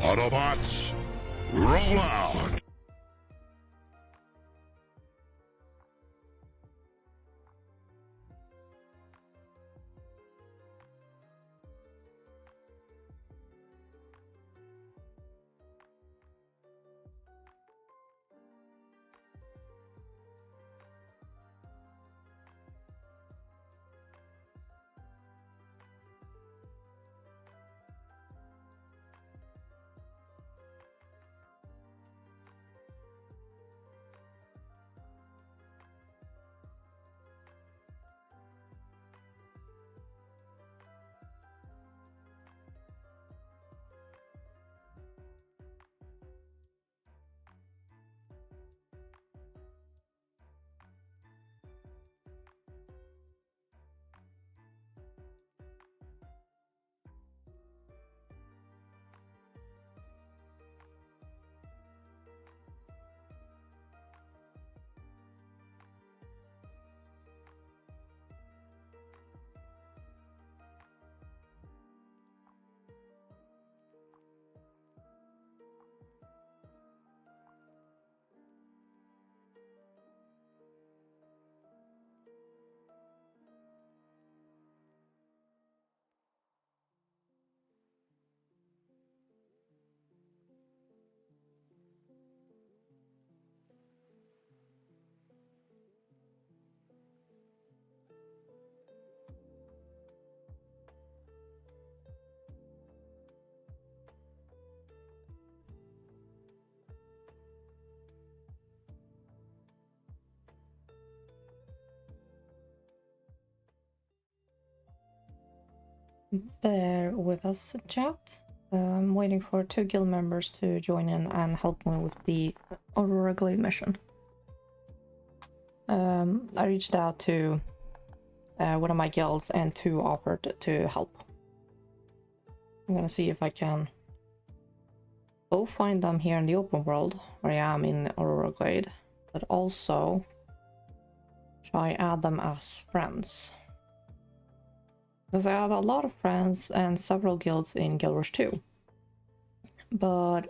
Autobots, roll out! Bear with us, chat. I'm waiting for 2 guild members to join in and help me with the Aurora Glade mission. I reached out to one of my guilds and 2 offered to help. I'm gonna see if I can both find them here in the open world, where I am in Aurora Glade, but also try add them as friends. Because I have a lot of friends and several guilds in Guild Rush 2. But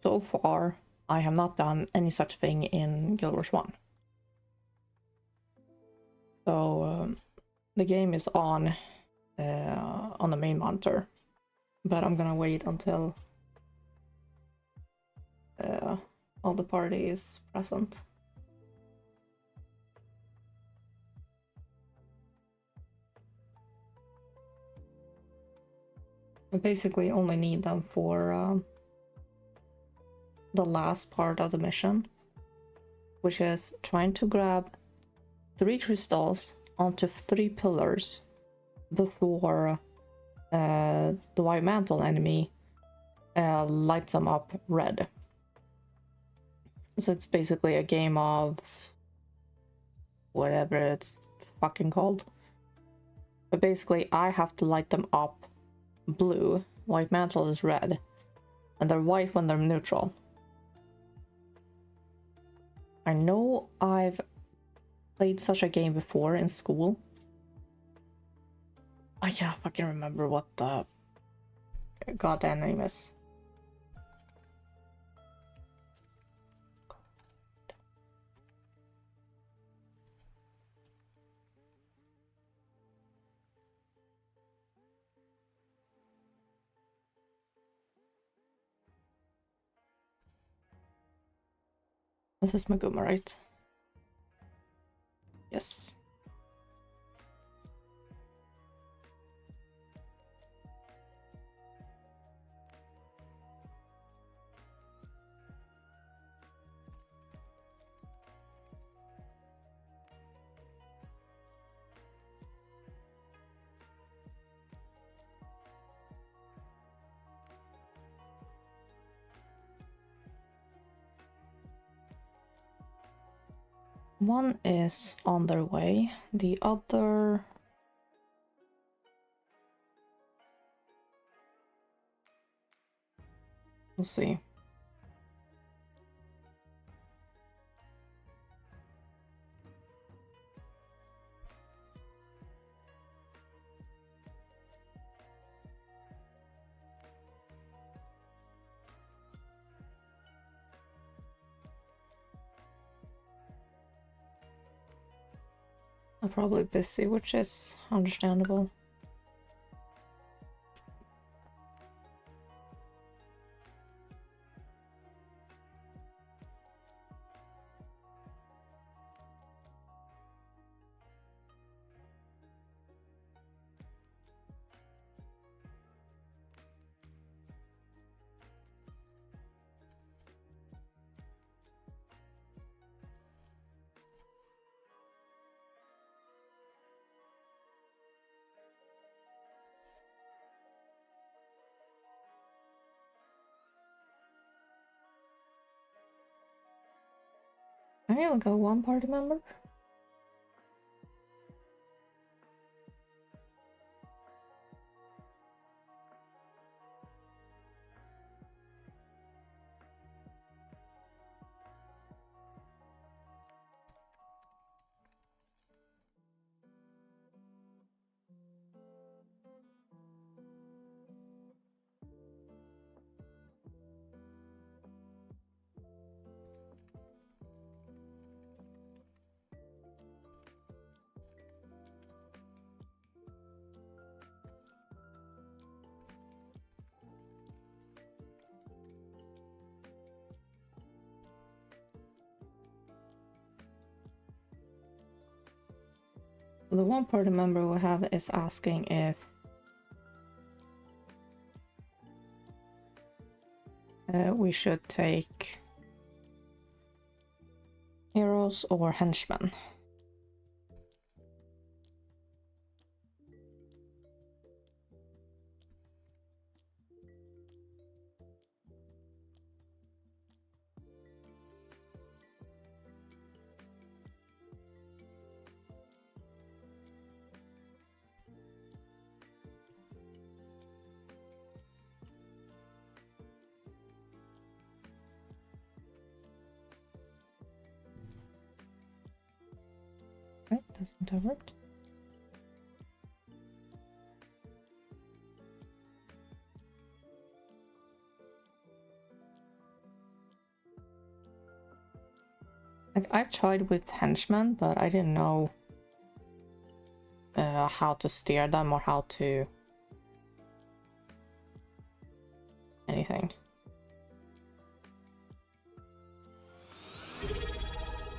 so far, I have not done any such thing in Guild Rush 1. So the game is on the main monitor, but I'm gonna wait until all the party is present. I basically only need them for the last part of the mission, which is trying to grab 3 crystals onto 3 pillars before the white mantle enemy lights them up red. So it's basically a game of whatever it's fucking called. But basically I have to light them up blue, white mantle is red, and they're white when they're neutral. I know I've played such a game before in school. I can't fucking remember what the goddamn name is. This is Maguma, right? Yes. One is on their way, the other... We'll see. I'm probably busy, which is understandable. I only got one party member. The one party member we have is asking if we should take heroes or henchmen. Okay, doesn't have it. I've tried with henchmen, but I didn't know how to steer them or how to anything.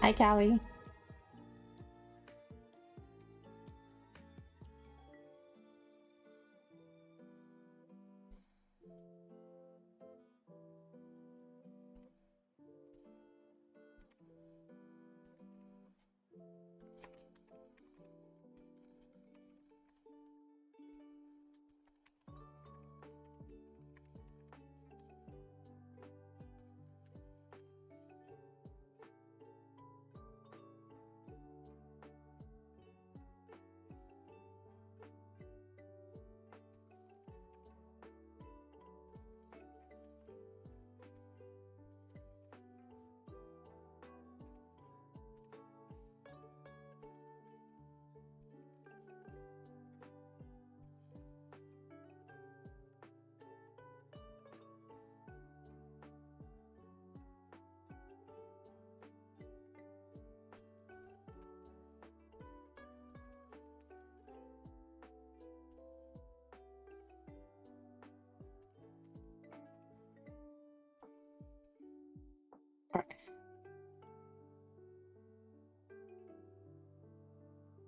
Hi, Callie.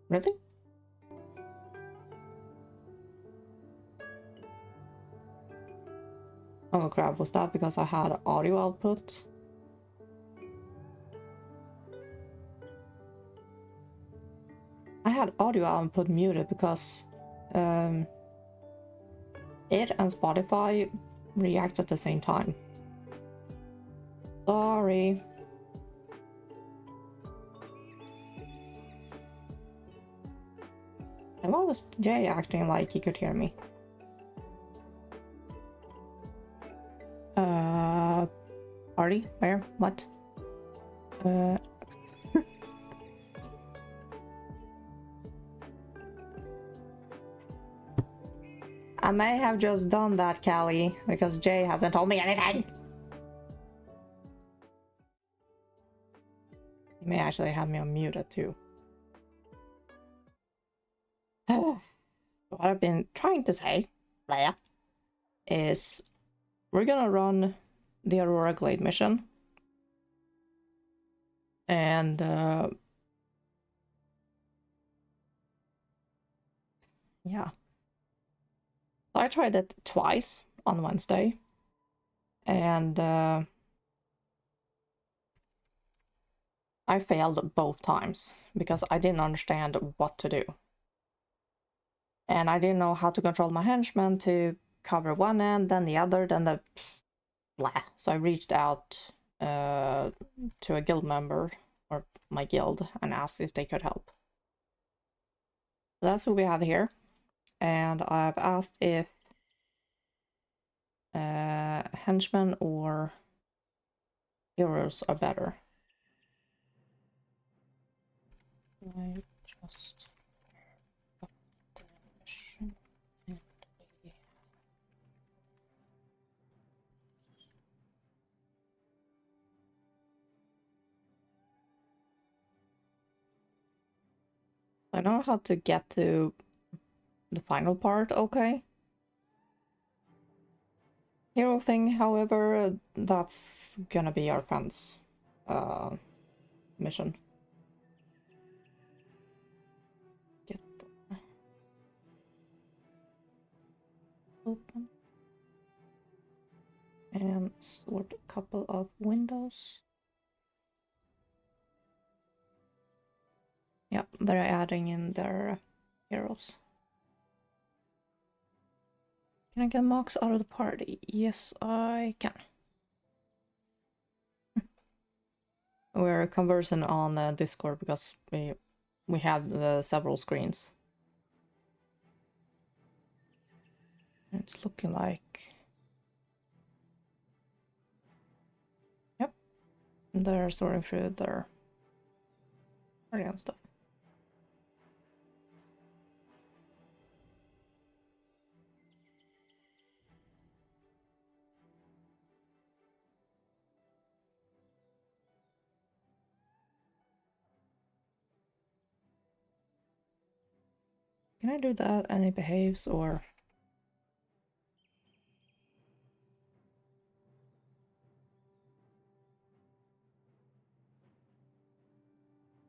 Really? Oh crap, was that because I had audio output? I had audio output muted because it and Spotify react at the same time. Sorry. And why was Jay acting like he could hear me? Party? Where? What? I may have just done that, Callie, because Jay hasn't told me anything. He may actually have me unmuted too. what I've been trying to say, Leia, is we're gonna run the Aurora Glade mission. And yeah. So I tried it twice on Wednesday. And I failed both times because I didn't understand what to do. And I didn't know how to control my henchmen to cover one end, then the other, then the blah. So I reached out to a guild member, or my guild, and asked if they could help. So that's what we have here. And I've asked if henchmen or heroes are better. I just got the mission and I know how to get to the final part, okay. Hero thing, however, that's gonna be our friend's mission. Get open and sort a couple of windows. Yeah, they're adding in their heroes. Can I get Mox out of the party? Yes, I can. We're conversing on Discord because we have several screens. It's looking like... Yep. They're sorting through their party and stuff. Can I do that and it behaves, or...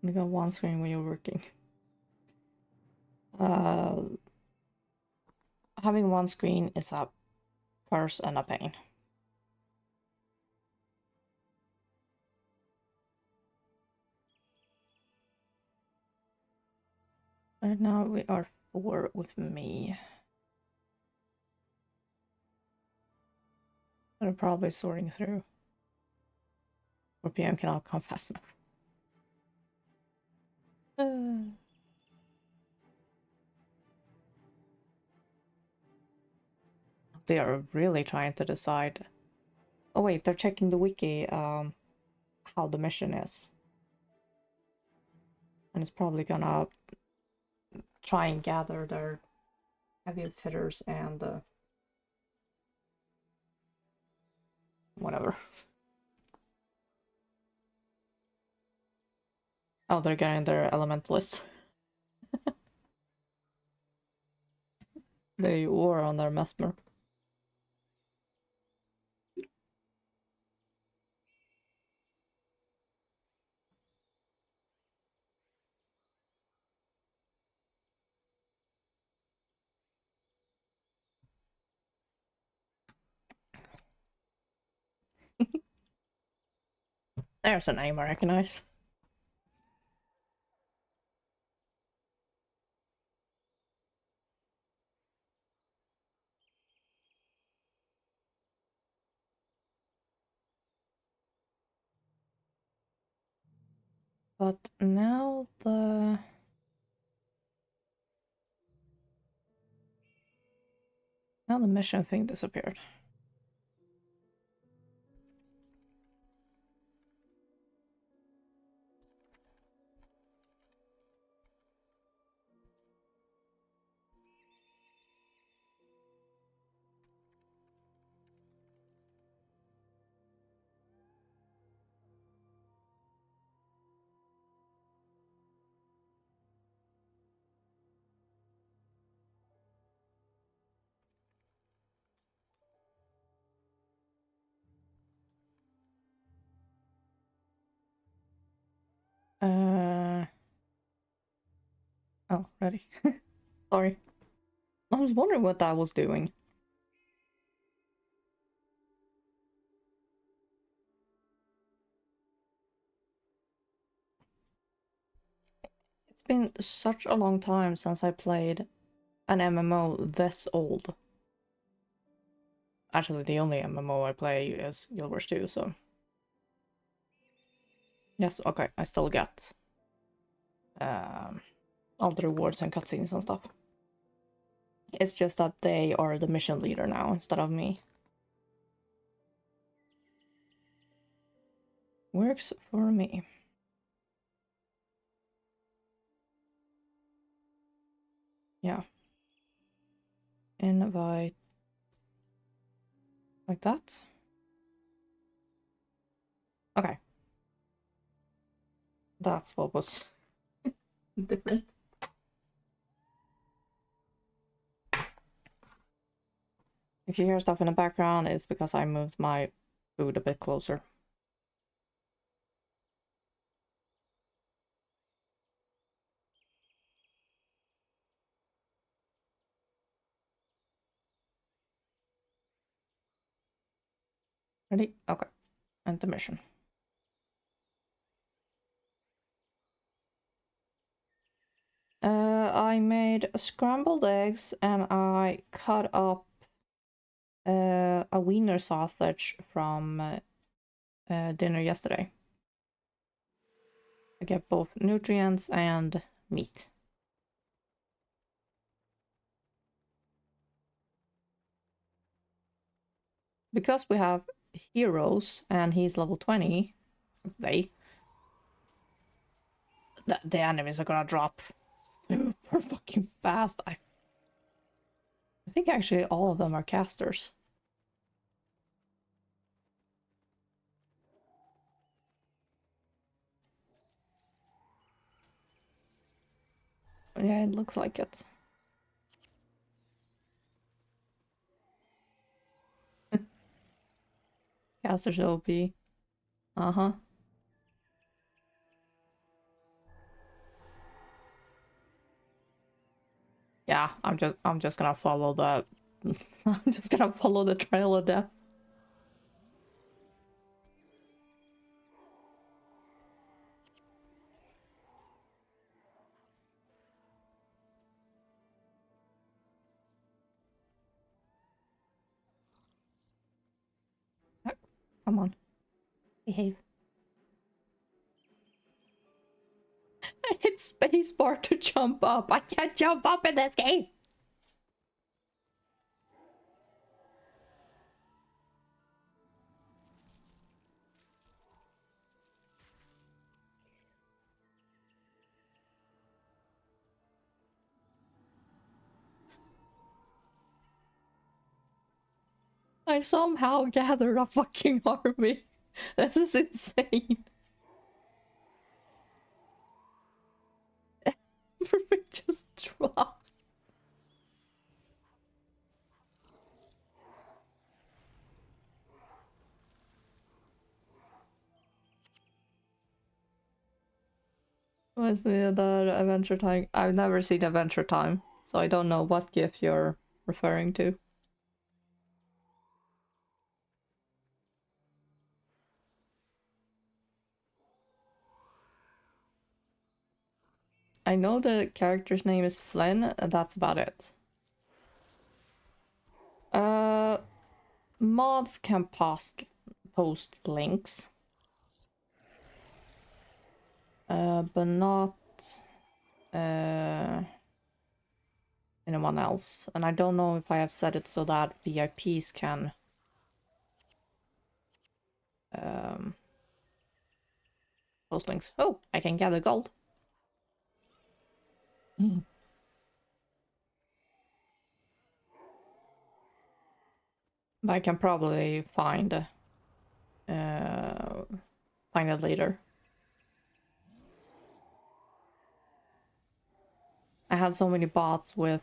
You got one screen when you're working. Having one screen is a curse and a pain. Right now we are 4 with me. They're probably sorting through. 4 PM cannot come fast enough. They are really trying to decide. Oh wait, they're checking the wiki, how the mission is. And it's probably gonna try and gather their heaviest hitters and whatever. Oh, they're getting their elementalist. They were on their mesmer. There's a name I recognize. But now the mission thing disappeared. Oh, ready. Sorry. I was wondering what that was doing. It's been such a long time since I played an MMO this old. Actually, the only MMO I play is Guild Wars 2, so... Yes, okay, I still get all the rewards and cutscenes and stuff. It's just that they are the mission leader now instead of me. Works for me. Yeah. Invite... like that. Okay. That's what was different. If you hear stuff in the background, it's because I moved my food a bit closer. Ready? Okay. End the mission. I made scrambled eggs and I cut up a wiener sausage from dinner yesterday. I get both nutrients and meat. Because we have heroes and he's level 20, the enemies are gonna drop super fucking fast. I think actually all of them are casters. Yeah, it looks like it. Casters OP. Uh-huh. Yeah, I'm just gonna follow the I'm just gonna follow the trail of death. Come on. Behave. I hit spacebar to jump up. I can't jump up in this game. I somehow gathered a fucking army. This is insane. It just dropped. What's the other Adventure Time? I've never seen Adventure Time, so I don't know what GIF you're referring to. I know the character's name is Flynn, and that's about it. Mods can post links. But not anyone else. And I don't know if I have set it so that VIPs can post links. Oh, I can gather gold. But I can probably find it later. I had so many bots with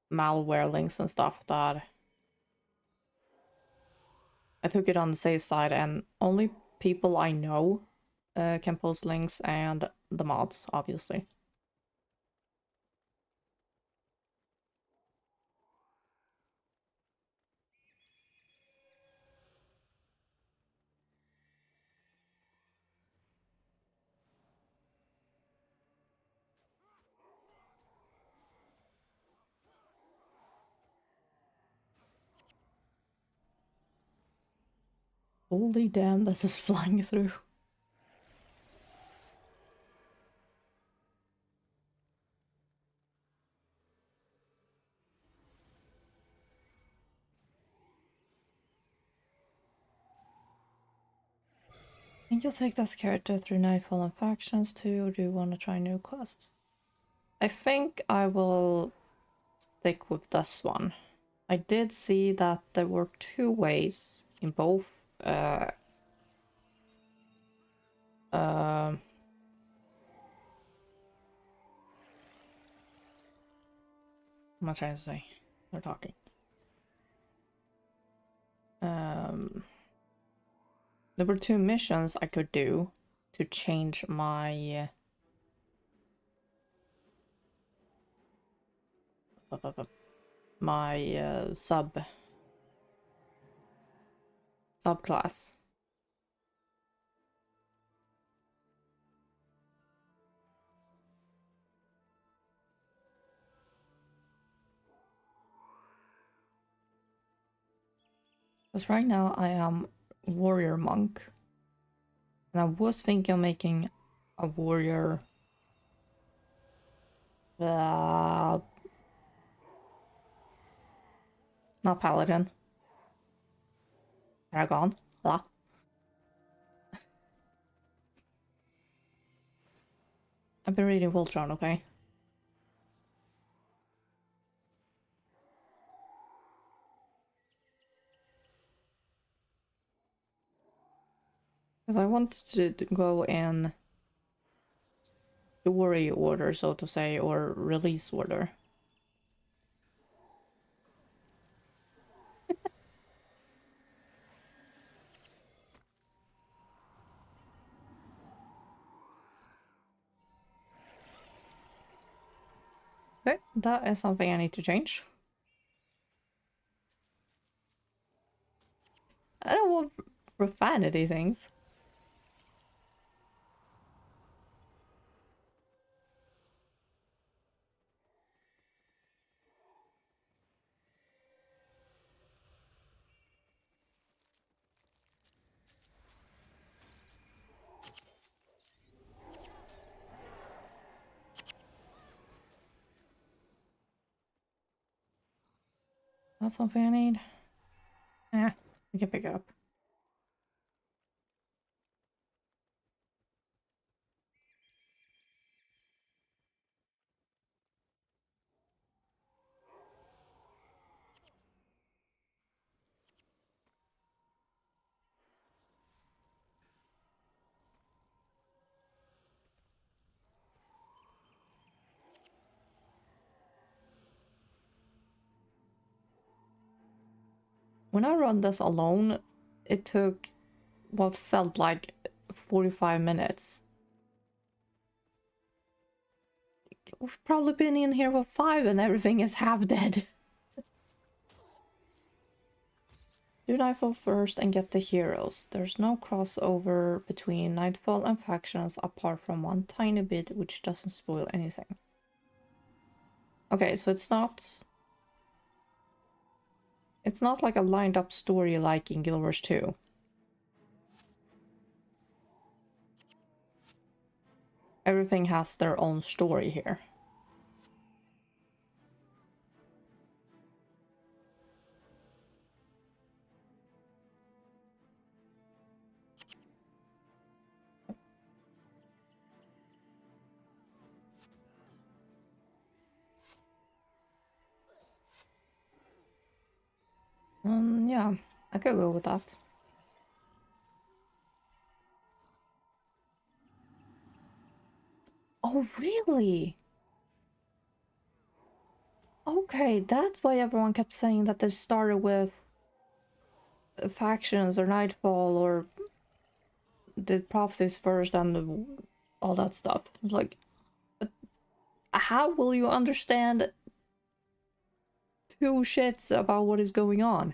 malware links and stuff that I took it on the safe side, and only people I know can post links, and the mods, obviously. Holy damn, this is flying through. I think you'll take this character through Nightfall and Factions too, or do you want to try new classes? I think I will stick with this one. I did see that there were 2 ways in both what am I trying to say? They're talking. There were 2 missions I could do to change my subclass. Because right now I am warrior monk. And I was thinking of making a warrior not paladin. Paragon. Blah. I've been reading Voltron, okay? Because I wanted to go in story order, so to say, or release order. Okay, that is something I need to change. I don't want profanity things. That's something I need. Yeah, we can pick it up. When I run this alone, it took what felt like 45 minutes. We've probably been in here for 5 and everything is half dead. Do Nightfall first and get the heroes. There's no crossover between Nightfall and Factions apart from one tiny bit which doesn't spoil anything. Okay, so it's not like a lined up story like in Guild Wars 2. Everything has their own story here. Yeah, I could go with that. Oh, really? Okay, that's why everyone kept saying that they started with Factions or Nightfall or did Prophecies first and all that stuff. It's like, how will you understand two shits about what is going on?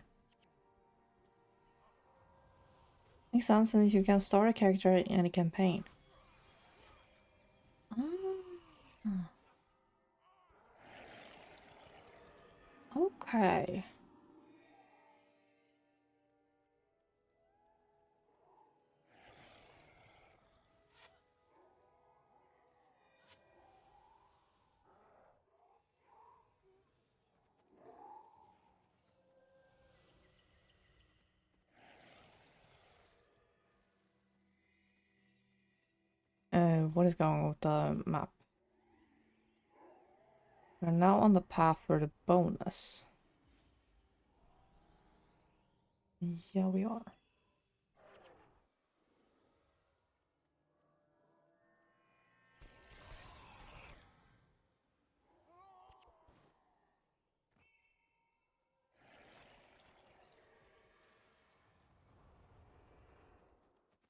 Makes sense, and you can start a character in any campaign. Ah. Okay. What is going on with the map? We're now on the path for the bonus. Yeah, we are.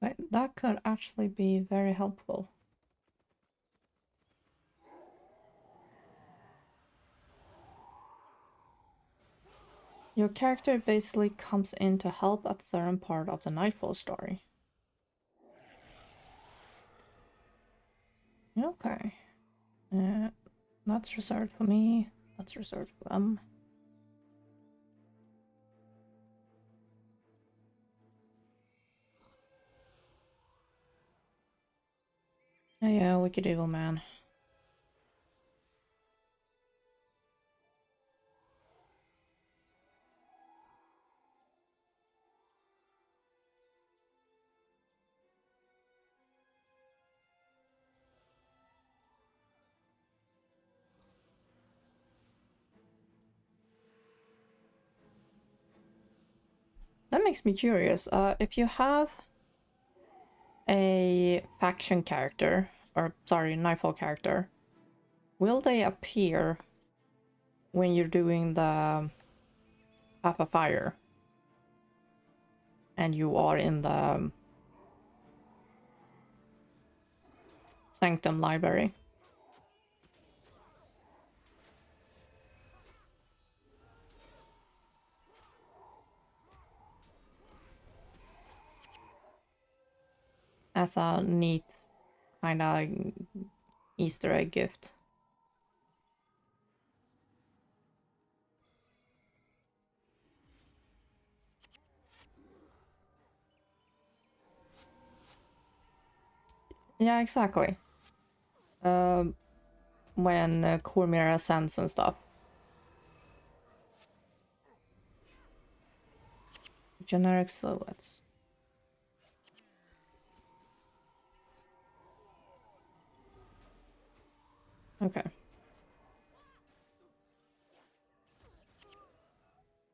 Right, that could actually be very helpful. Your character basically comes in to help at a certain part of the Nightfall story. Okay. That's reserved for me. That's reserved for them. Yeah, wicked evil man. That makes me curious. If you have a faction character, or sorry, Nightfall character, will they appear when you're doing the Path of Fire and you are in the Sanctum library? As a neat kind of Easter egg gift. Yeah, exactly. When Cormyr ascends and stuff. Generic silhouettes. Okay.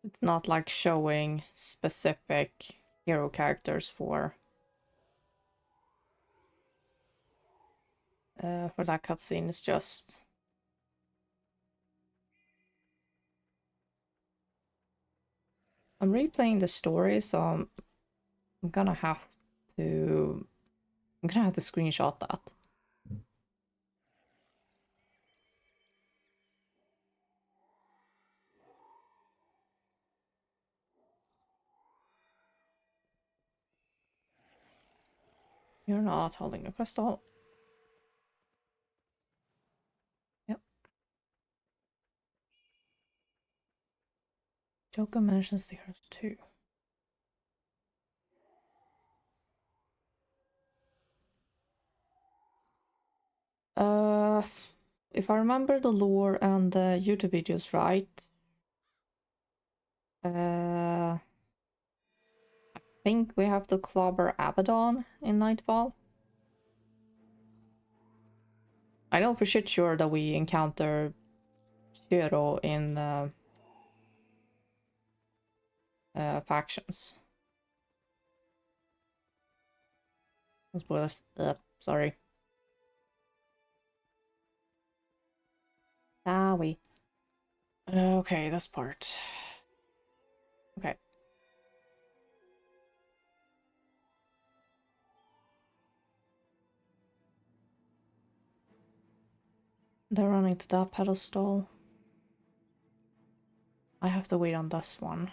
It's not like showing specific hero characters for that cutscene. It's just I'm replaying the story, so I'm gonna have to screenshot that. You're not holding a crystal. Yep. Joker mentions the heroes too. Uh, if I remember the lore and the YouTube videos right, I think we have to clobber Abaddon in Nightfall. I know for shit sure that we encounter Shiro in factions. Spoilers. Sorry. Ah, we. Okay, this part. Okay. They're running to that pedestal. I have to wait on this one.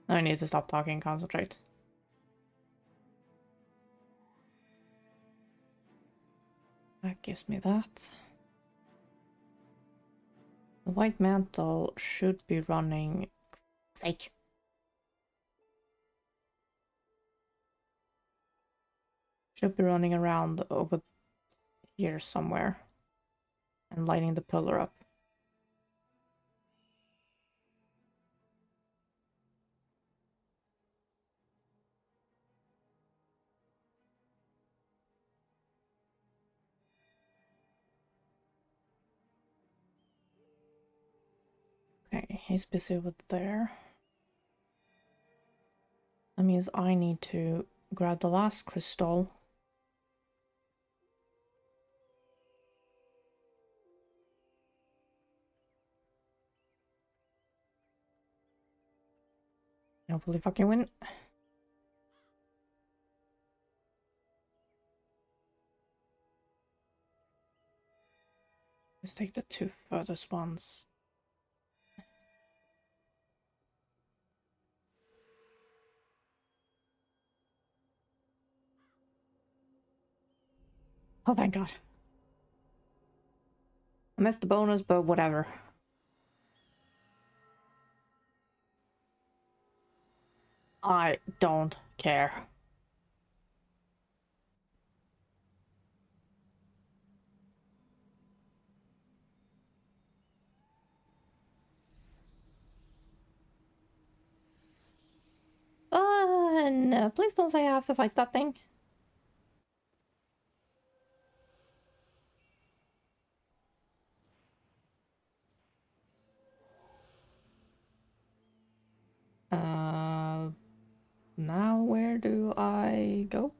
I need to stop talking and concentrate. That gives me that. The white mantle should be running. Sake. Should be running around over here somewhere and lighting the pillar up. Okay, he's busy over there. That means I need to grab the last crystal. Hopefully fucking win. Let's take the two furthest ones. Oh, thank God. I missed the bonus, but whatever. I don't care. No, please don't say I have to fight that thing. Now where do I go?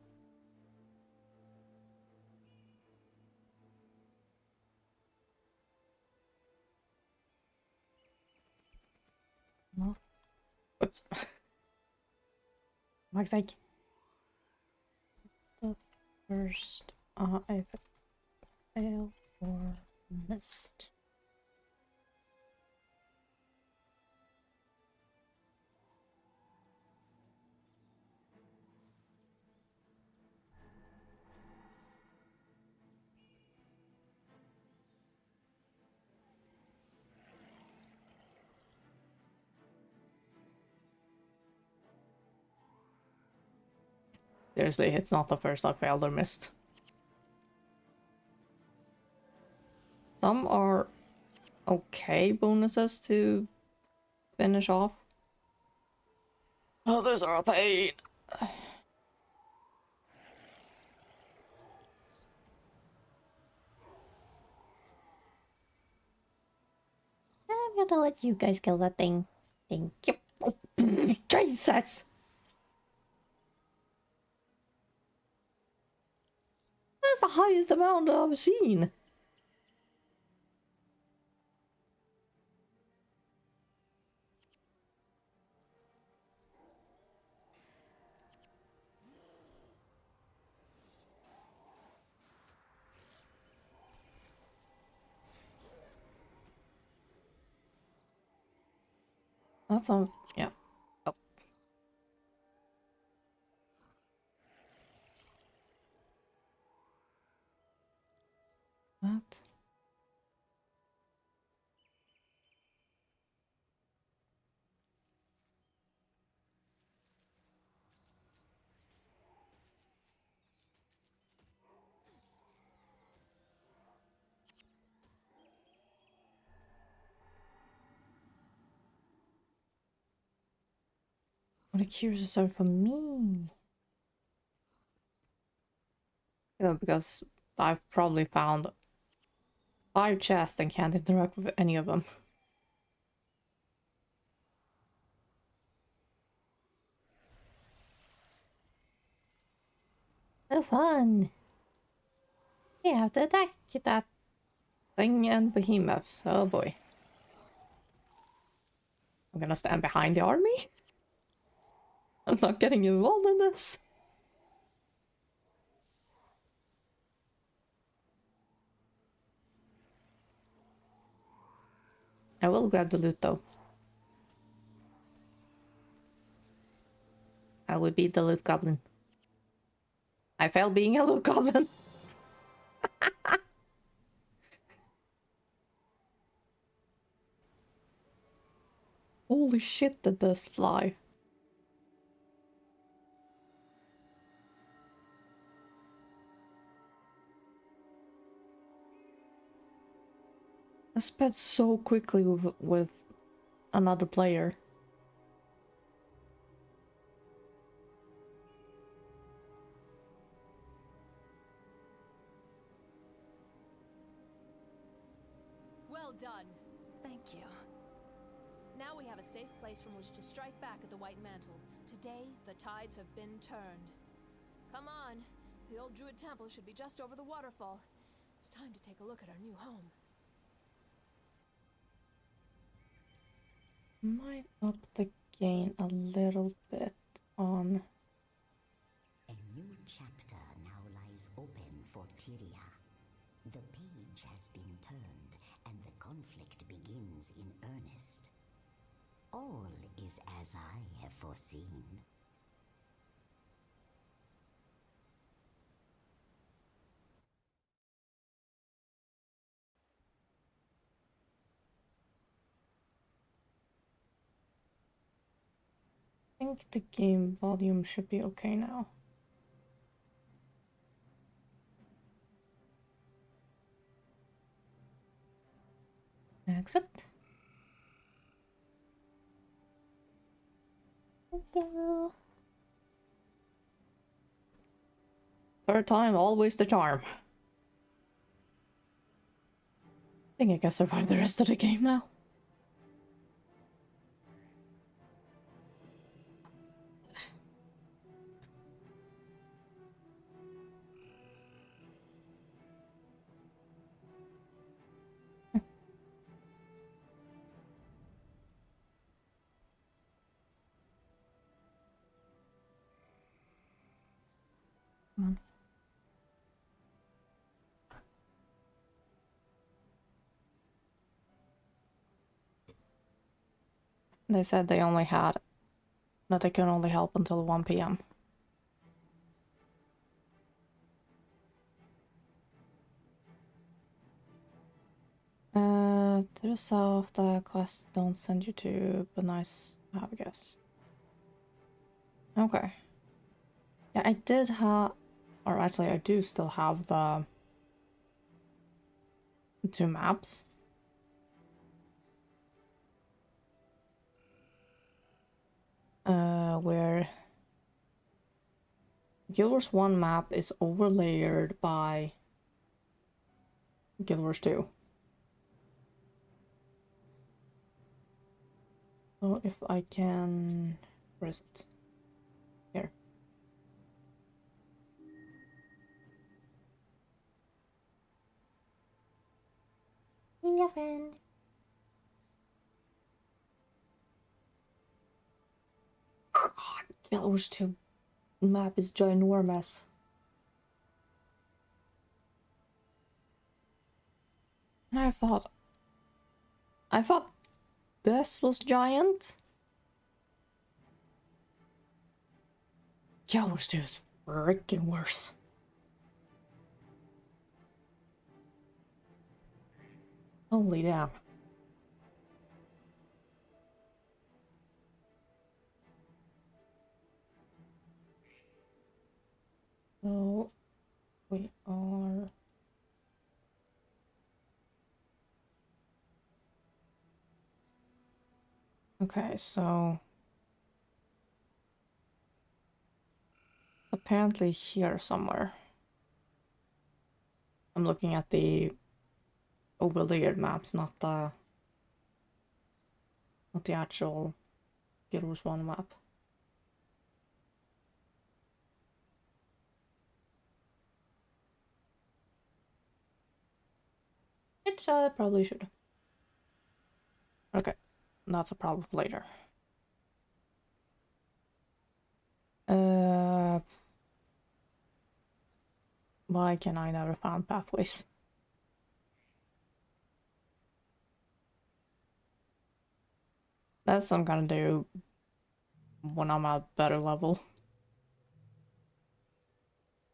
No. Oops. My fake. The first I failed or missed. Seriously, it's not the first I failed or missed. Some are okay bonuses to finish off. Others are a pain. I'm gonna let you guys kill that thing. Thank you. Oh, Jesus! That's the highest amount I've seen. That's on. Yeah. Oh. What? What a curious are for me. Yeah, because I've probably found 5 chests and can't interact with any of them. So fun! We have to attack that thing and behemoths. Oh boy. I'm gonna stand behind the army? I'm not getting involved in this. I will grab the loot though. I will be the loot goblin. I failed being a loot goblin. Holy shit, that does fly. I sped so quickly with another player. Well done. Thank you. Now we have a safe place from which to strike back at the White Mantle. Today, the tides have been turned. Come on. The old Druid temple should be just over the waterfall. It's time to take a look at our new home. Might up the gain a little bit on... A new chapter now lies open for Tyria. The page has been turned, and the conflict begins in earnest. All is as I have foreseen. I think the game volume should be okay now. Accept. Thank you. Third time, always the charm. I think I can survive the rest of the game now. They said they only had that they can only help until 1 p.m. To the south, the quests don't send you to, but nice to have, I guess. Okay. Yeah, I did have, or actually I do still have the 2 maps. Where Guild Wars 1 map is overlayered by Guild Wars 2. So if I can... where is it? Here. Yeah, friend. God, Guild Wars 2 map is ginormous. And I thought this was giant. Guild Wars 2 is freaking worse. Holy damn. So we are... Okay, so it's apparently here somewhere. I'm looking at the overlayered maps, not the actual Guild Wars 1 map. Which I probably should. Okay, that's a problem for later. Why can I never find pathways? That's what I'm gonna do when I'm at better level.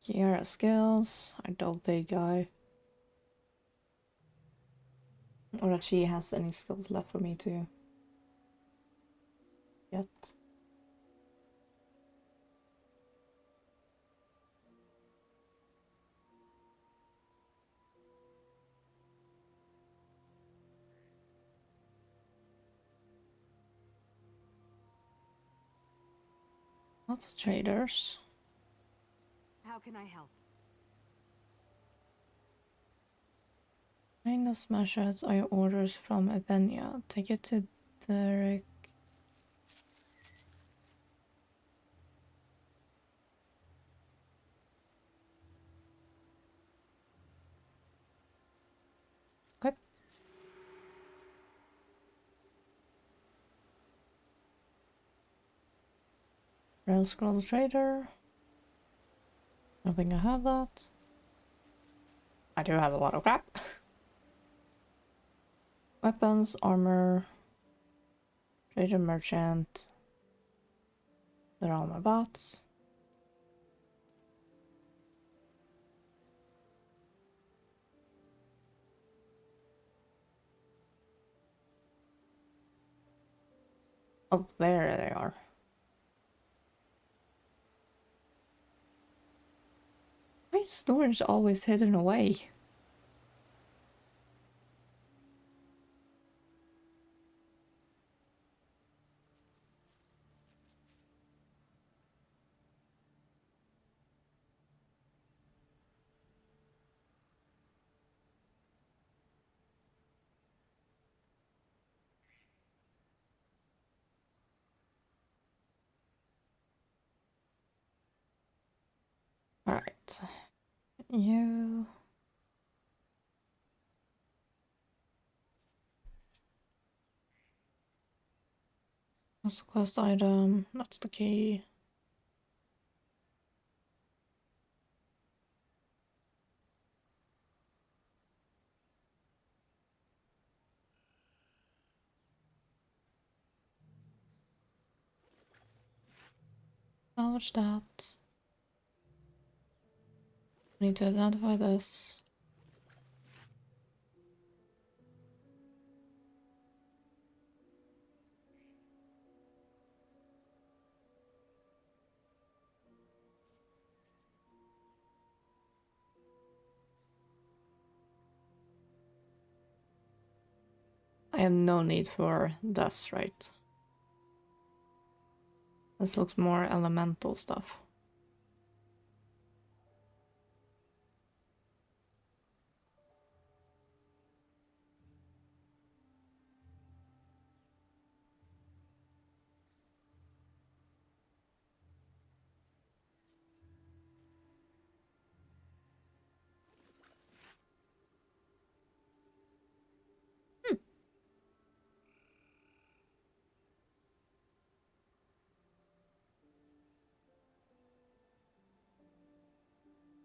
Kiara skills. I don't big guy. Or that she has any skills left for me to get. Lots of traders. How can I help? Find the smashers are your orders from Evenia. Take it to Derek. Okay. Rail scroll trader. I don't think I have that. I do have a lot of crap. Weapons, armor, trader, merchant. They're all my bots. Oh, there they are. Why is storage always hidden away? Alright. You. What's the quest item? That's the key. Salvage that. I need to identify this. I have no need for this, right? This looks more elemental stuff.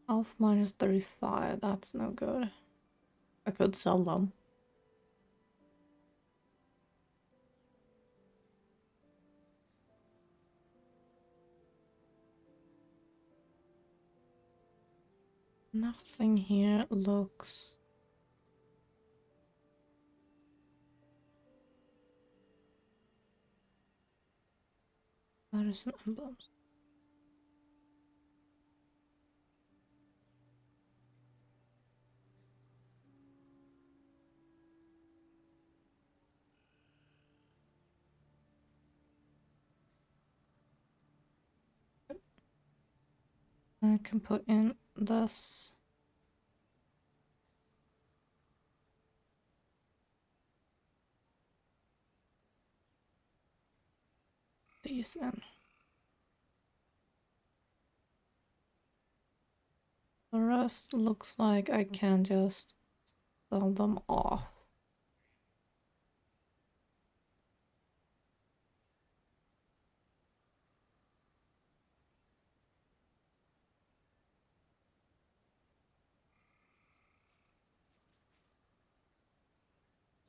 Health minus 35, that's no good. I could sell them. Nothing here looks... That is an emblem. I can put in this. These in. The rest looks like I can just sell them off.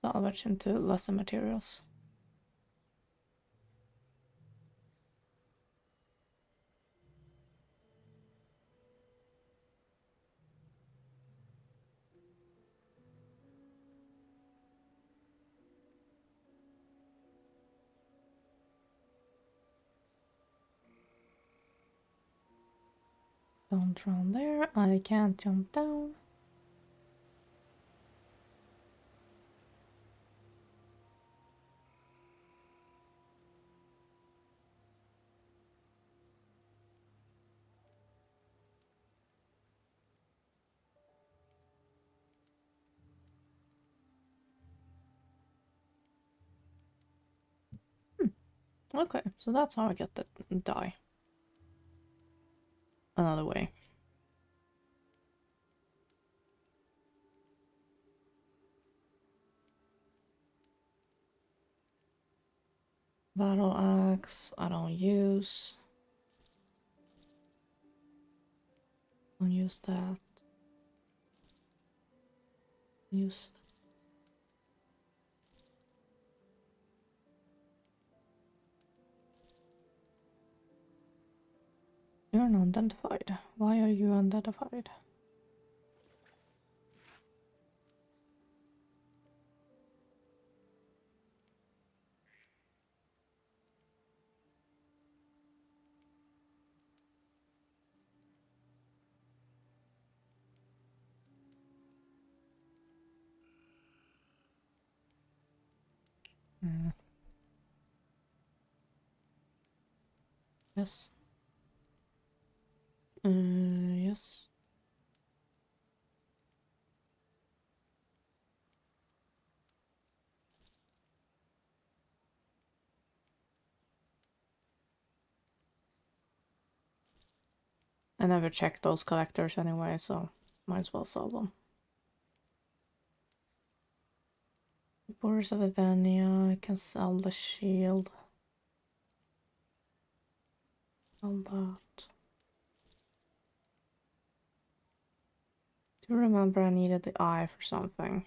Salvage into lesser materials. Don't run there. I can't jump down. Okay, so that's how I get the die. Another way. Battle axe, I don't use. Don't use that. Use. You're unidentified. Why are you unidentified? Yes. Yes. I never checked those collectors anyway, so might as well sell them. Borders of Evania, I can sell the shield. Sell that. Do you remember I needed the eye for something?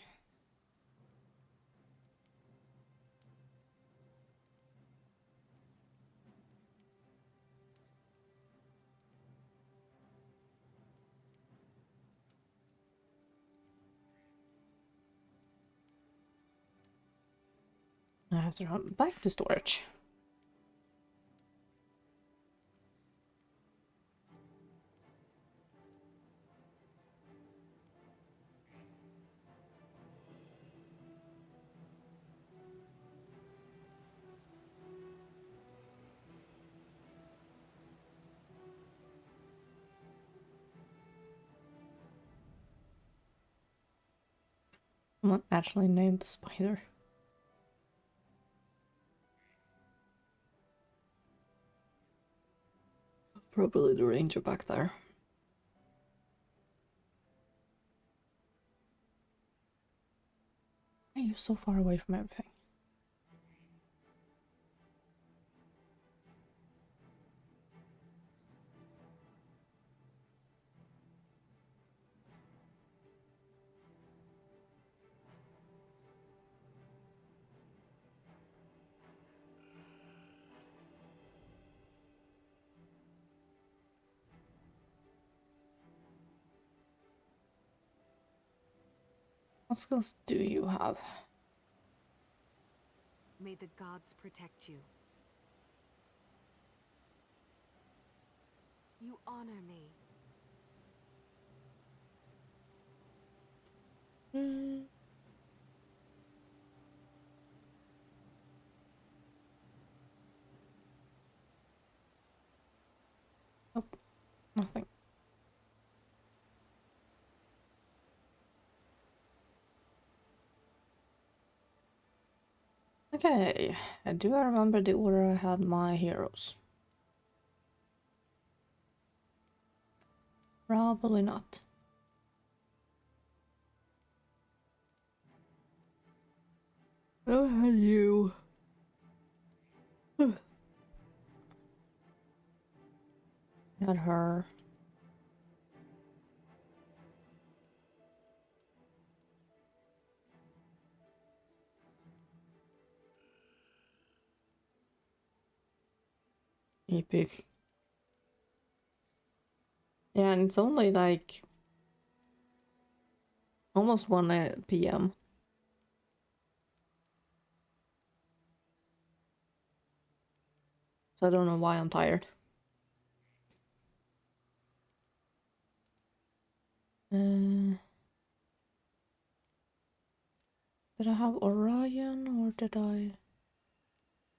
I have to run back to storage. Someone actually named the spider. Probably the ranger back there. Why are you so far away from everything? What skills do you have? May the gods protect you. You honor me. Nope, nothing. Okay, do I remember the order I had my heroes? Probably not. I had you. Had her. Epic. Yeah, and it's only like almost 1 p.m. So I don't know why I'm tired. Did I have Orion or did I?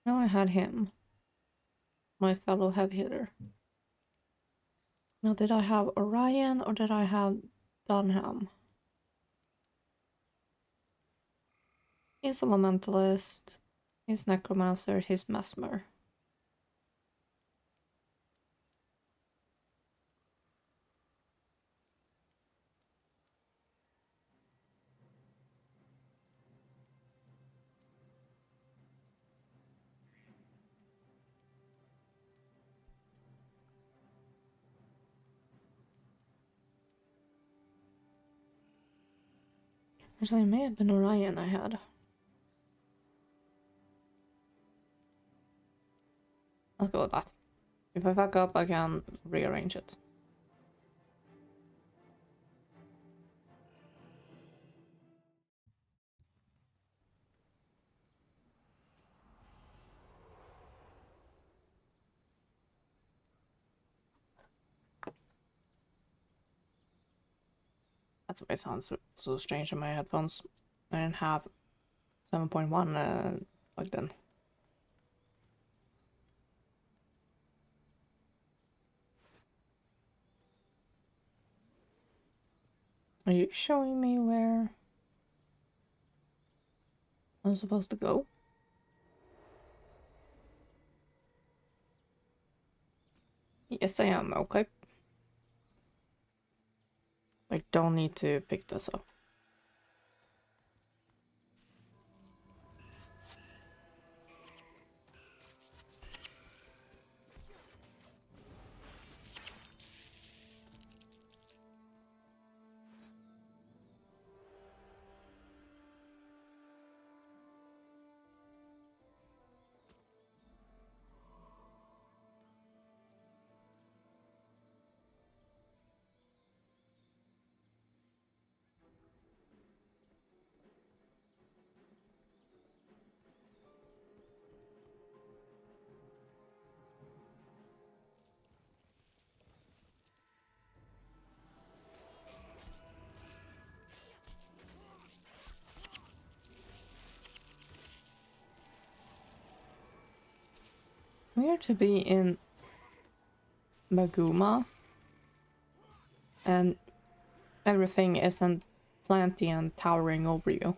No, I had him. My fellow heavy hitter. Now, did I have Orion or did I have Dunham? He's Elementalist, he's Necromancer, he's Mesmer. Actually, it may have been Orion I had. Let's go with that. If I fuck up, I can rearrange it. That's why it sounds so strange in my headphones. I didn't have 7.1 plugged in. Are you showing me where I'm supposed to go? Yes, I am. Okay. I don't need to pick this up. It's weird to be in Maguma and everything isn't planty and towering over you.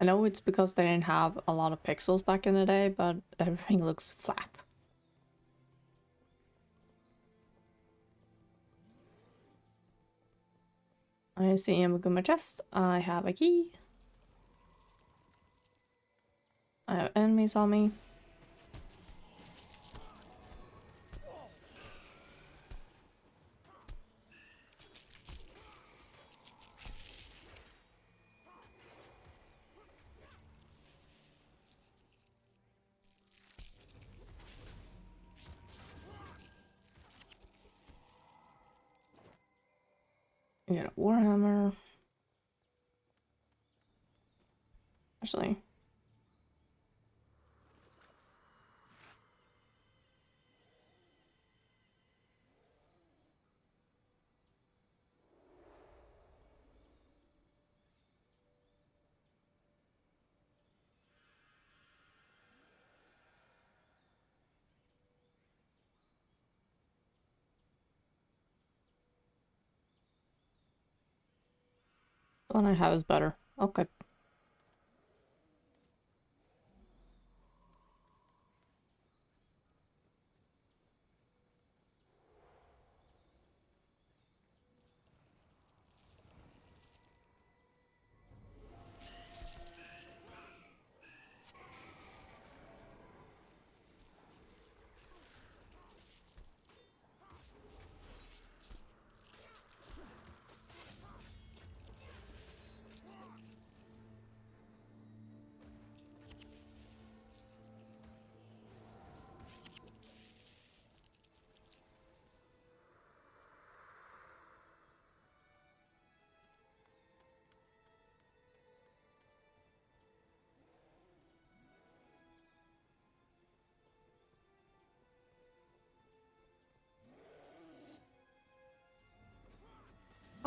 I know it's because they didn't have a lot of pixels back in the day, but everything looks flat. I see a Maguma chest. I have a key. I have enemies on me. We got a Warhammer. Actually, the one I have is better. Okay.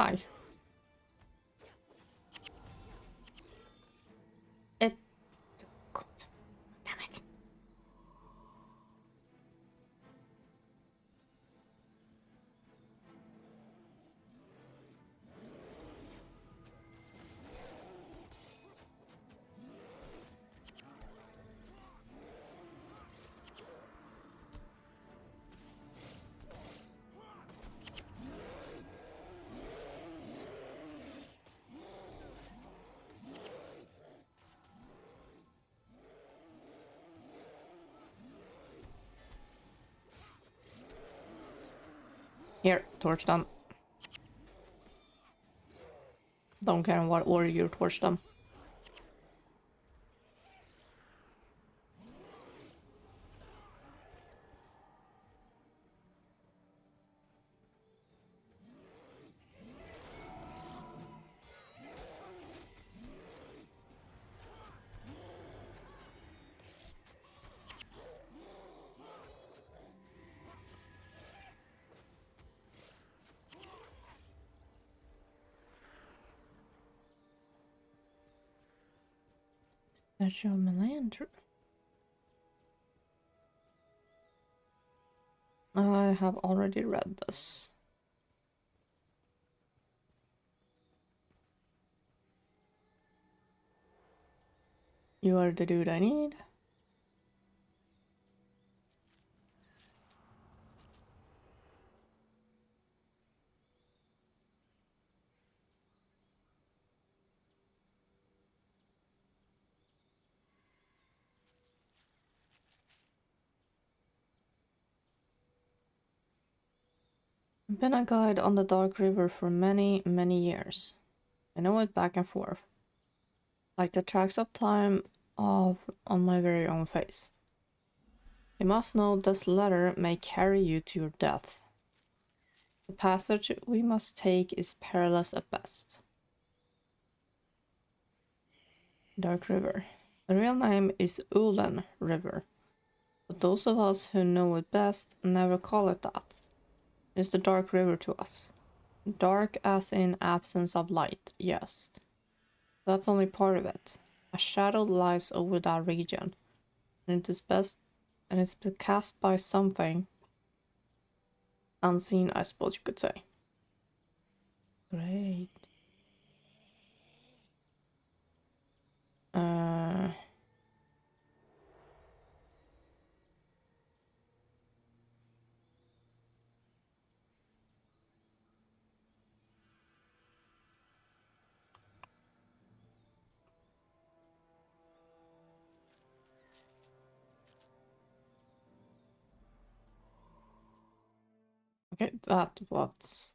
Hi. It... God. Damn it. Here, torch them. Don't care in what order you torch them. That's your Melandra. I have already read this. You are the dude I need. I've been a guide on the Dark River for many, many years. I know it back and forth, like the tracks of time of on my very own face. You must know this letter may carry you to your death. The passage we must take is perilous at best. Dark River. The real name is Ulen River, but those of us who know it best never call it that. It's the Dark River to us. Dark as in absence of light, yes. That's only part of it. A shadow lies over that region, and it's been cast by something unseen, I suppose you could say. Great. Okay, that was...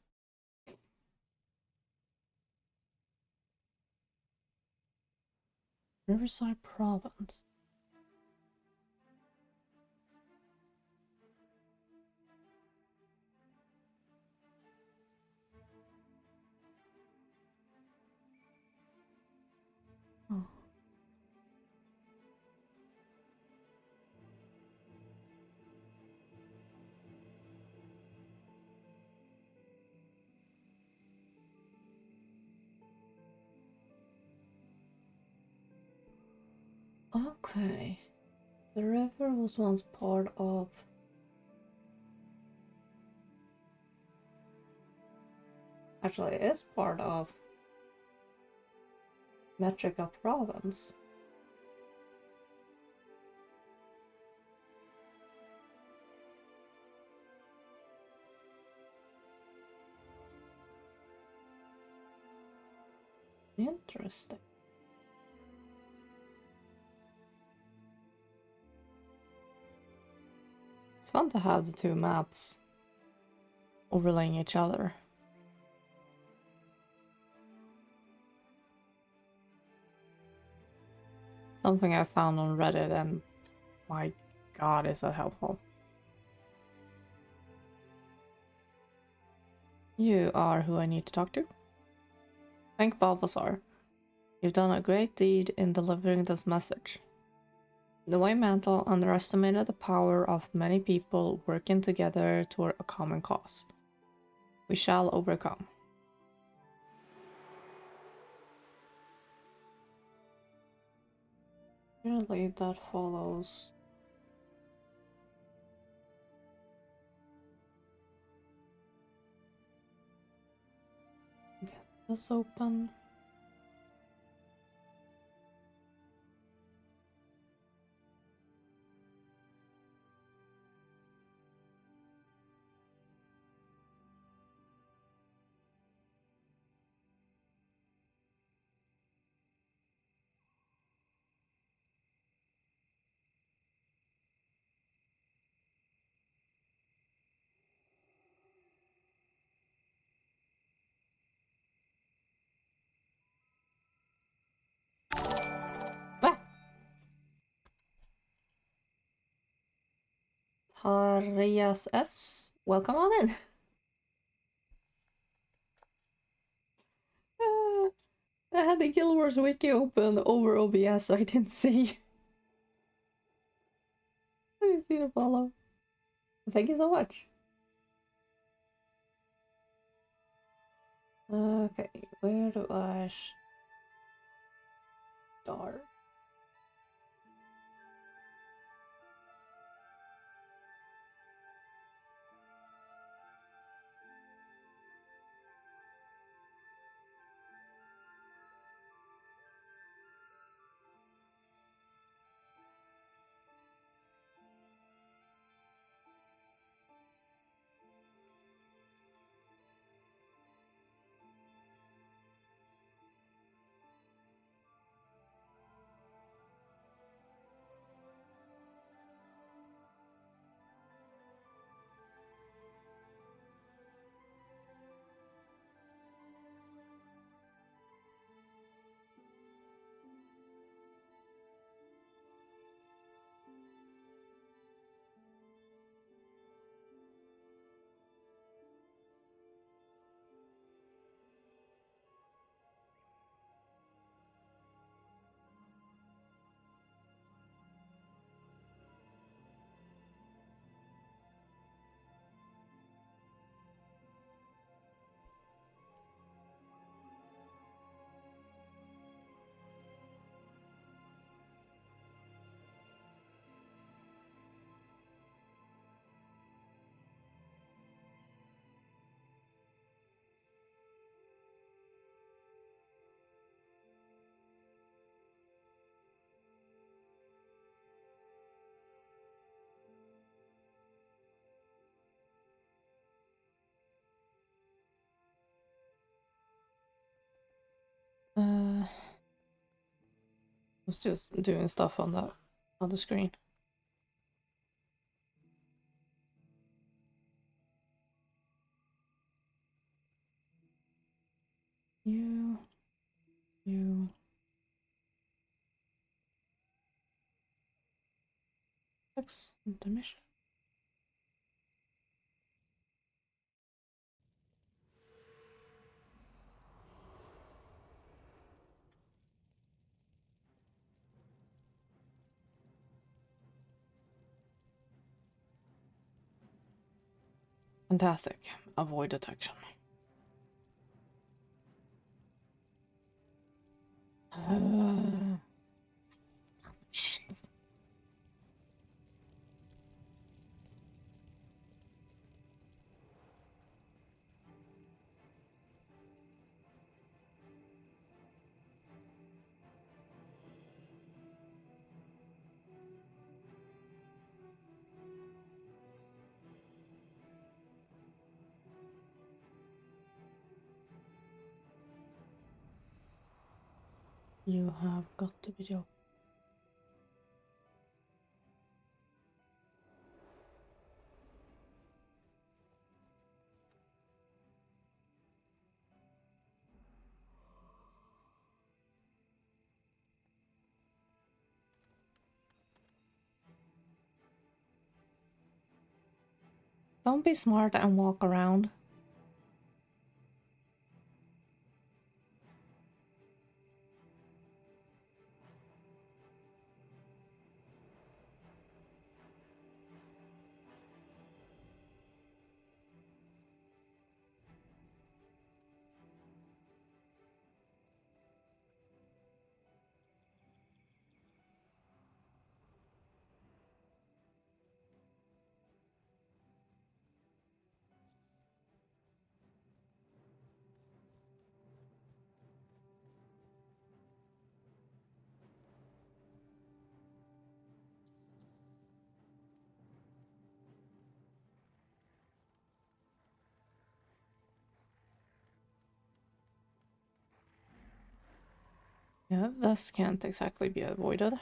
Riverside Province. Oh. Okay. The river was once part of... Actually, it is part of Metrica Province. Interesting. It's fun to have the two maps overlaying each other. Something I found on Reddit, and my god, is that helpful. You are who I need to talk to? Thank Balbazar. You've done a great deed in delivering this message. The White Mantle underestimated the power of many people working together toward a common cause. We shall overcome. Apparently that follows. Get this open. Ah! Tarias S. Welcome on in. I had the Guild Wars wiki open over OBS, so I didn't see. I didn't see the follow. Thank you so much. Okay, where do I start? Was just doing stuff on the other screen. You. X intermission. Fantastic. Avoid detection. Missions. You have got the video. Don't be smart and walk around. Yeah, this can't exactly be avoided.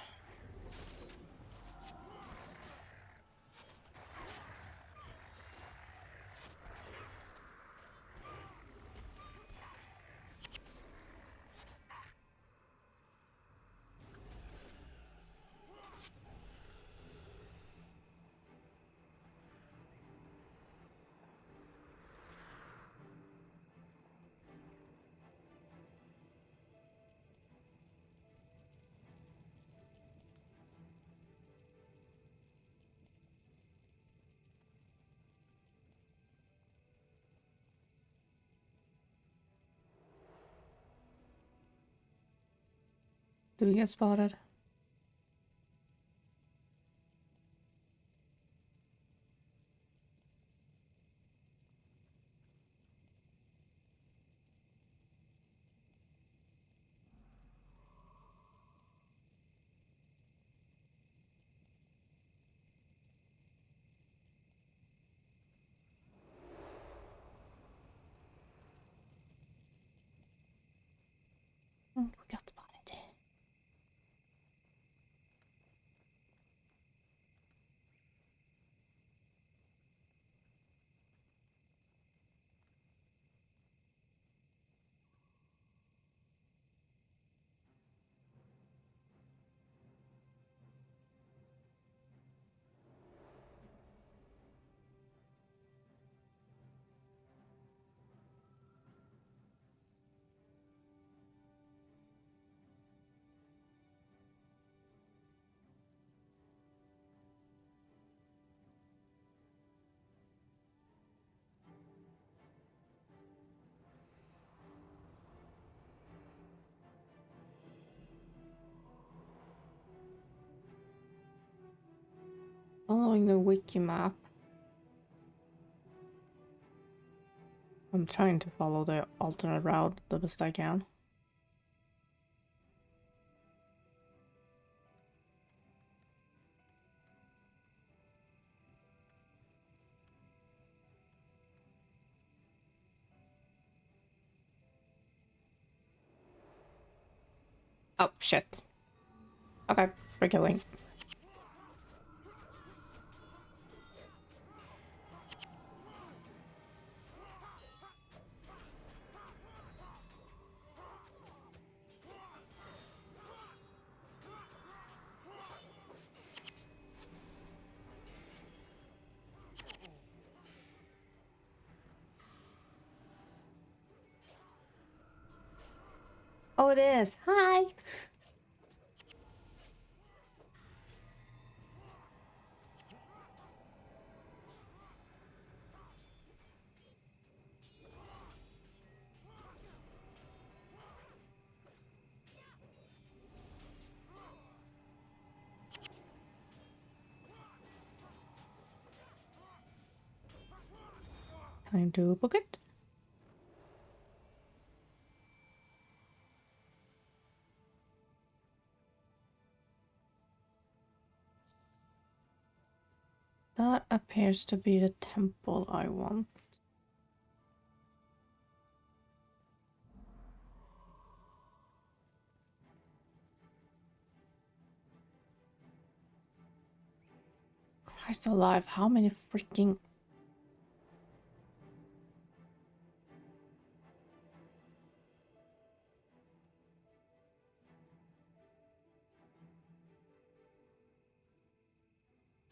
Do we get spotted? We got spotted. Following the wiki map. I'm trying to follow the alternate route the best I can. Oh, shit. Okay, we're killing. Oh, it is. Hi. Time to book it. That appears to be the temple I want. Christ alive, how many freaking...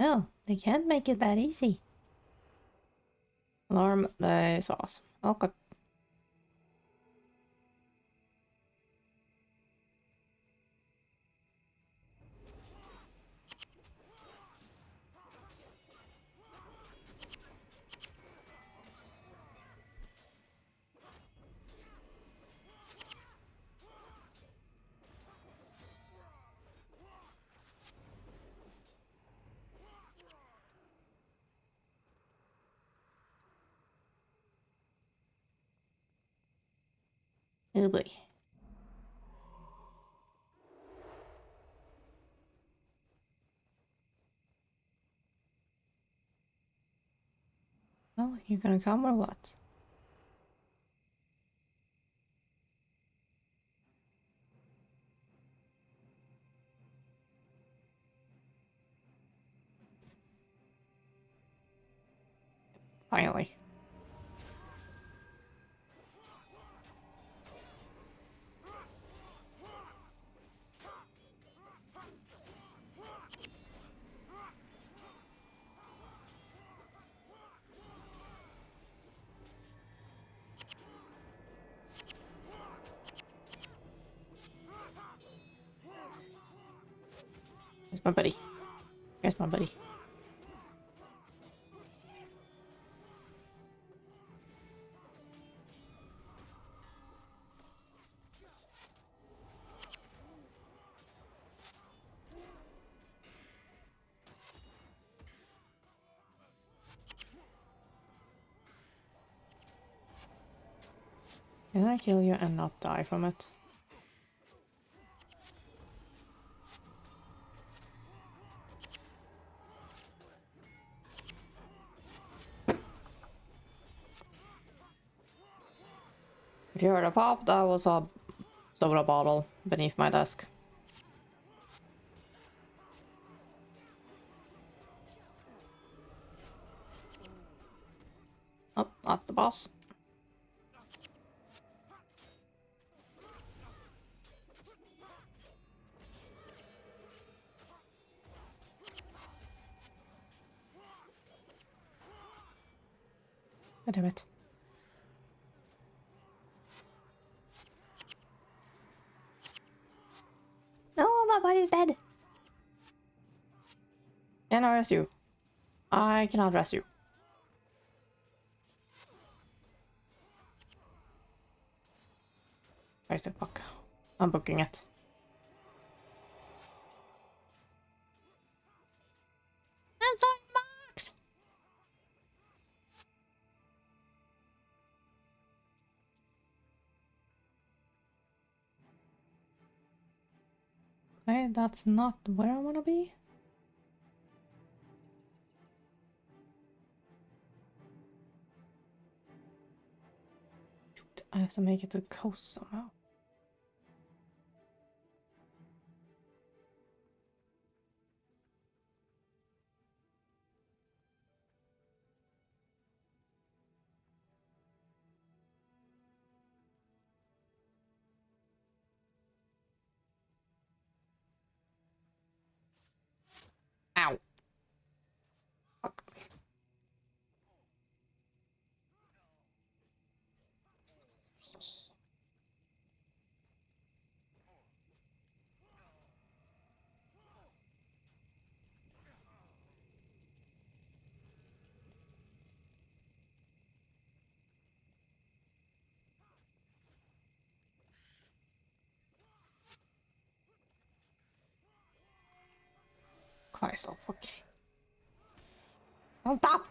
Oh, they can't make it that easy. Alarm the sauce. Okay. Oh boy. Oh, you gonna come or what? Finally. Here's my buddy. Here's my buddy. Can I kill you and not die from it? If you heard a pop, that was a soda bottle beneath my desk. Oh, not the boss. God damn it. No, my body's dead. Can I rest you? I cannot rest you. Where's the fuck? I'm booking it. I'm sorry, Max! Okay, that's not where I wanna be. Shoot, I have to make it to the coast somehow. Ow. Fuck. Christ, oh fuck. Don't stop!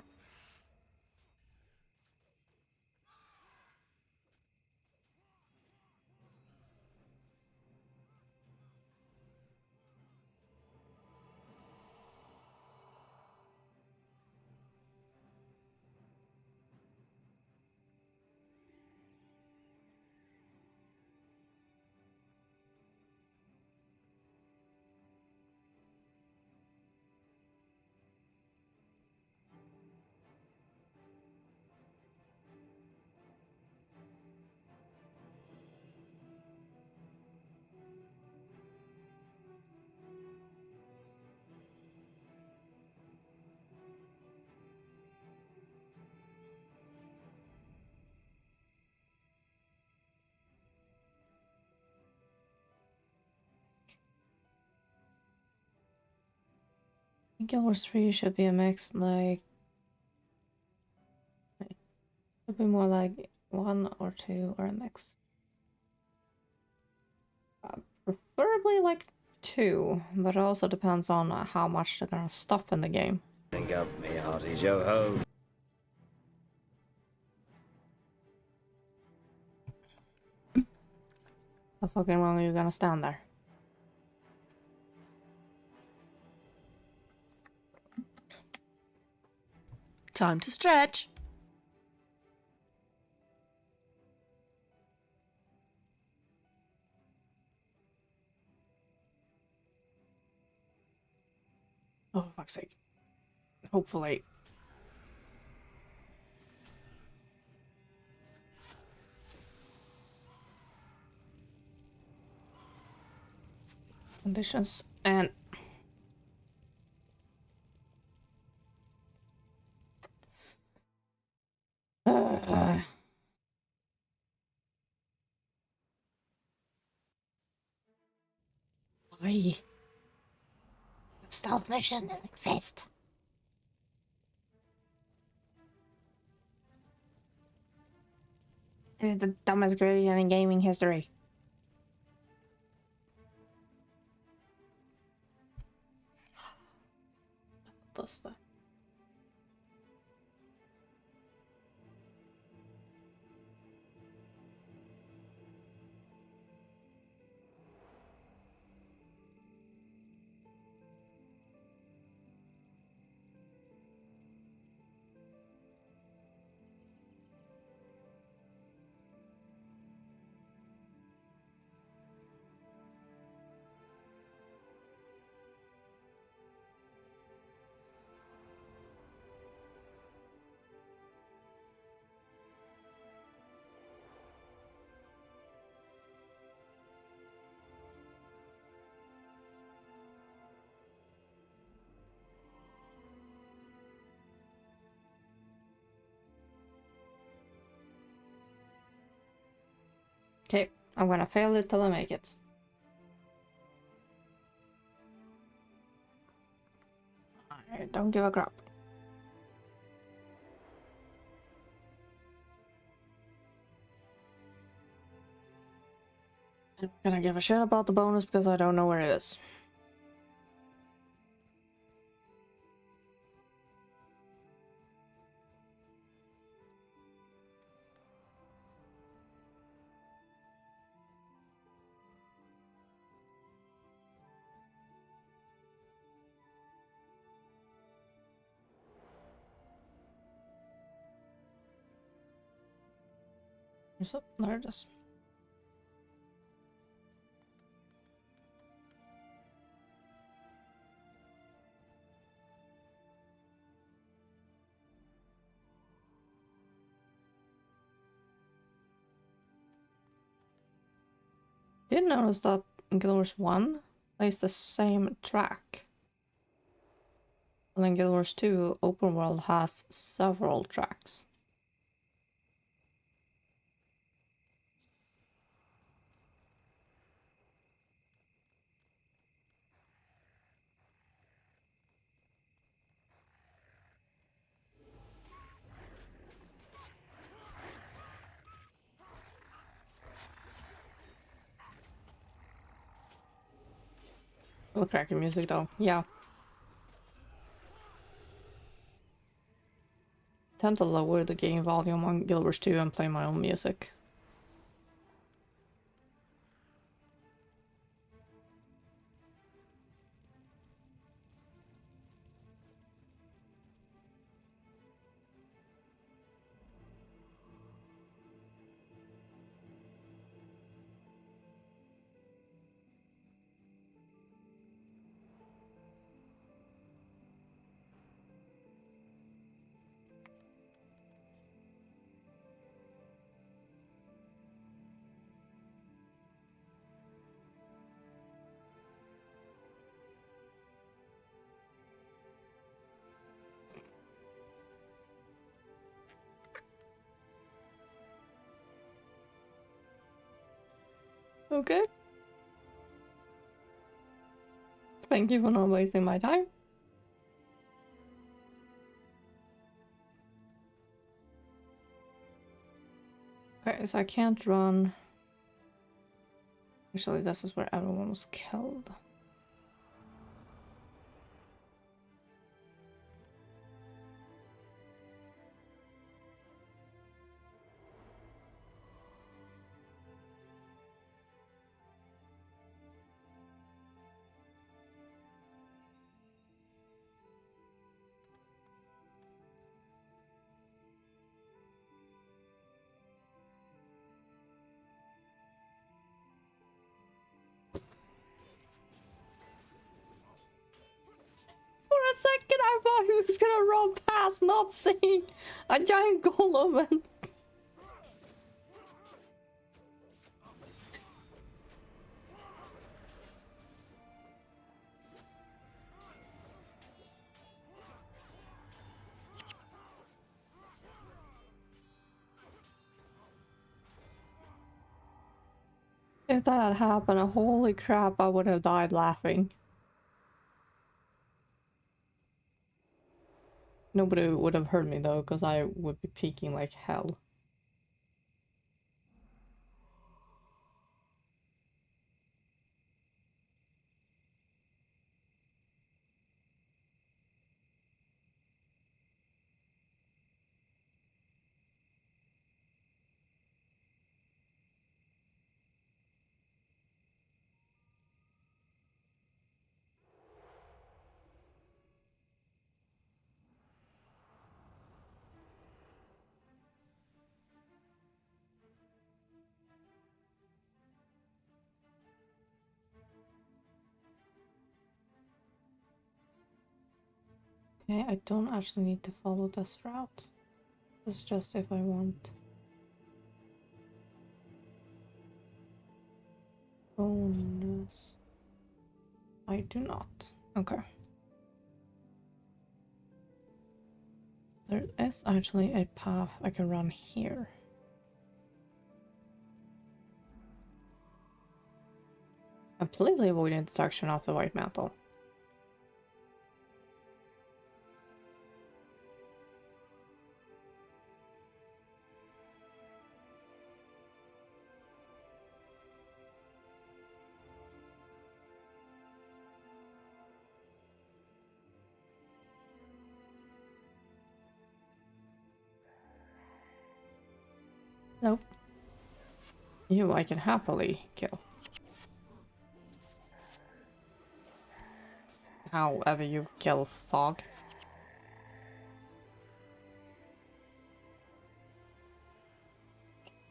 Guild Wars 3 should be a mix, like... Should be more like 1 or 2 or a mix. Preferably like 2, but it also depends on how much they're gonna stuff in the game. Drink up me hearty yo-ho. How fucking long are you gonna stand there? Time to stretch. Oh, for fuck's sake. Hopefully. conditions and why? Stealth mission doesn't exist. It is the dumbest creation in gaming history. Does that? Okay, I'm gonna fail it till I make it. I don't give a crap. I'm gonna give a shit about the bonus because I don't know where it is. So, there it is. Did notice that Guild Wars 1 plays the same track. And then Guild Wars 2 Open World has several tracks. Oh, cracking music though, yeah. Tend to lower the game volume on Guild Wars 2 and play my own music. Okay. Thank you for not wasting my time. Okay, so I can't run. Actually, this is where everyone was killed. For a second, I thought he was gonna run past, not seeing a giant golem. And If that had happened, holy crap, I would have died laughing. Nobody would have heard me though, because I would be peeking like hell. Okay, I don't actually need to follow this route. It's just if I want. Bonus. I do not. Okay. There is actually a path I can run here. Completely avoiding detection of the white mantle. Nope. You I can happily kill. However you kill fog.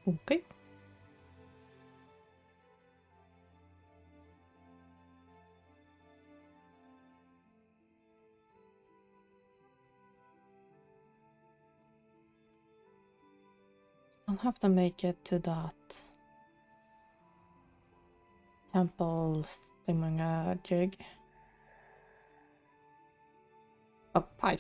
Okay. I'll have to make it to that temple thingamajig. Oh, hi.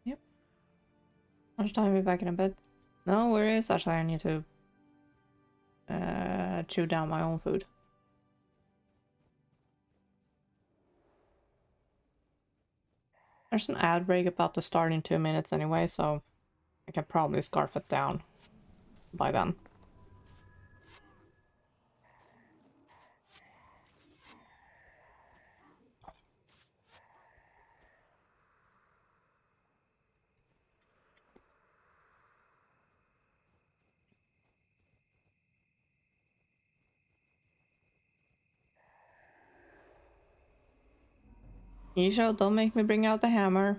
Yep. Lunchtime, be back in a bit. No worries. Actually, I need to chew down my own food. There's an ad break about to start in 2 minutes anyway, so I can probably scarf it down by then. Isho, don't make me bring out the hammer.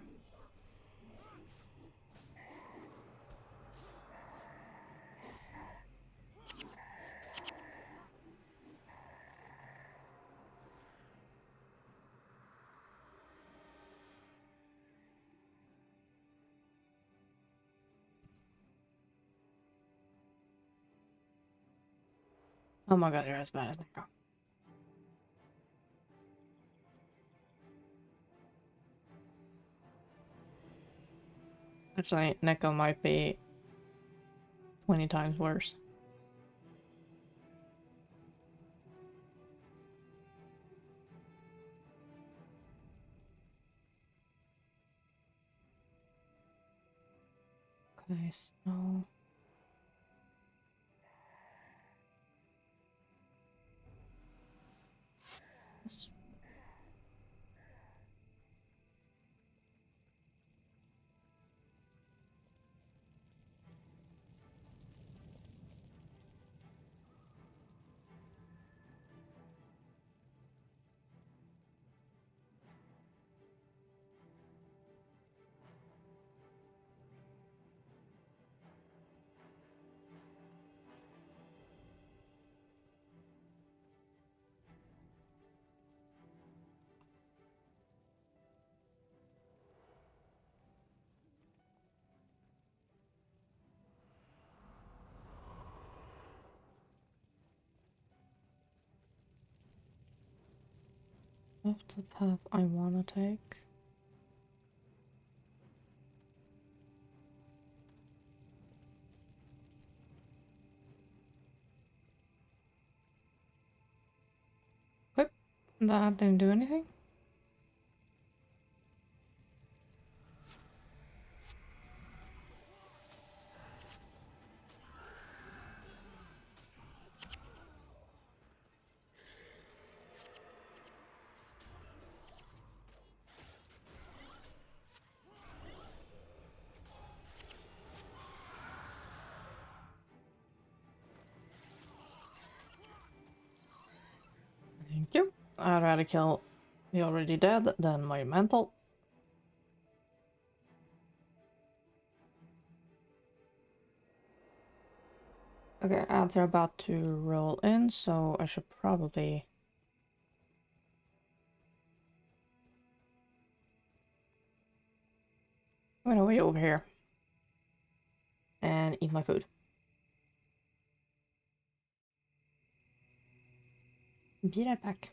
Oh my god, you're as bad as Nico. Actually, Neko might be 20 times worse. Okay, so... left the path I wanna take. Whoop. That didn't do anything. Thank you. I'd rather kill the already dead than my mantle. Okay, ads are about to roll in, so I should probably... I'm gonna wait over here and eat my food. Be right back.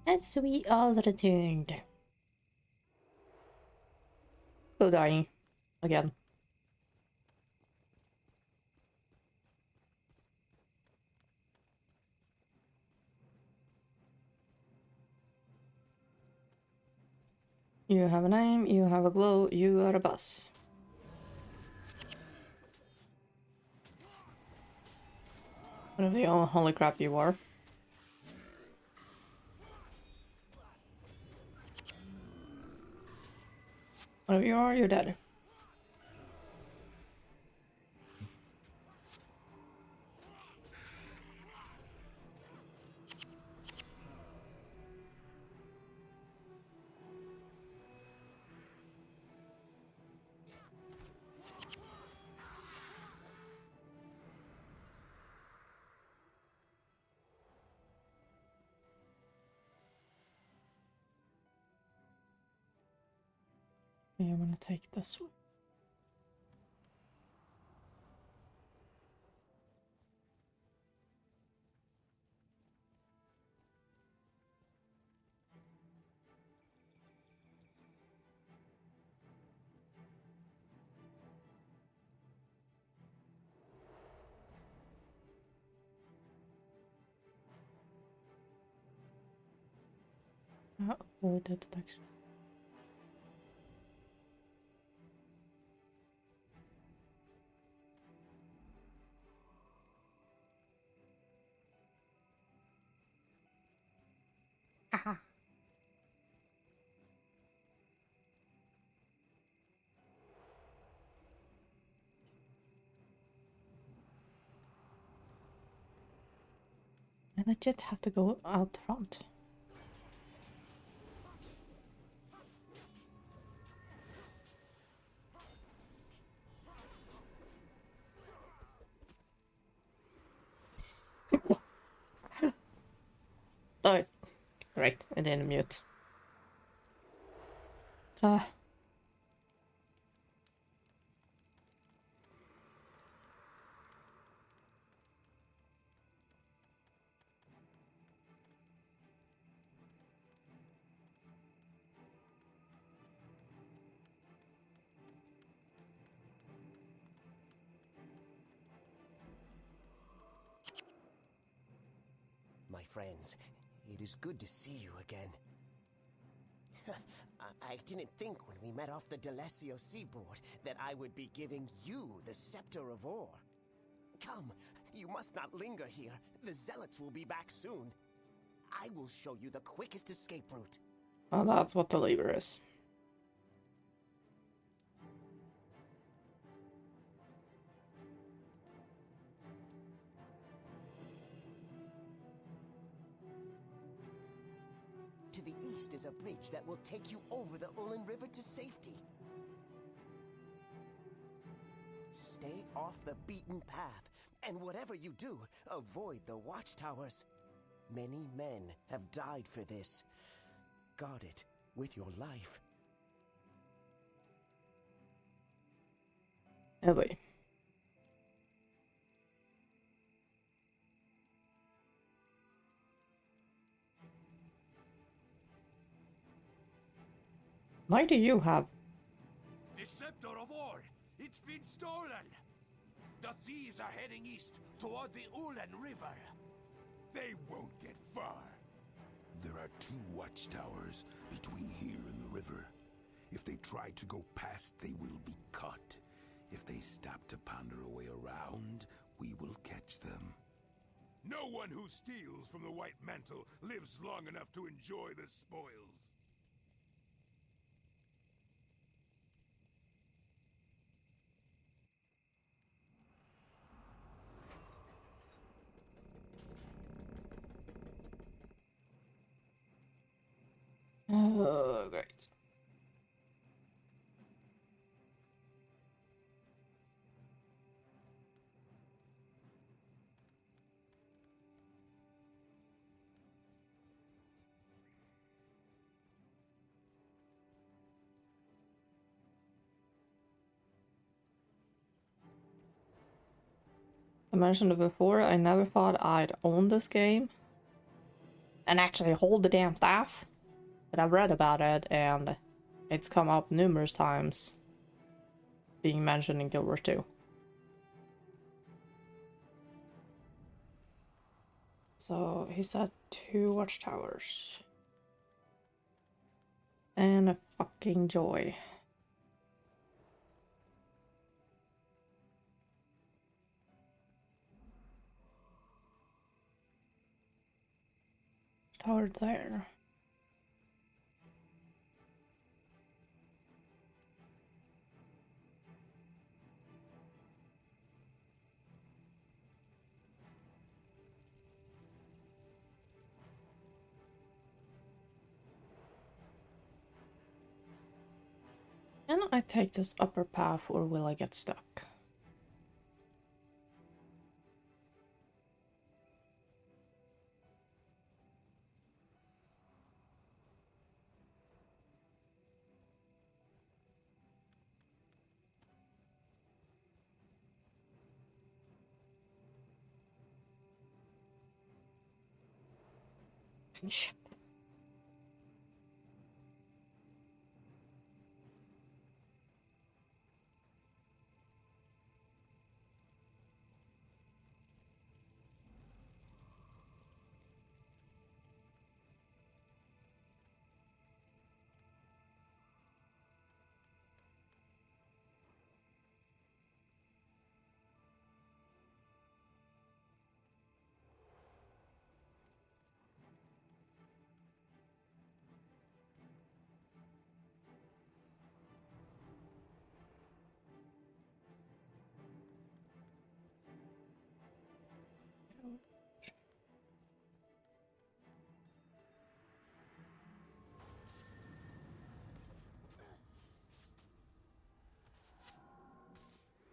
And so we all returned. Still dying. Again. You have a name, you have a glow, you are a boss. Whatever the holy crap you are. Whatever you are, you're dead. Okay, I'm gonna take this one. Avoid detection. Aha. And I just have to go out front. Oh, right, I didn't mute. My friends, it is good to see you again. I didn't think when we met off the Delesio seaboard that I would be giving you the Scepter of Ore. Come, you must not linger here. The Zealots will be back soon. I will show you the quickest escape route. Oh, that's what the lever is. To the east is a bridge that will take you over the Ulen River to safety. Stay off the beaten path, and whatever you do, avoid the watchtowers. Many men have died for this. Guard it with your life. Oh boy. Why do you have? The Scepter of Ore! It's been stolen! The thieves are heading east toward the Ulen River. They won't get far. There are 2 watchtowers between here and the river. If they try to go past, they will be caught. If they stop to ponder a way around, we will catch them. No one who steals from the White Mantle lives long enough to enjoy the spoils. Oh, great. I mentioned it before, I never thought I'd own this game and actually hold the damn staff. But I've read about it and it's come up numerous times being mentioned in Guild Wars 2. So he said 2 watchtowers. And a fucking joy. Tower there. Can I take this upper path or will I get stuck? Shit.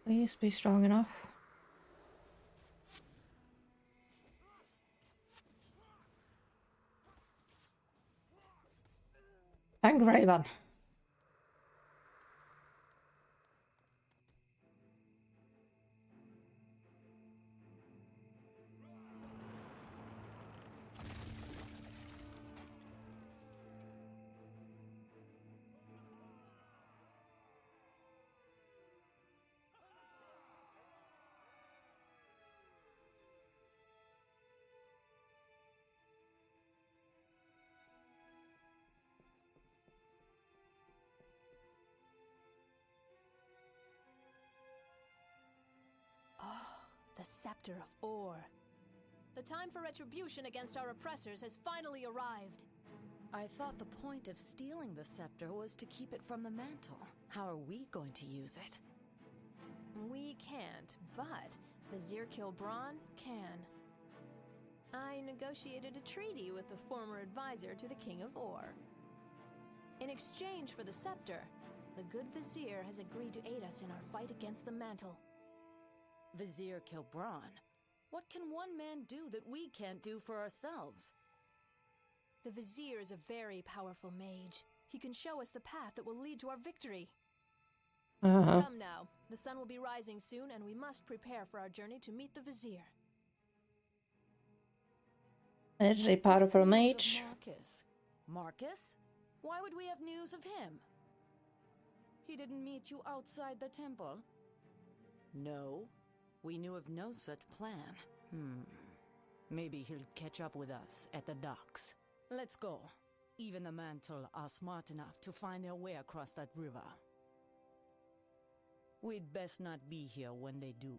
Please be strong enough. Thank Raven. The Scepter of Ore. The time for retribution against our oppressors has finally arrived. I thought the point of stealing the scepter was to keep it from the mantle. How are we going to use it? We can't, but Vizier Kilbron can. I negotiated a treaty with the former advisor to the King of Ore. In exchange for the scepter, the good Vizier has agreed to aid us in our fight against the Mantle. Vizier Kilbron? What can one man do that we can't do for ourselves? The Vizier is a very powerful mage. He can show us the path that will lead to our victory. Come now. The sun will be rising soon, and we must prepare for our journey to meet the Vizier. Very powerful mage. Marcus. Marcus? Why would we have news of him? He didn't meet you outside the temple? No. We knew of no such plan. Maybe he'll catch up with us at the docks. Let's go. Even the Mantle are smart enough to find their way across that river. We'd best not be here when they do.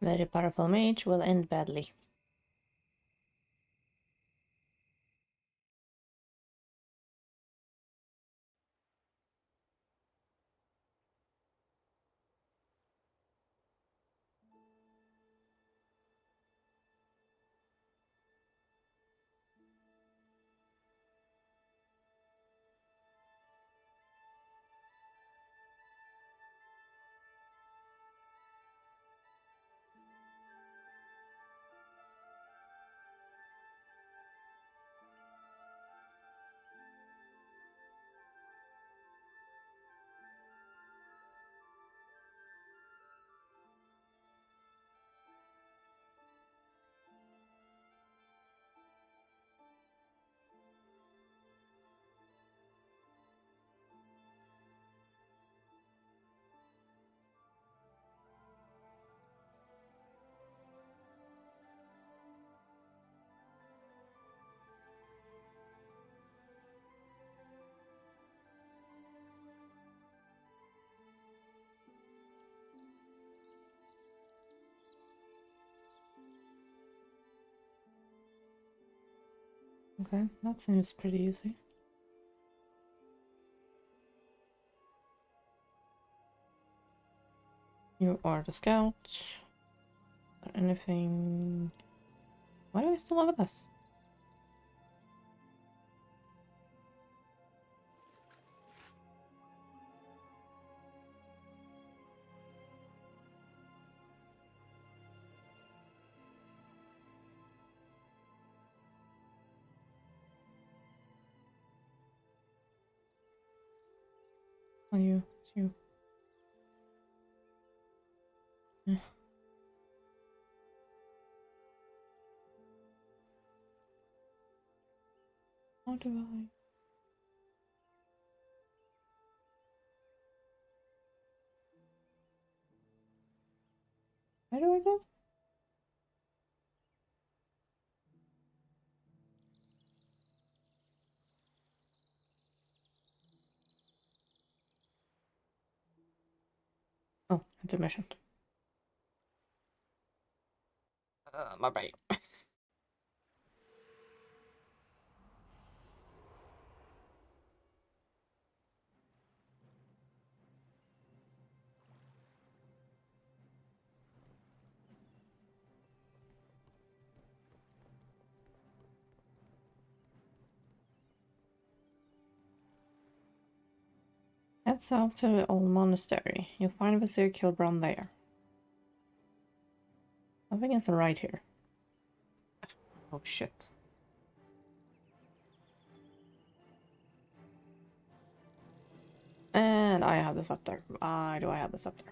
Very powerful mage will end badly. Okay, that seems pretty easy. You are the scout. Anything... Why do we still have this? Are you? It's you. Yeah. How do I? Where do I go? Oh, intermission. My brain. Head south to the old monastery. You'll find Vizier Kilbron there. Nothing is right here. Oh shit. And I have the scepter. Why do I have the scepter?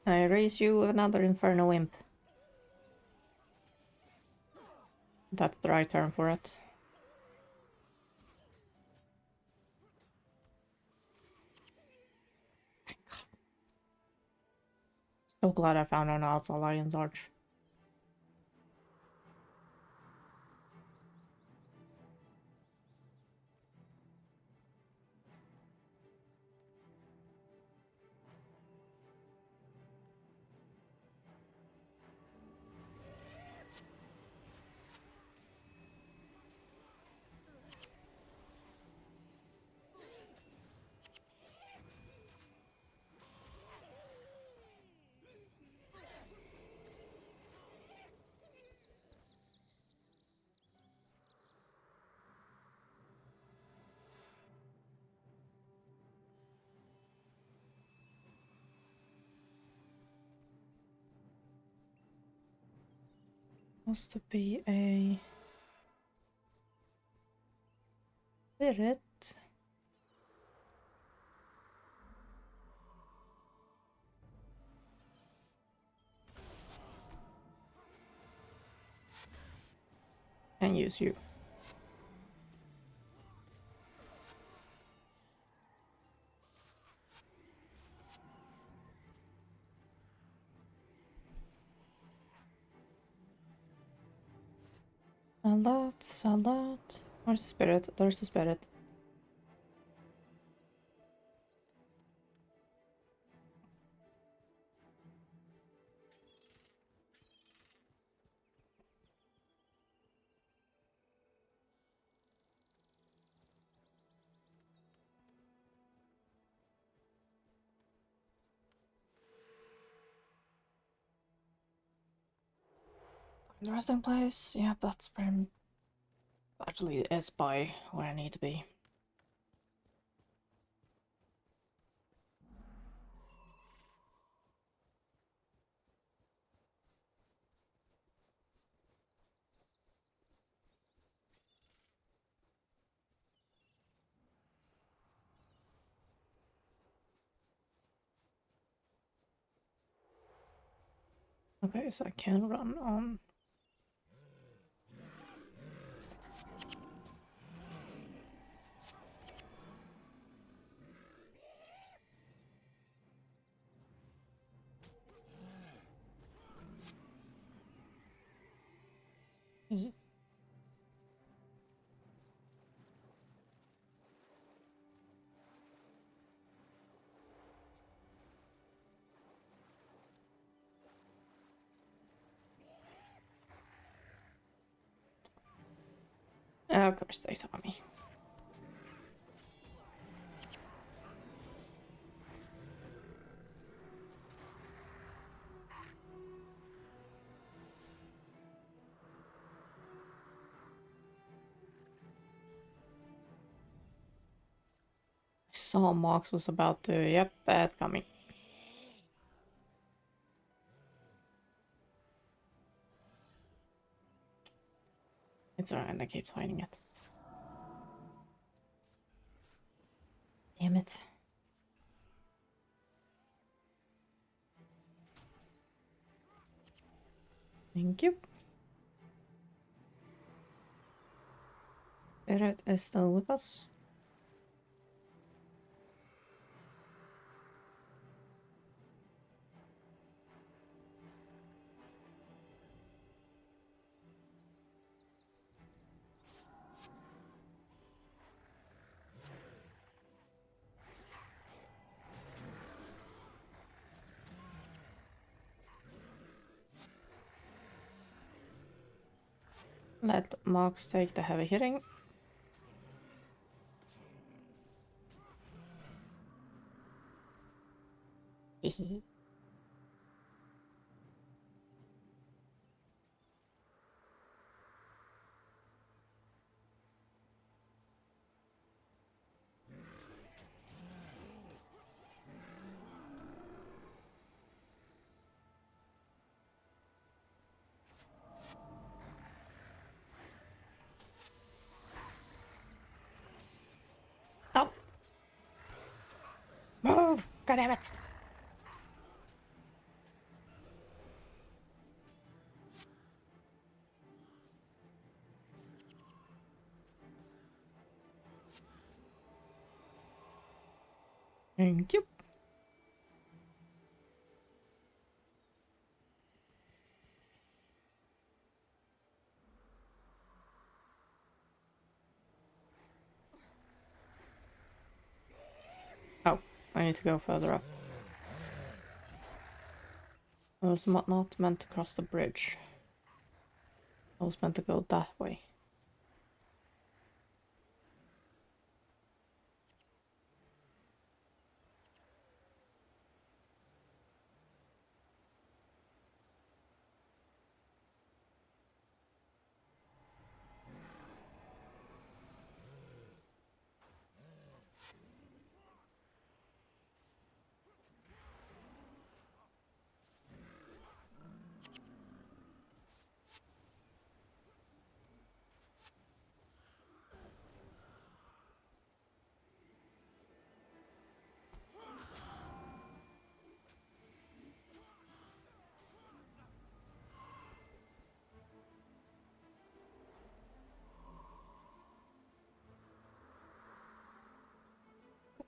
I raise you with another Inferno Imp. That's the right term for it. So glad I found an Alta Lion's Arch. Supposed to be a spirit. Can use you. A lot. Where's the spirit? There's the spirit. The resting place? Yeah, that's pretty... Actually, it's by where I need to be. Okay, so I can run on. Of course they saw me. I saw Mox was about to... Yep, bad coming. It's alright, I keep finding it. Damn it. Thank you. Spirit is still with us. Let Marks take the heavy hitting. Hehe. Oh! Oh! God damn it! Thank you. Oh, I need to go further up. I was not meant to cross the bridge. I was meant to go that way.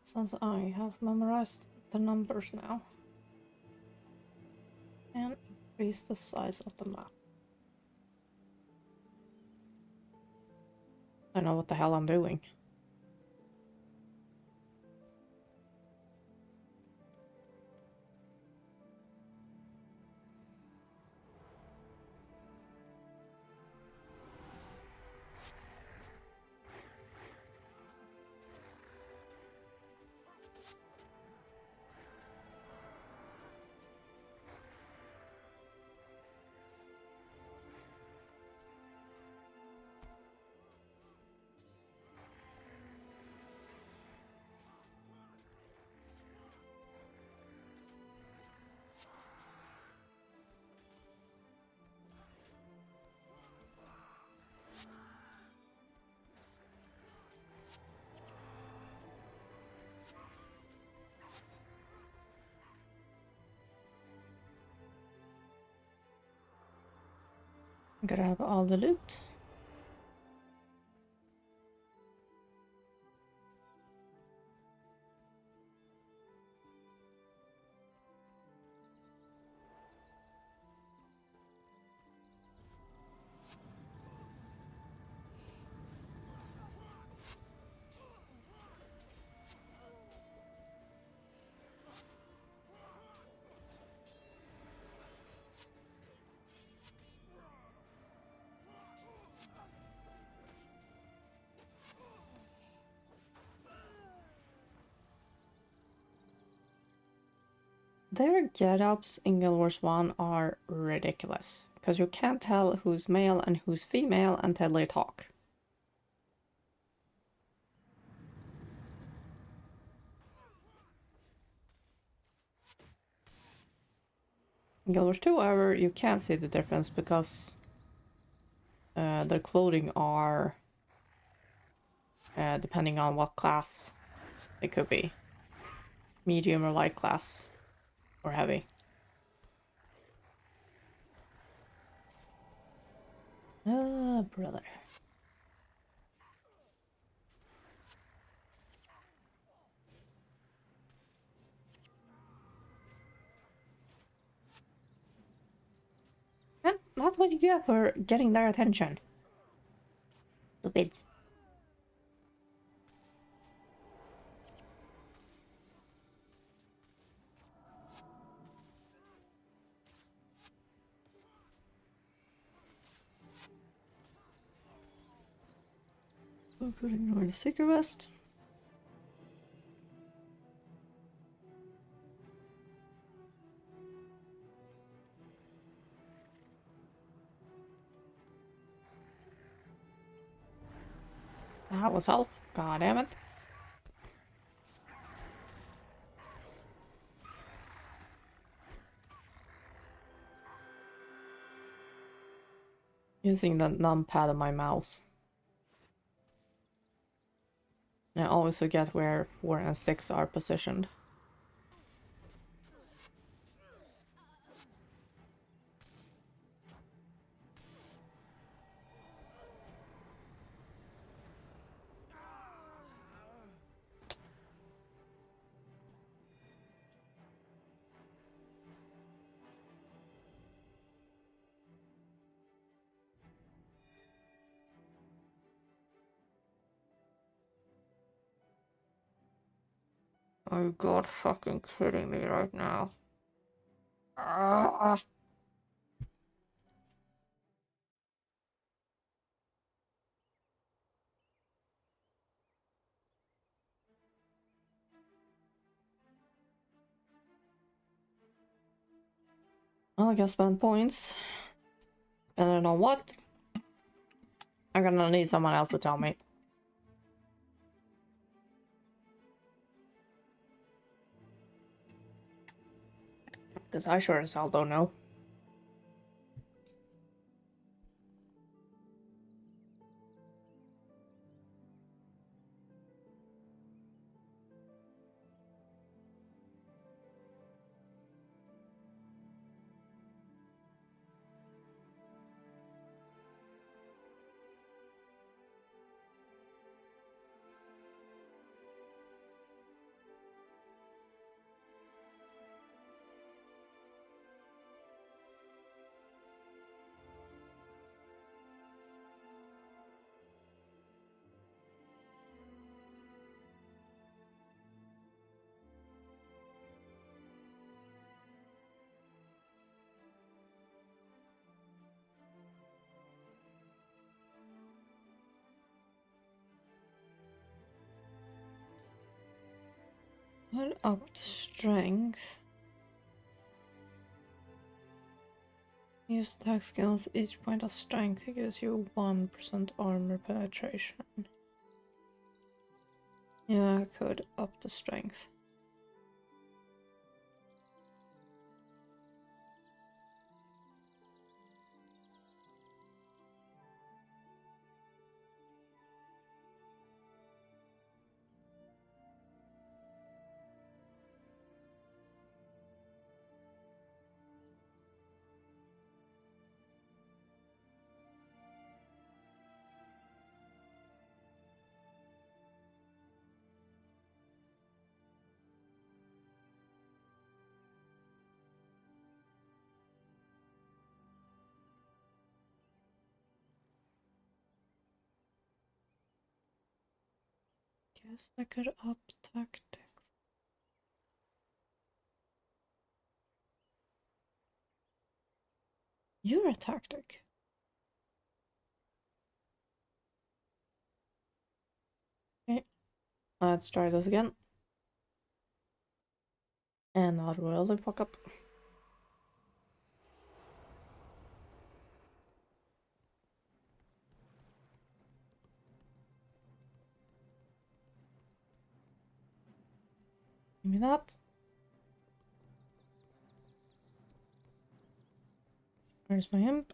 Since I have memorized the numbers now. And increase the size of the map. I know what the hell I'm doing. Grab all the loot. Their get-ups in Guild Wars 1 are ridiculous, because you can't tell who's male and who's female until they talk. In Guild Wars 2, however, you can't see the difference because their clothing are depending on what class it could be. Medium or light class. Or heavy. Brother. And that's what you get for getting their attention. Stupid. Ignore the secret vest. That was health. God damn it. Using the numpad on my mouse. And I always forget where 4 and 6 are positioned. Are you god fucking kidding me right now? Ah. Well, I guess spend points. Spend it on what? I'm gonna need someone else to tell me. Because I sure as hell don't know. Put up the strength. Use attack skills. Each point of strength gives you 1% armor penetration. Yeah, I could up the strength. Guess I could up tactics. You're a tactic. Okay, let's try this again. And not really fuck up. Give me that. Where's my imp?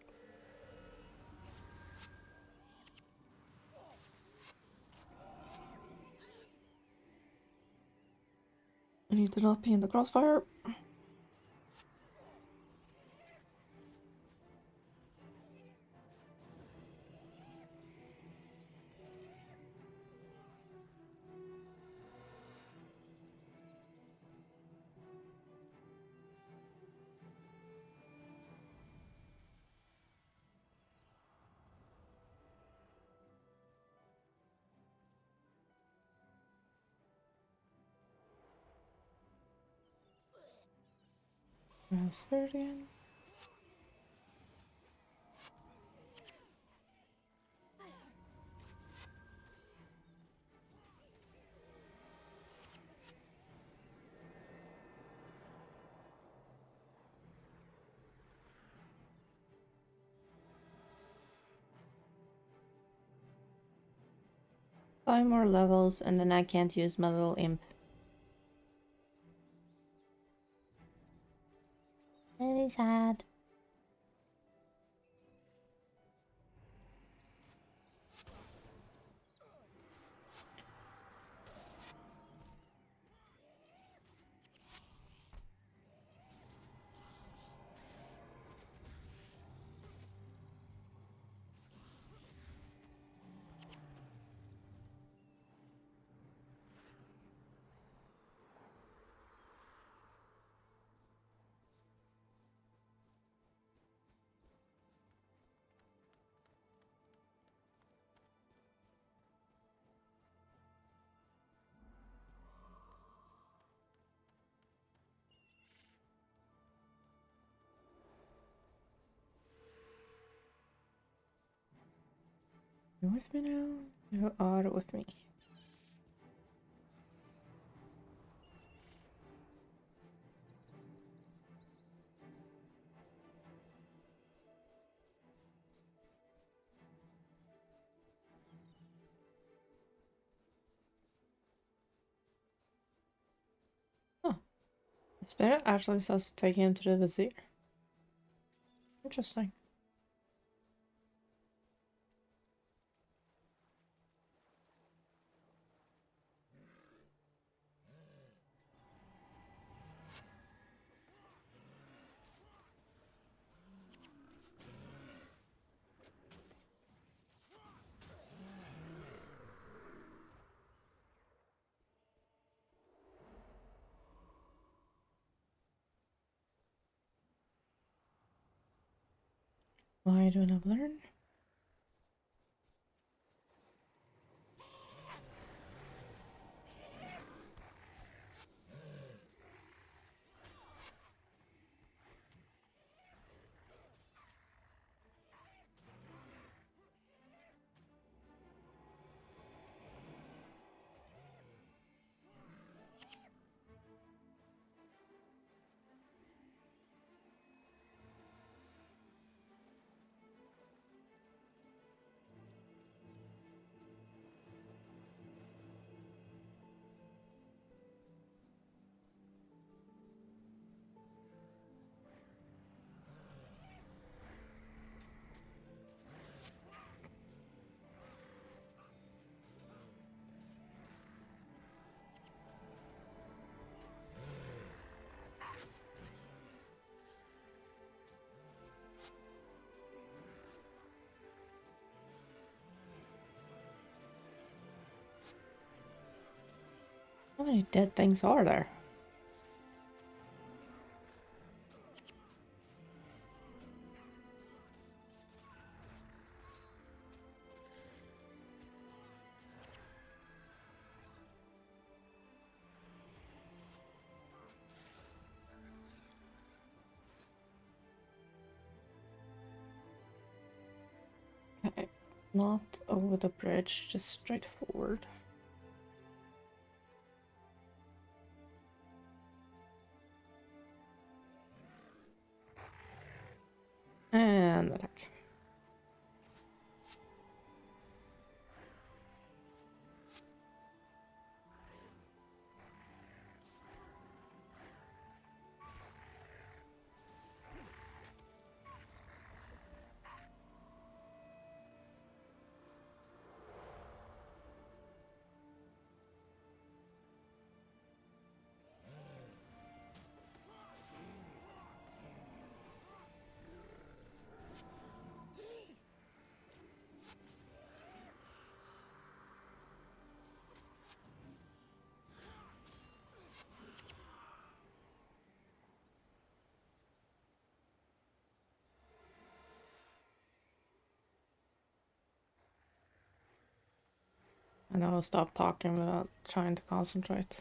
I need to not be in the crossfire. Spirit again. Five more levels and then I can't use my little imp. Very sad. You with me now? You are with me. Huh. The spirit actually says take him to the vizier. Interesting. Why don't I learn? How many dead things are there? Okay, not over the bridge, just straight forward. And attack. I know I'll stop talking without trying to concentrate.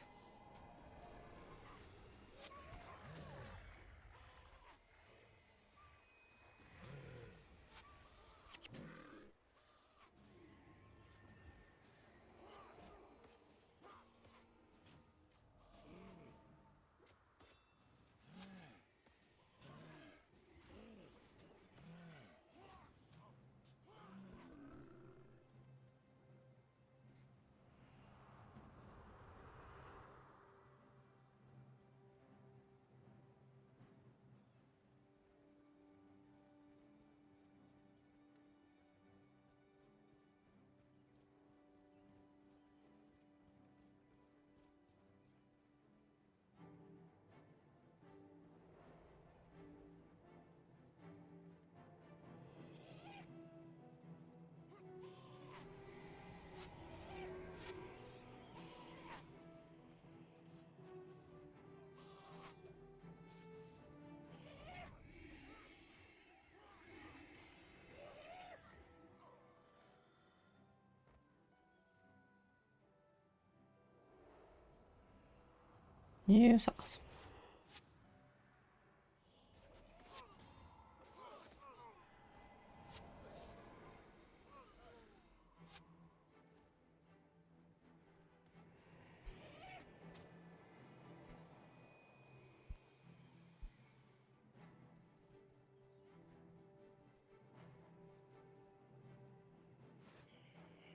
Jesus.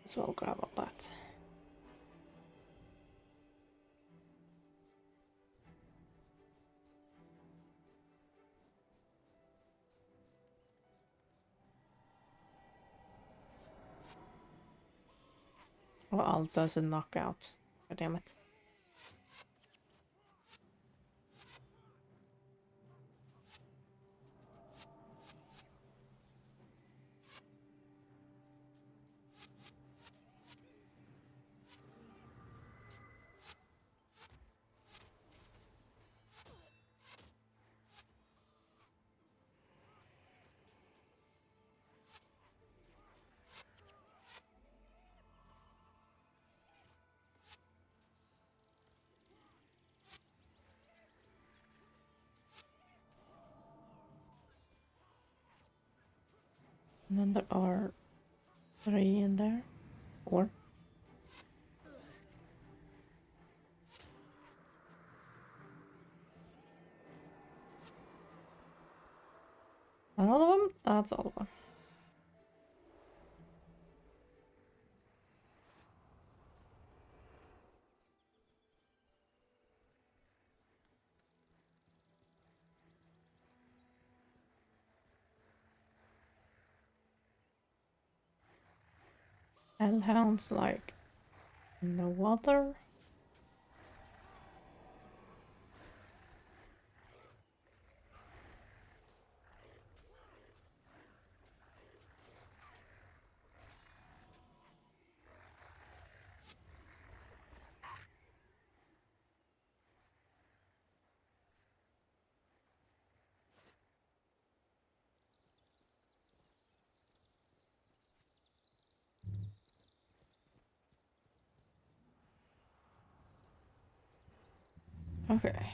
So I'll grab all that. Well, doesn't knock out. God damn it. And then there are 3 in there. 4. And all of them? That's all of them. Hellhounds like no other. Okay,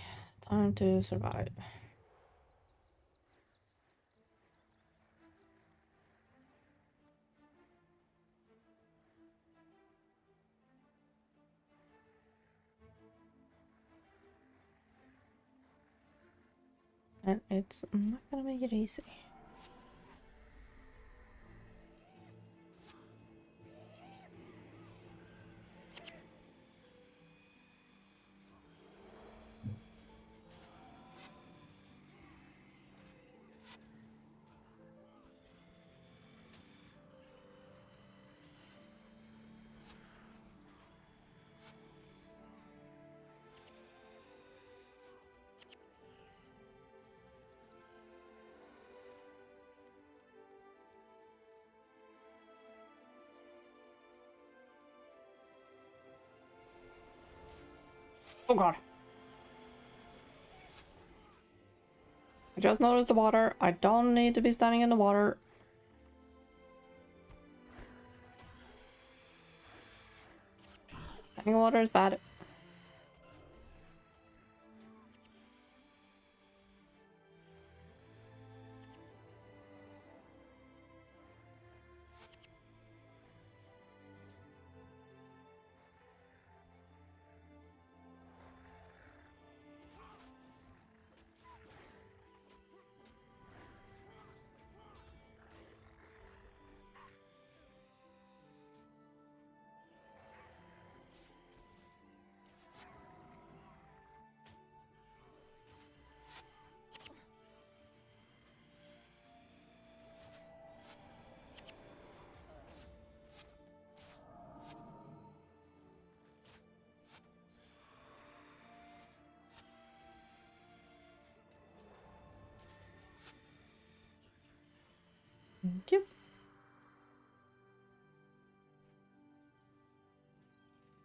time to survive. And it's not gonna make it easy. Oh god. I just noticed the water. I don't need to be standing in the water. Standing water is bad. Thank you.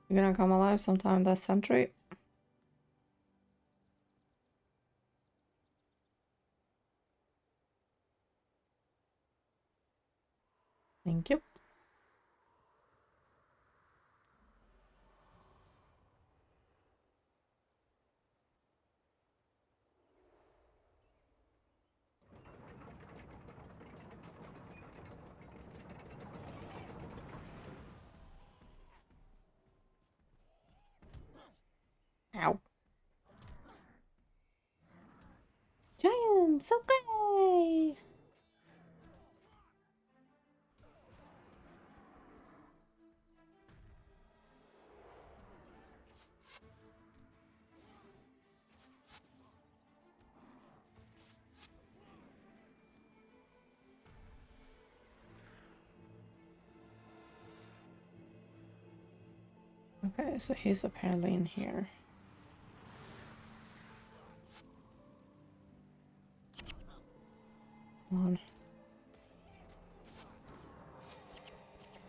You're gonna come alive sometime this century. Thank you. Ow. Giants, okay! Okay, so he's apparently in here. Come on.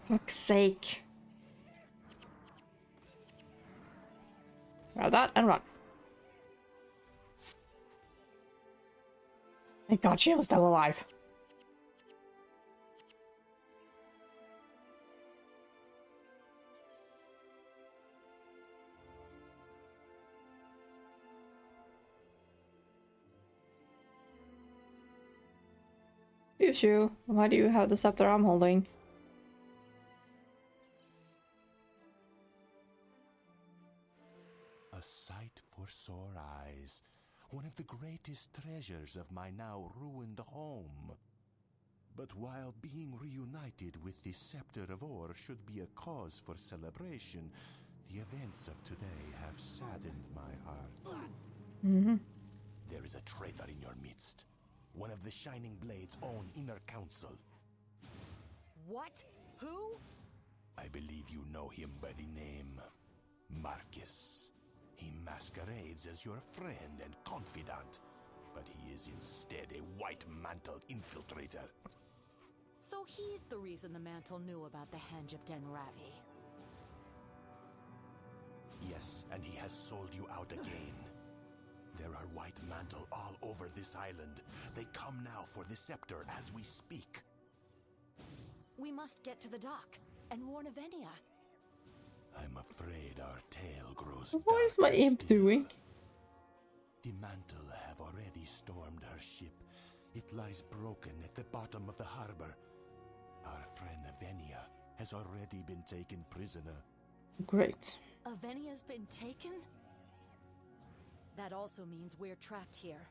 Fuck's sake. Grab that and run. Thank God she was still alive. Yushu, why do you have the scepter I'm holding? A sight for sore eyes. One of the greatest treasures of my now ruined home. But while being reunited with the Scepter of Ore should be a cause for celebration, the events of today have saddened my heart. There is a traitor in your midst. One of the Shining Blade's own inner council. What? Who? I believe you know him by the name Marcus. He masquerades as your friend and confidant, but he is instead a White Mantle infiltrator. So he's the reason the Mantle knew about the Henge of Den Ravi. Yes, and he has sold you out again. There are White Mantle all over this island. They come now for the scepter as we speak. We must get to the dock and warn Avenia. I'm afraid our tale grows What is my darker imp still. doing? The Mantle have already stormed her ship. It lies broken at the bottom of the harbor. Our friend Avenia has already been taken prisoner. Great. Avenia's been taken? That also means we're trapped here.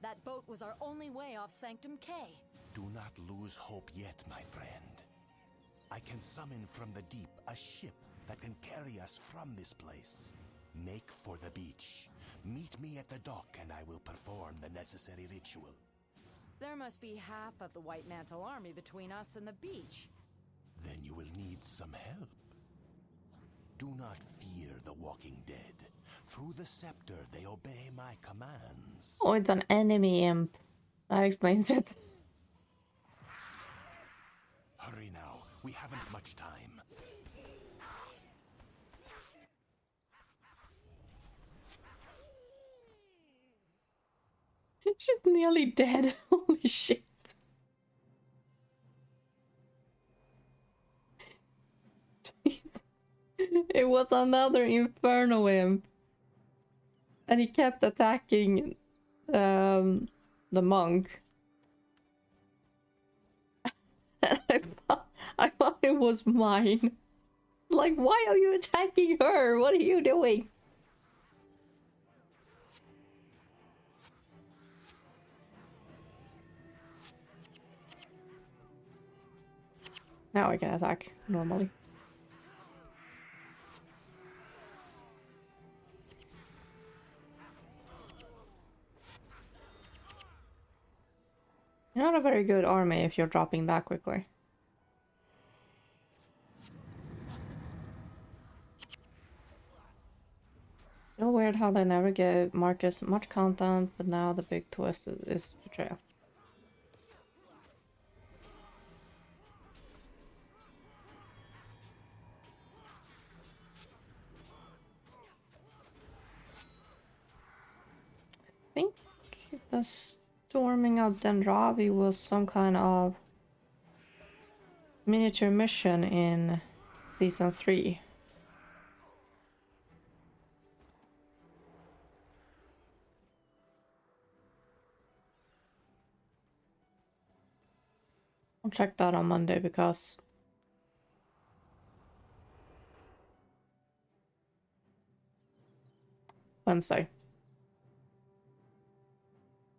That boat was our only way off Sanctum K. Do not lose hope yet, my friend. I can summon from the deep a ship that can carry us from this place. Make for the beach. Meet me at the dock and I will perform the necessary ritual. There must be half of the White Mantle army between us and the beach. Then you will need some help. Do not fear the walking dead. Through the scepter they obey my commands. Oh, it's an enemy imp. That explains it. Hurry now, we haven't much time. She's nearly dead. Holy shit. It was another Inferno imp. And he kept attacking the monk. And I thought it was mine. Like, why are you attacking her? What are you doing? Now I can attack normally. You're not a very good army if you're dropping that quickly. Still weird how they never gave Marcus much content, but now the big twist is betrayal. I think the storming of Denravi was some kind of miniature mission in season 3. I'll check that on Monday because Wednesday.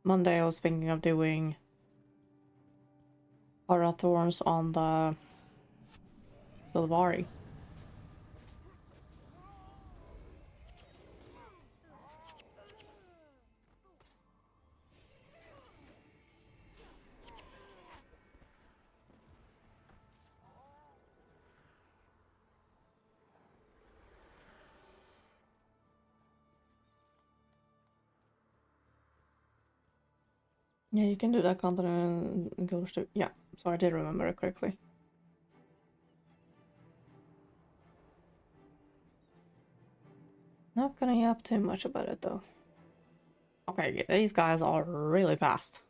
Monday I was thinking of doing Heart of Thorns on the Sylvari. Yeah, you can do that content and go to... Yeah, so I did remember it correctly. Not gonna yap too much about it though. Okay, these guys are really fast.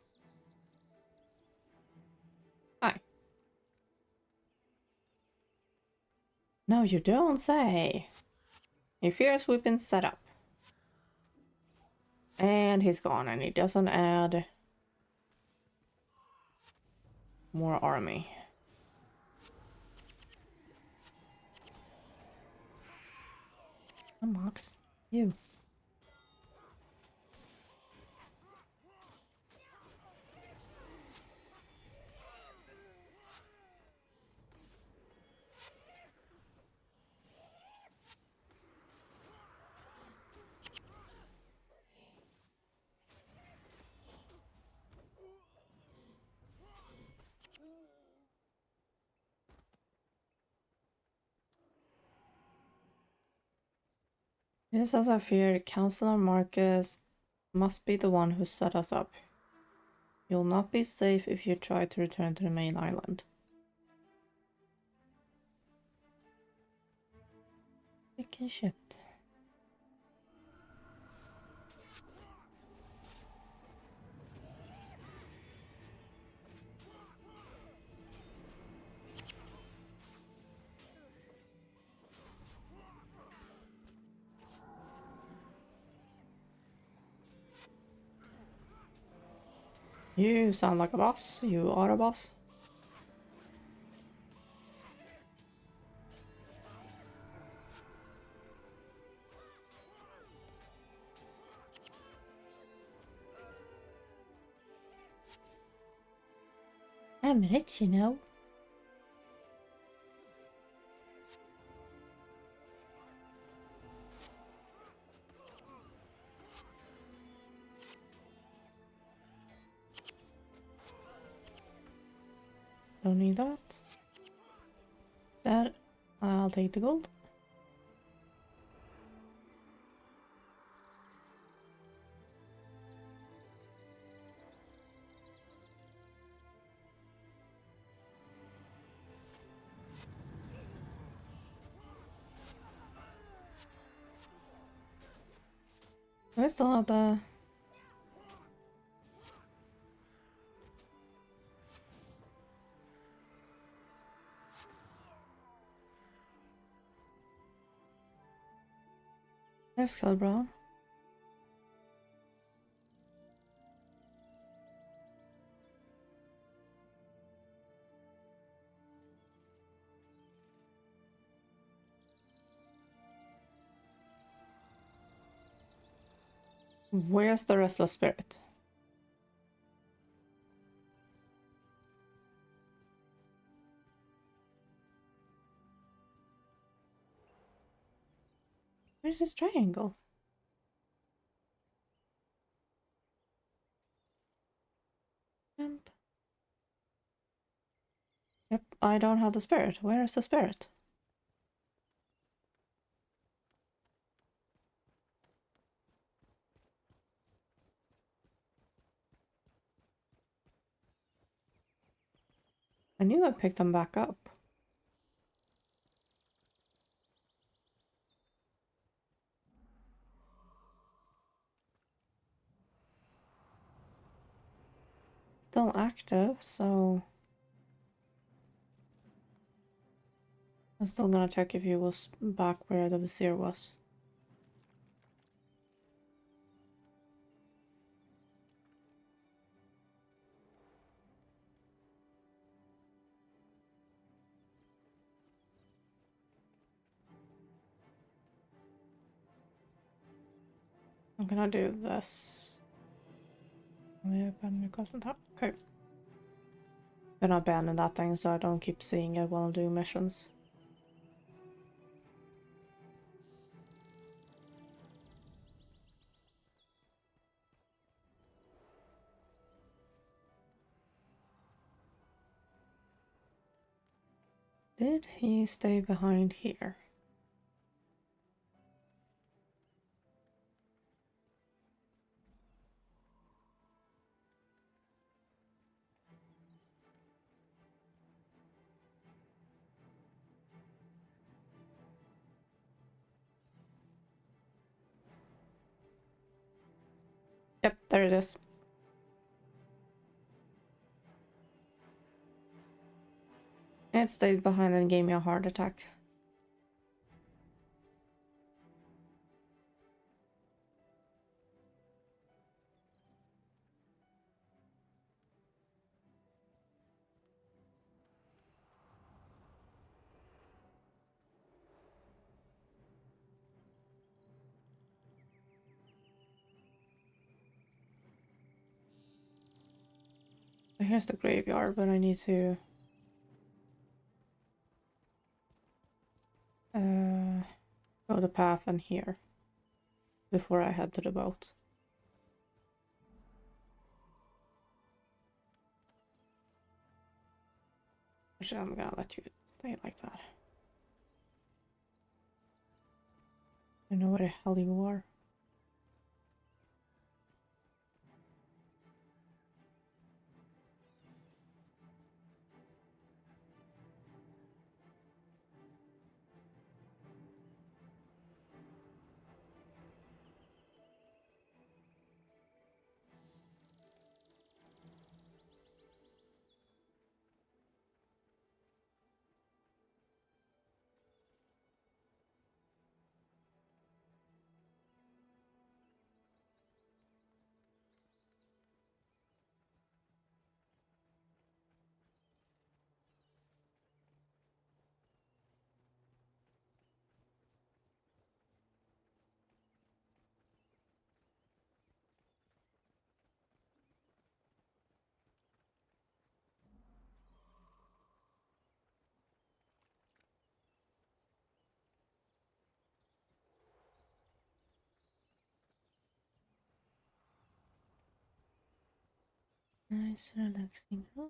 Hi. No, you don't say. A fierce weapon set up. And he's gone, and he doesn't add more army. Unlocks you. Just as I feared, Counselor Marcus must be the one who set us up. You'll not be safe if you try to return to the main island. Freaking shit. You sound like a boss. You are a boss. I'm rich, you know. Don't need that. That, I'll take the gold. I still have the... There's Skullbrown. Where's the restless spirit? Where's this triangle? Jump. Yep, I don't have the spirit. Where is the spirit? I knew I picked them back up. Still active, so I'm still gonna check if he was back where the Vizier was. I'm gonna do this. Okay. Gonna abandon that thing so I don't keep seeing it while I'm doing missions. Did he stay behind here? Yep, there it is. It stayed behind and gave me a heart attack. Here's the graveyard, but I need to go the path and here before I head to the boat. Actually, I'm gonna let you stay like that. I know where the hell you are. Nice, relaxing. Huh?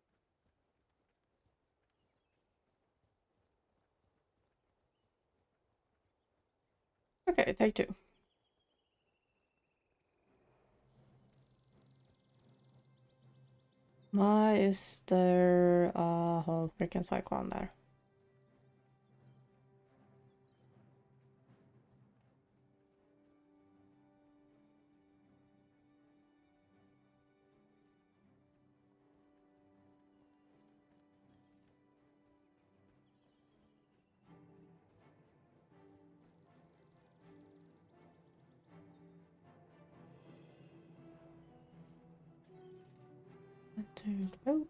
Okay, take two. Why is there a whole freaking cyclone there? to the boat.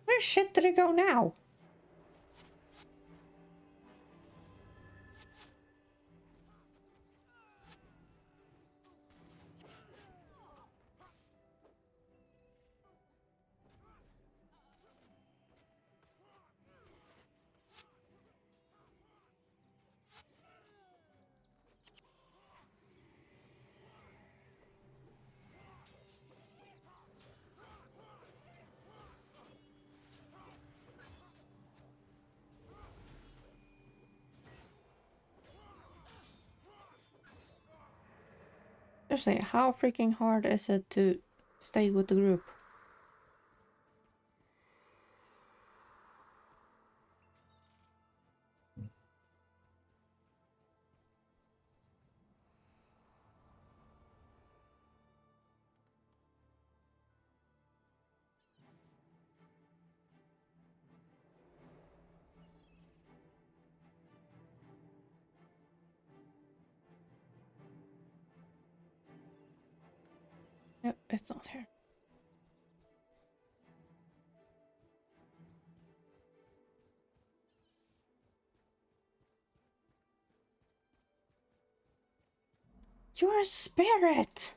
Where shit did it go now? Seriously, how freaking hard is it to stay with the group? Yep, it's not here. You're a spirit!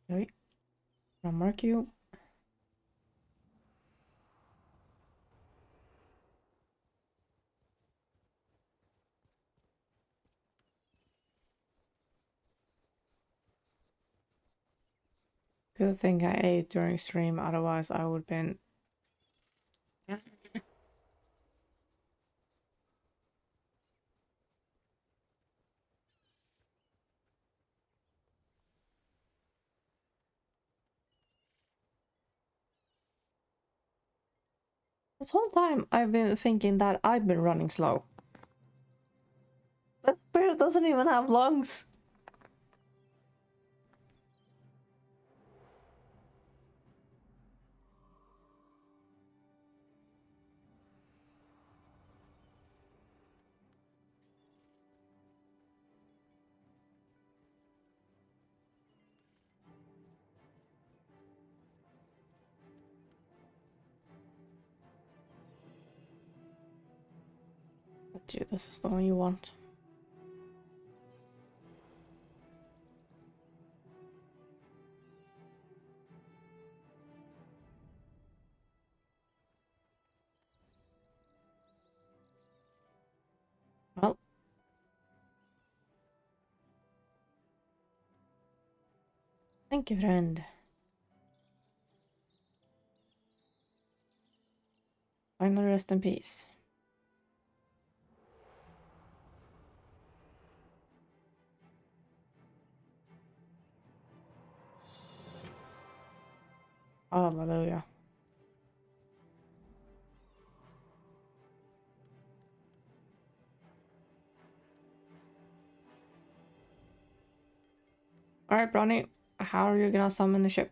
Wait, I'll mark you. Good thing I ate during stream, otherwise I would have been... This whole time I've been thinking that I've been running slow. That spirit doesn't even have lungs. Bet you this is the one you want. Well. Thank you, friend. Finally rest in peace. Hallelujah. Alright, Bronny. How are you gonna summon the ship?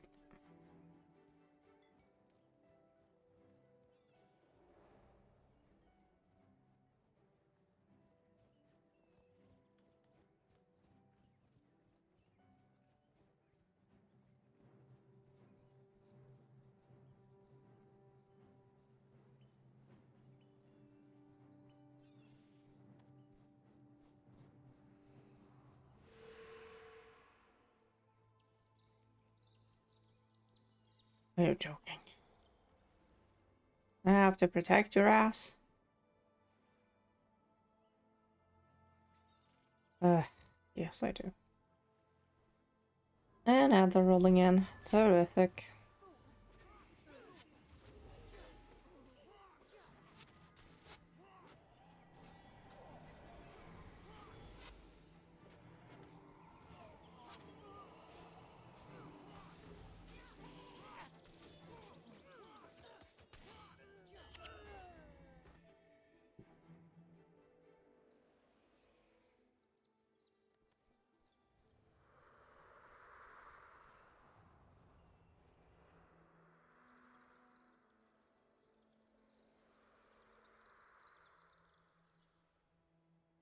Are you joking? I have to protect your ass? Yes, I do. And ads are rolling in. Terrific.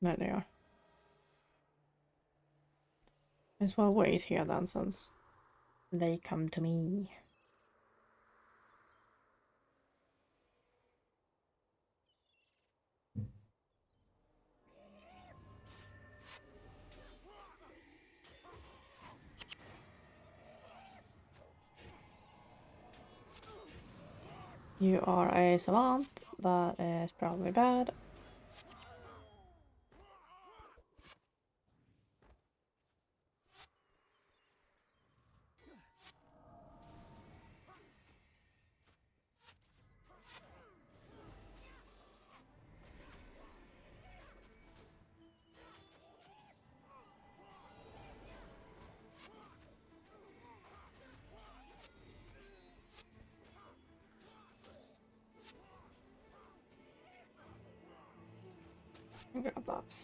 There they are. Might as well wait here then, since they come to me. You are a savant. That is probably bad. Grab that.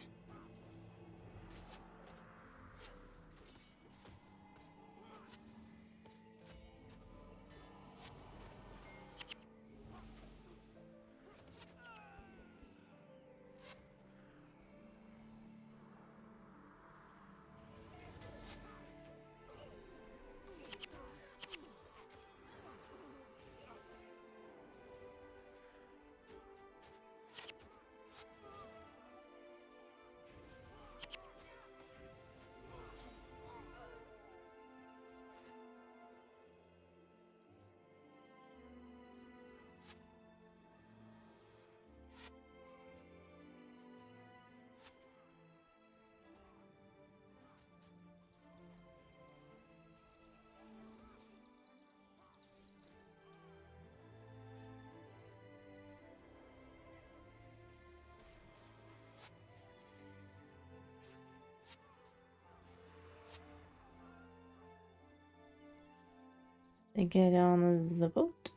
They get on the boat.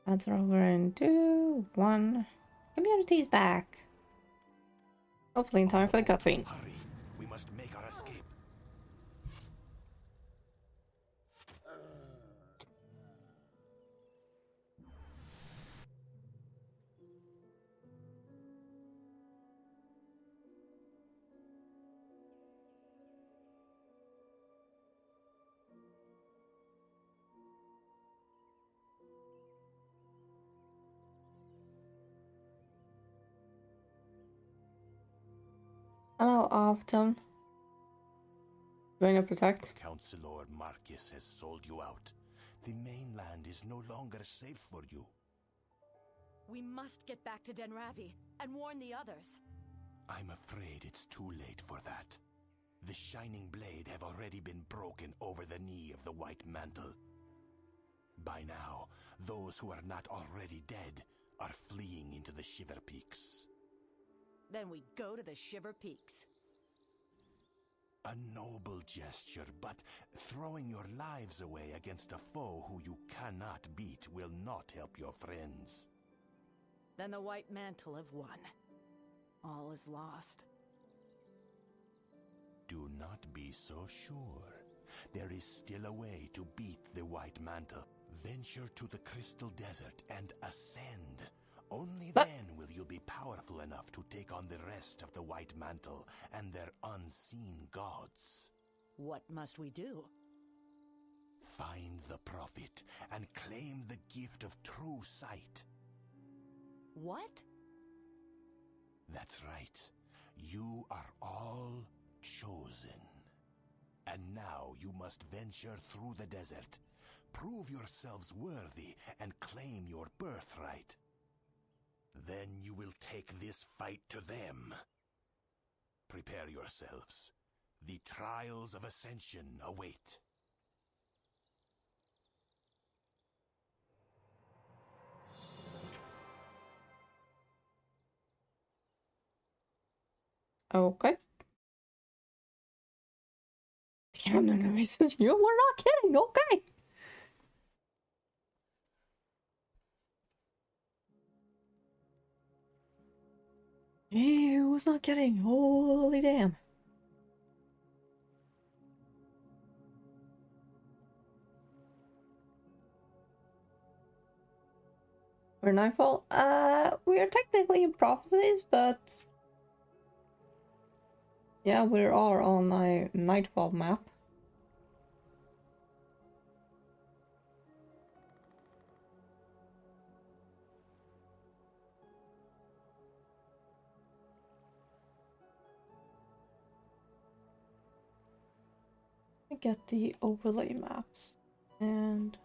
Ads are over in 2, 1. Community's back. Hopefully in time for the cutscene. Hurry. We must make our escape. Hello, Afton. Going to protect? Councilor Marcus has sold you out. The mainland is no longer safe for you. We must get back to Denravi and warn the others. I'm afraid it's too late for that. The Shining Blade have already been broken over the knee of the White Mantle. By now, those who are not already dead are fleeing into the Shiver Peaks. Then we go to the Shiver Peaks. A noble gesture, but throwing your lives away against a foe who you cannot beat will not help your friends. Then the White Mantle have won. All is lost. Do not be so sure. There is still a way to beat the White Mantle. Venture to the Crystal Desert and ascend. Only then will you be powerful enough to take on the rest of the White Mantle and their unseen gods. What must we do? Find the Prophet and claim the gift of true sight. What? That's right. You are all chosen. And now you must venture through the desert. Prove yourselves worthy and claim your birthright. Then you will take this fight to them. Prepare yourselves. The trials of ascension await. Okay. Damn, no, you were not kidding. Okay. He was not kidding. Holy damn. We're Nightfall. We are technically in prophecies, but yeah, we are on a Nightfall map. I get the overlay maps and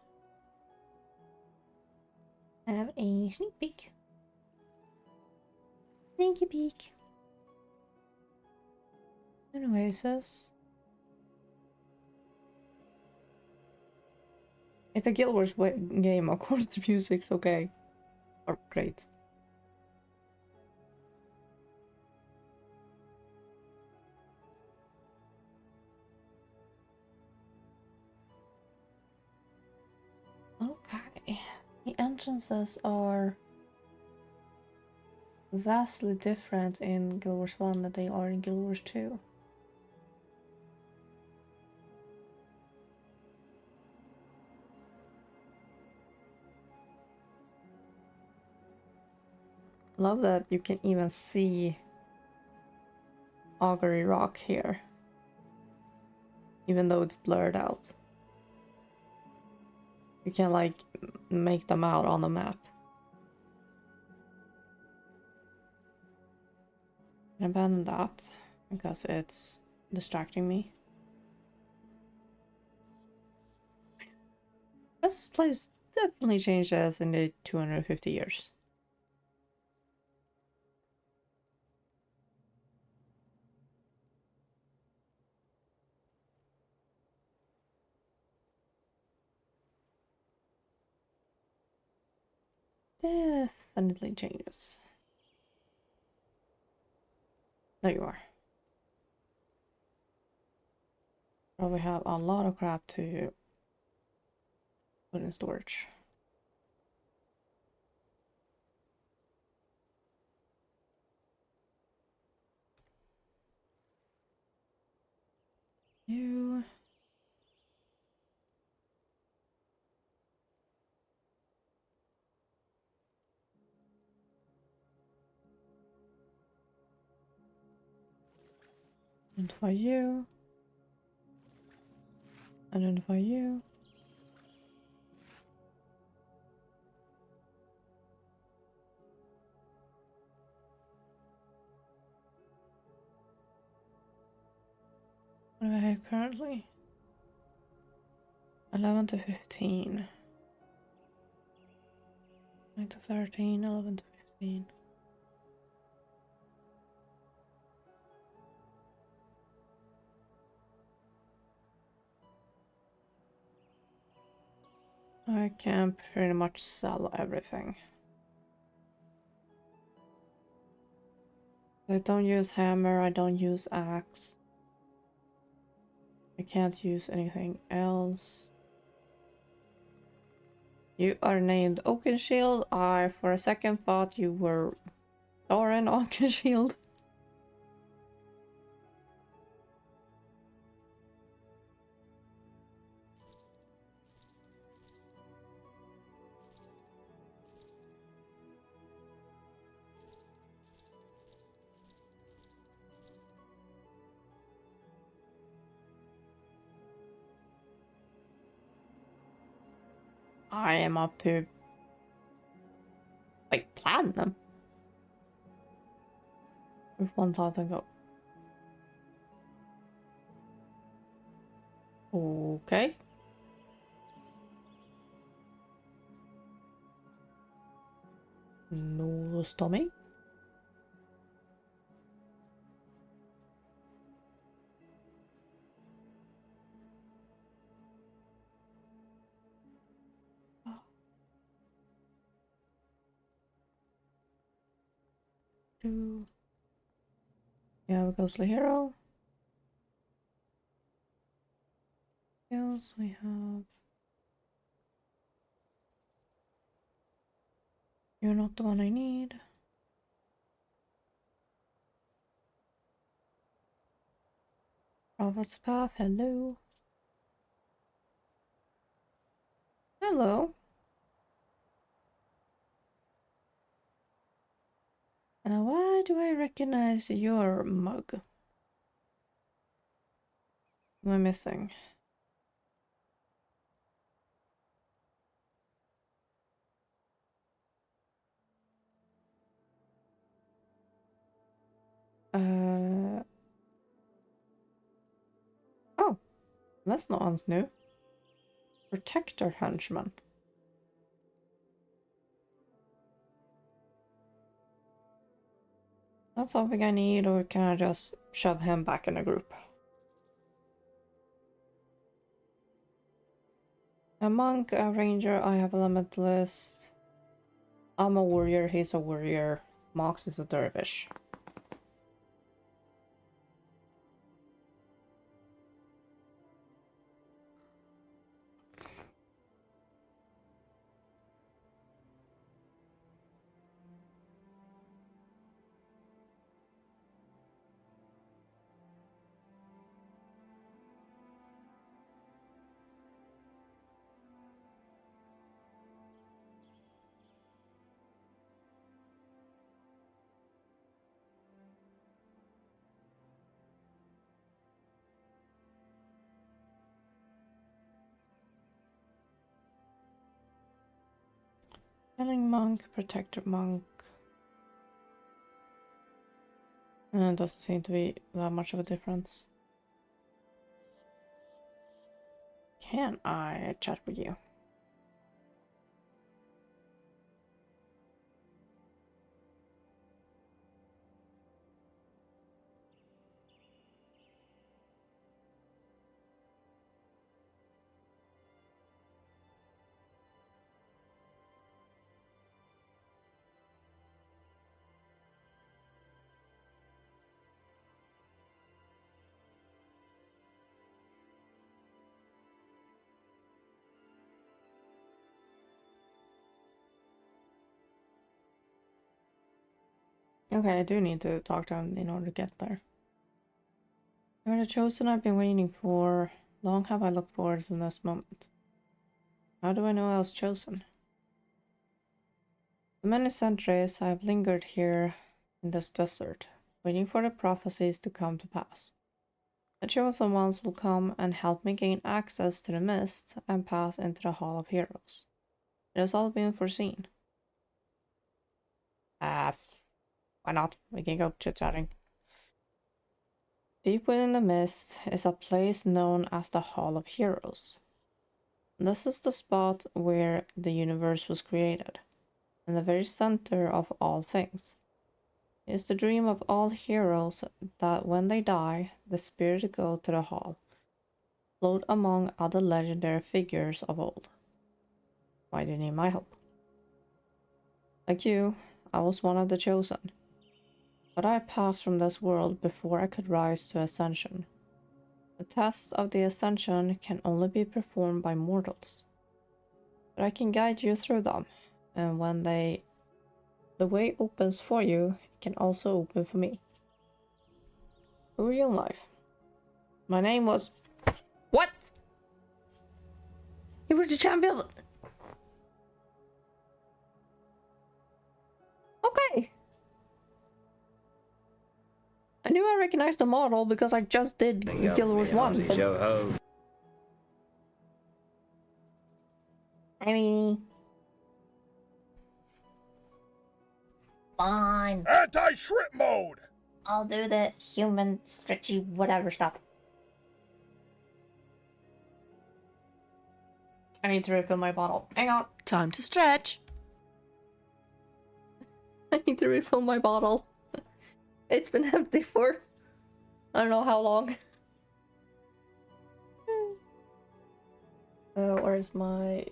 have a sneak peek. Sneaky peek. Anyway, it says it's a Guild Wars game. Of course, the music's okay or great. Okay, the entrances are vastly different in Guild Wars 1 than they are in Guild Wars 2. Love that you can even see Augury Rock here, even though it's blurred out. You can like make them out on the map. I abandon that because it's distracting me. This place definitely changes in the 250 years. Definitely changes. There you are. Probably have a lot of crap to put in storage. You. Identify you. Identify you. What do I have currently? 11 to 15. 9 to 13, 11 to 15. I can pretty much sell everything. I don't use hammer, I don't use axe. I can't use anything else. You are named Oakenshield. I for a second thought you were Thorin Oakenshield. I am up to like platinum with 1,000 gold. Okay. No Tommy. Two. We have a ghostly hero. What else we have? You're not the one I need. Prophet's Path, hello. Hello. Why do I recognize your mug? What am I missing? Oh, that's not one's new. Protector henchman. That's something I need, or can I just shove him back in the group? A monk, a ranger, I have elementalist. I'm a warrior, he's a warrior. Mox is a dervish. Healing monk, protector monk. And it doesn't seem to be that much of a difference. Can I chat with you? Okay, I do need to talk to him in order to get there. You're the chosen I've been waiting for. Long have I looked forward to this moment. How do I know I was chosen? For many centuries I have lingered here in this desert, waiting for the prophecies to come to pass. The chosen ones will come and help me gain access to the mist and pass into the Hall of Heroes. It has all been foreseen. Why not? We can go chit-chatting. Deep within the mist is a place known as the Hall of Heroes. This is the spot where the universe was created, in the very center of all things. It is the dream of all heroes that when they die, the spirit go to the hall, float among other legendary figures of old. Why do you need my help? Like you, I was one of the chosen. But I passed from this world before I could rise to ascension. The tests of the ascension can only be performed by mortals. But I can guide you through them, and when the way opens for you, it can also open for me. Who are you in life? My name was... What? You were the champion! Okay. I knew I recognized the model because I just did Guild Wars 1. But... I mean... Fine. Anti-shrimp mode! I'll do the human stretchy whatever stuff. I need to refill my bottle. Hang on. Time to stretch. I need to refill my bottle. It's been empty for I don't know how long. Where's my...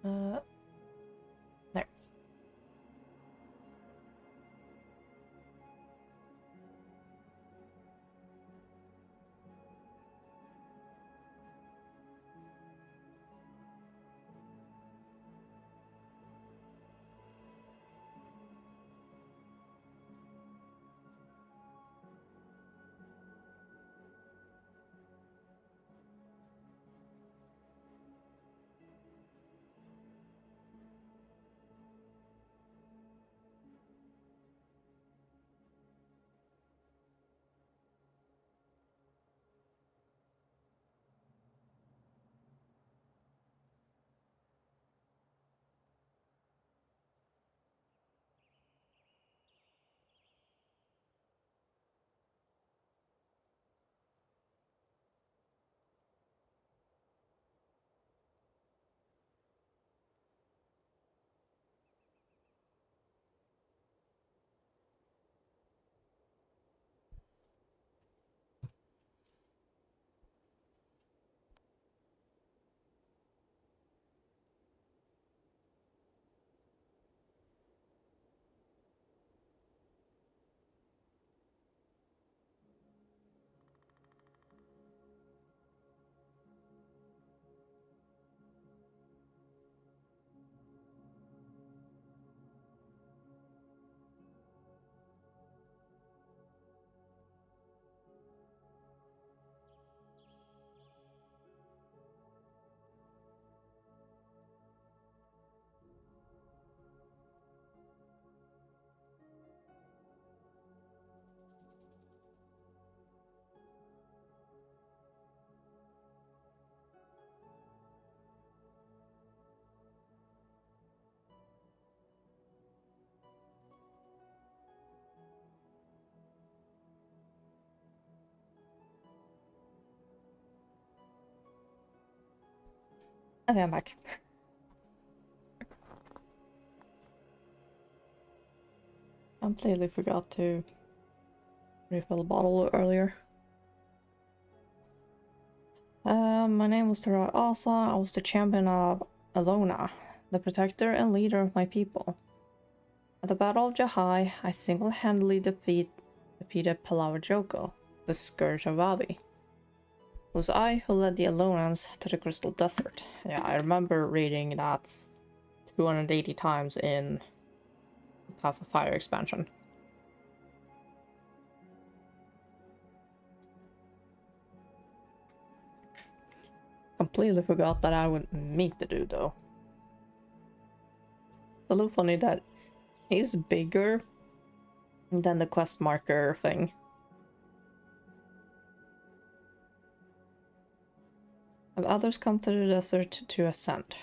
there. Okay, I'm back. Completely forgot to refill the bottle earlier. My name was Tara Asa. I was the champion of Elona, the protector and leader of my people. At the Battle of Jahai, I single-handedly defeated Palawa Joko, the Scourge of Vavi. It was I who led the Elonans to the Crystal Desert. Yeah, I remember reading that 280 times in Path of Fire expansion. Completely forgot that I would meet the dude though. It's a little funny that he's bigger than the quest marker thing. Have others come to the desert to ascend?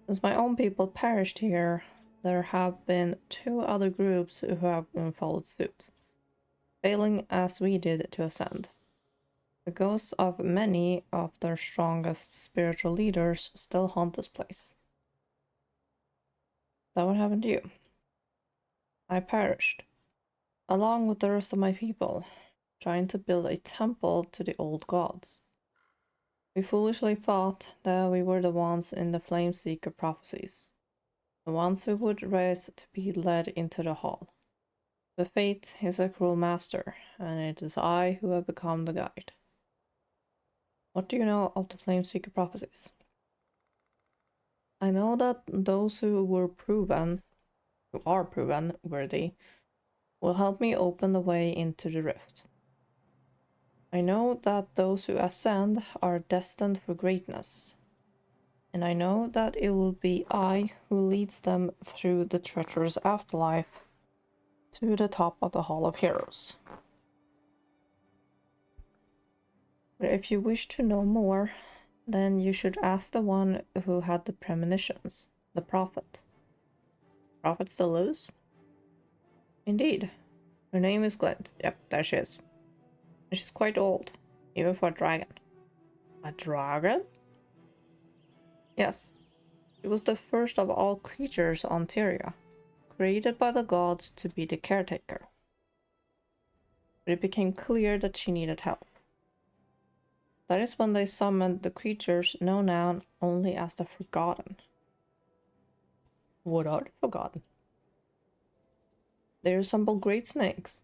Since my own people perished here, there have been 2 other groups who have followed suit, failing as we did to ascend. The ghosts of many of their strongest spiritual leaders still haunt this place. Is that what happened to you? I perished, along with the rest of my people, trying to build a temple to the old gods. We foolishly thought that we were the ones in the Flameseeker prophecies, the ones who would rise to be led into the hall. The fate is a cruel master, and it is I who have become the guide. What do you know of the Flameseeker prophecies? I know that those who are proven worthy, will help me open the way into the rift. I know that those who ascend are destined for greatness, and I know that it will be I who leads them through the treacherous afterlife to the top of the Hall of Heroes. But if you wish to know more, then you should ask the one who had the premonitions, the prophet. Prophet still lives? Indeed. Her name is Glint. Yep, there she is. And she's quite old, even for a dragon. A dragon? Yes. It was the first of all creatures on Tyria, created by the gods to be the caretaker. But it became clear that she needed help. That is when they summoned the creatures known now only as the Forgotten. What are the Forgotten? They resemble great snakes,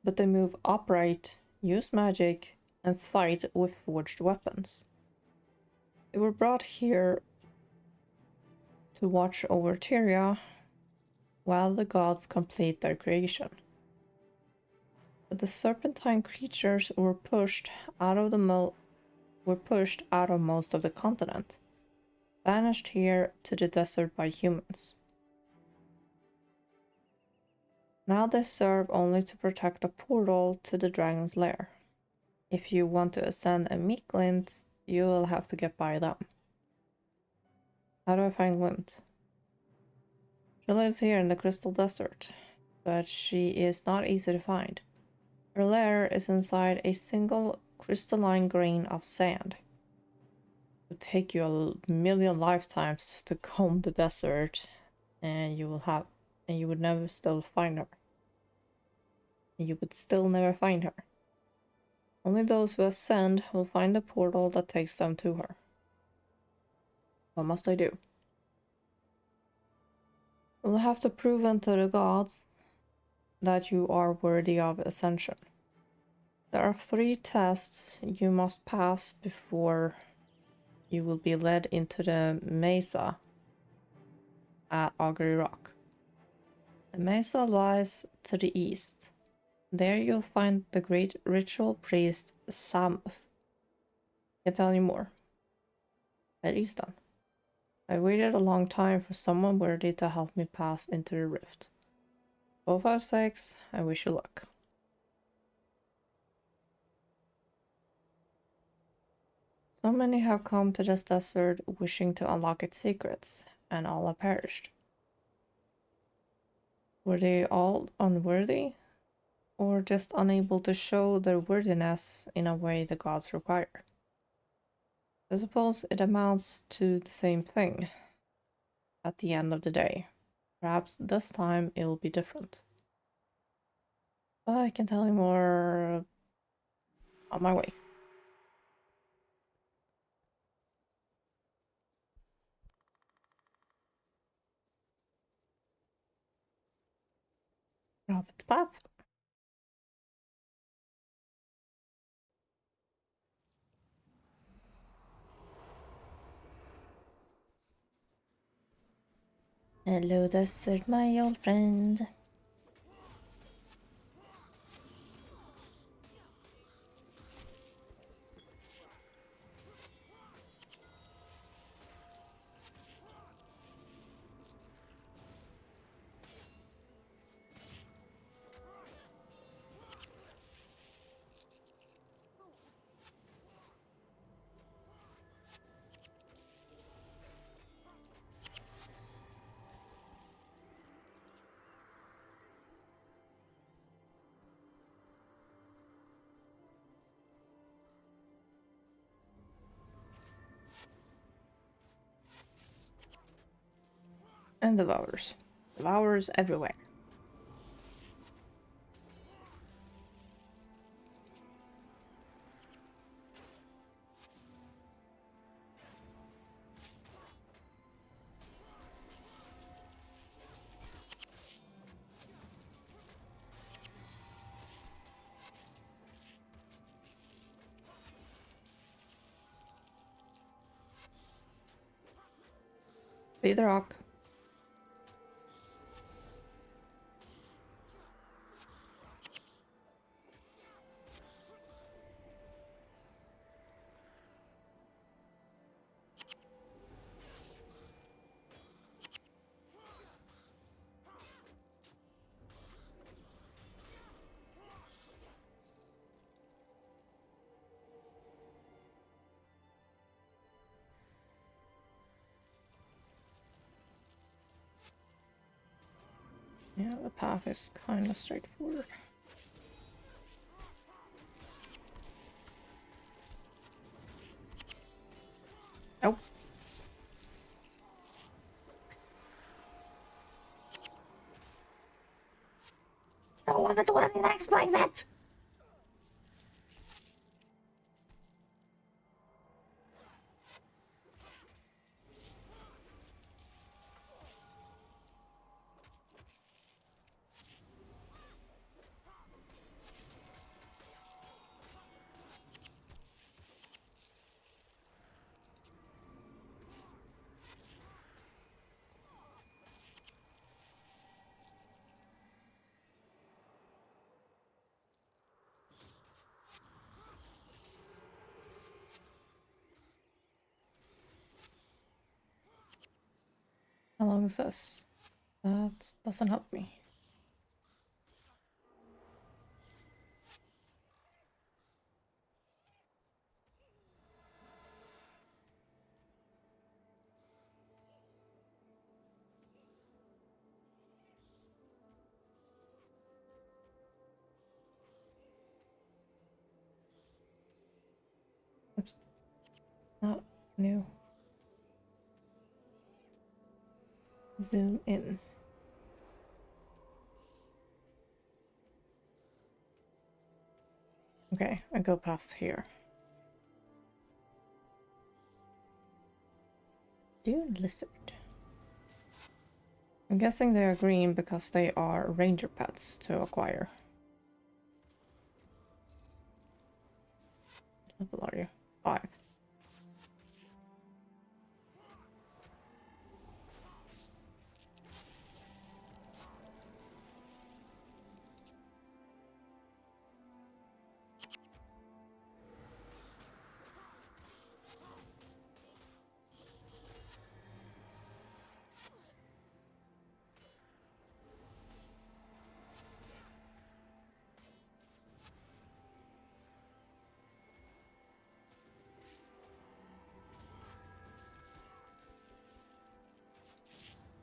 but they move upright, use magic, and fight with forged weapons. They were brought here to watch over Tyria while the gods complete their creation. But the serpentine creatures were pushed out of most of the continent, banished here to the desert by humans. Now they serve only to protect the portal to the dragon's lair. If you want to ascend a meet Glint, you will have to get by them. How do I find Glint? She lives here in the Crystal Desert, but she is not easy to find. Her lair is inside a single crystalline grain of sand. It would take you a million lifetimes to comb the desert, and you would never still find her. And you would still never find her. Only those who ascend will find the portal that takes them to her. What must I do? You will have to prove unto the gods that you are worthy of ascension. There are 3 tests you must pass before you will be led into the mesa at Augury Rock. The mesa lies to the east. There you'll find the great ritual priest Samuth. I can tell you more. At Easton. I waited a long time for someone worthy to help me pass into the rift. Both our sakes, I wish you luck. So many have come to this desert wishing to unlock its secrets, and all have perished. Were they all unworthy, or just unable to show their worthiness in a way the gods require? I suppose it amounts to the same thing at the end of the day. Perhaps this time it'll be different. But I can tell you more on my way. Rabbit path. Hello, desert, my old friend. And devours. Devours everywhere. Be the rock. Yeah, the path is kind of straightforward. all of it when it explains it! How long is this? That doesn't help me. It's not new. Zoom in. Okay, I go past here. Dude, lizard. I'm guessing they are green because they are ranger pets to acquire. What level are you? 5.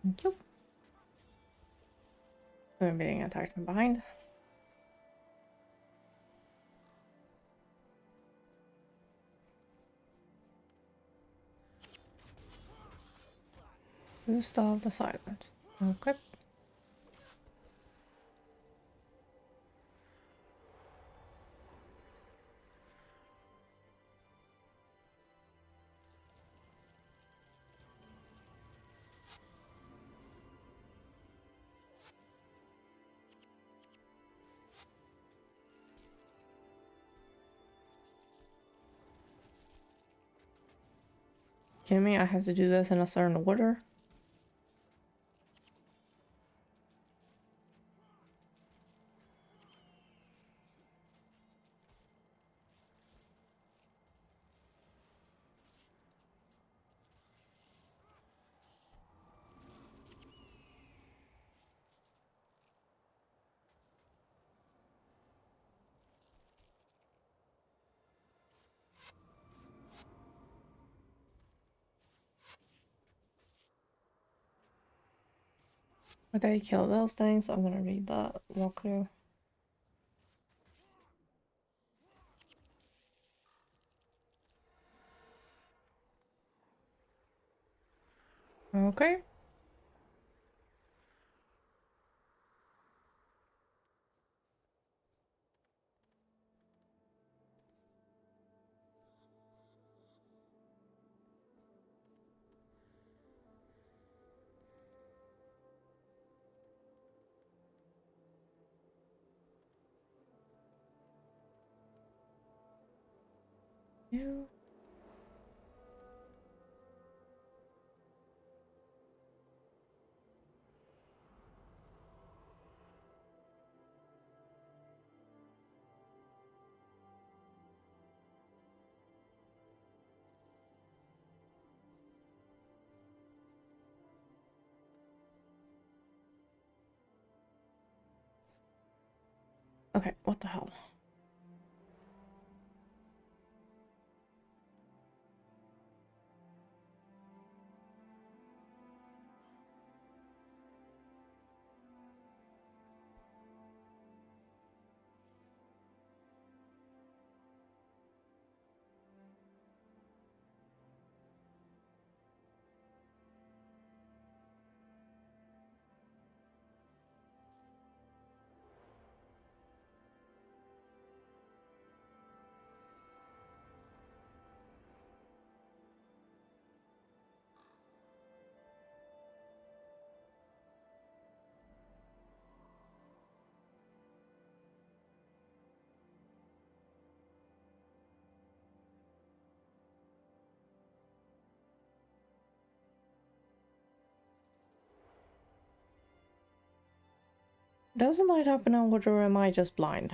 Thank you. I'm being attacked from behind. Boost of the silent. Okay. Kidding me? I have to do this in a certain order? Would they kill those things? I'm gonna read that walkthrough. Okay. You. Okay, what the hell? Doesn't light up in order, or am I just blind?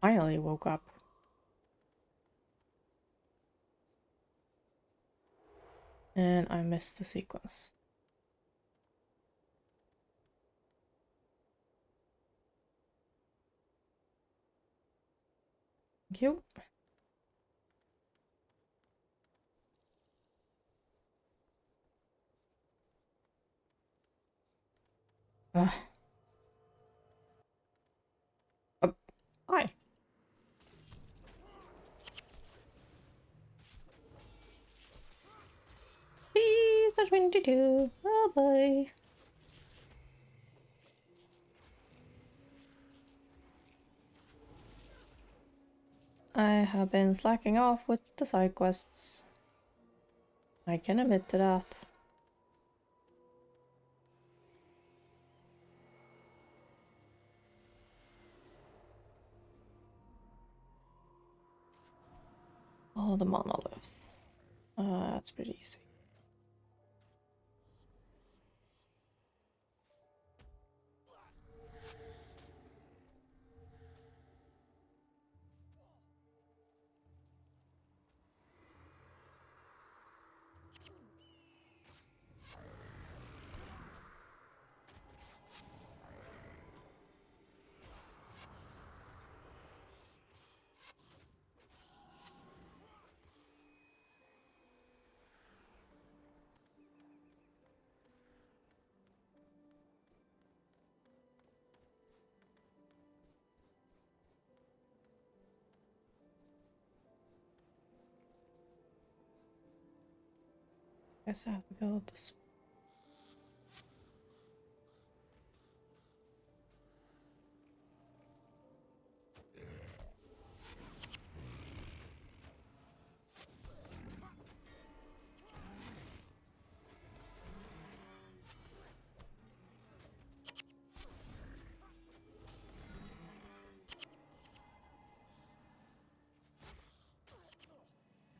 Finally woke up. And I missed the sequence. Thank you. Hi. He's a 22. Oh boy. I have been slacking off with the side quests. I can admit to that. Oh, the monoliths. That's pretty easy. Guess I have to build this.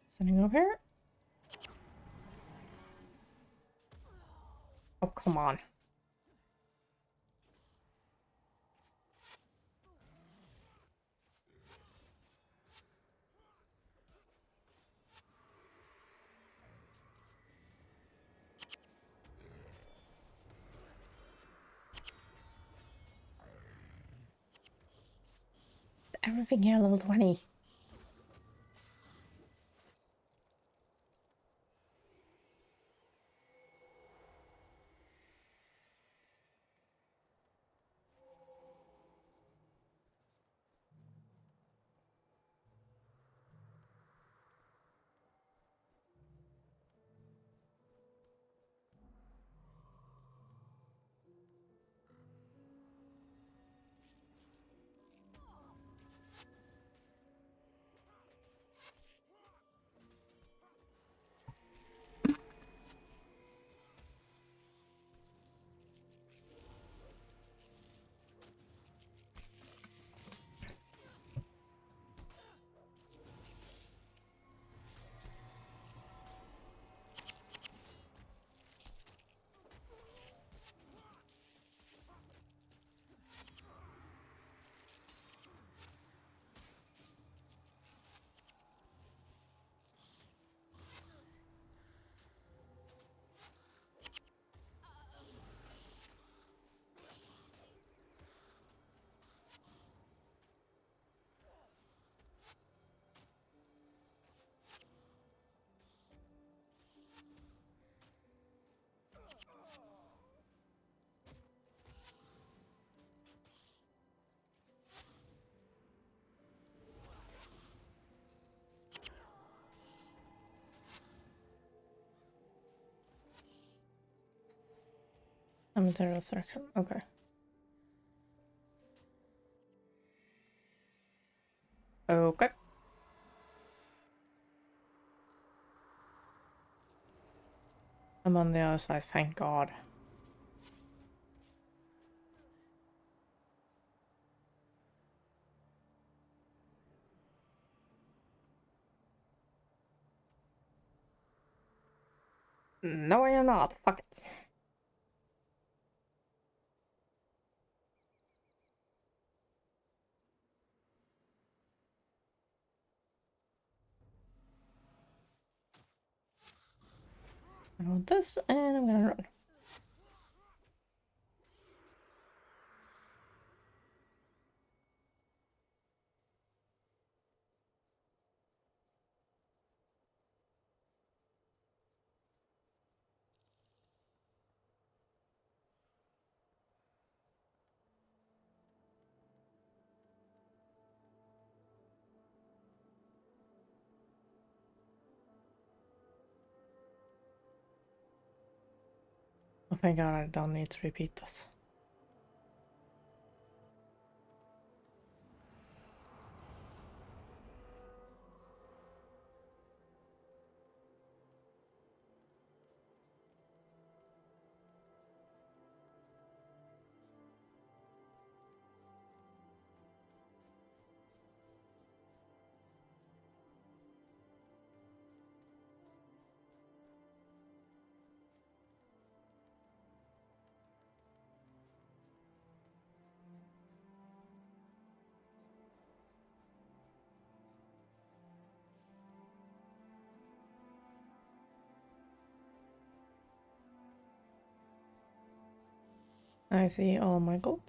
Sending over here. Oh, come on. Everything here level 20. Material section. Okay. Okay. I'm on the other side, thank God. No, I am not. Fuck it. I want this, and I'm gonna run. Oh thank God, I don't need to repeat this. I see all my gold.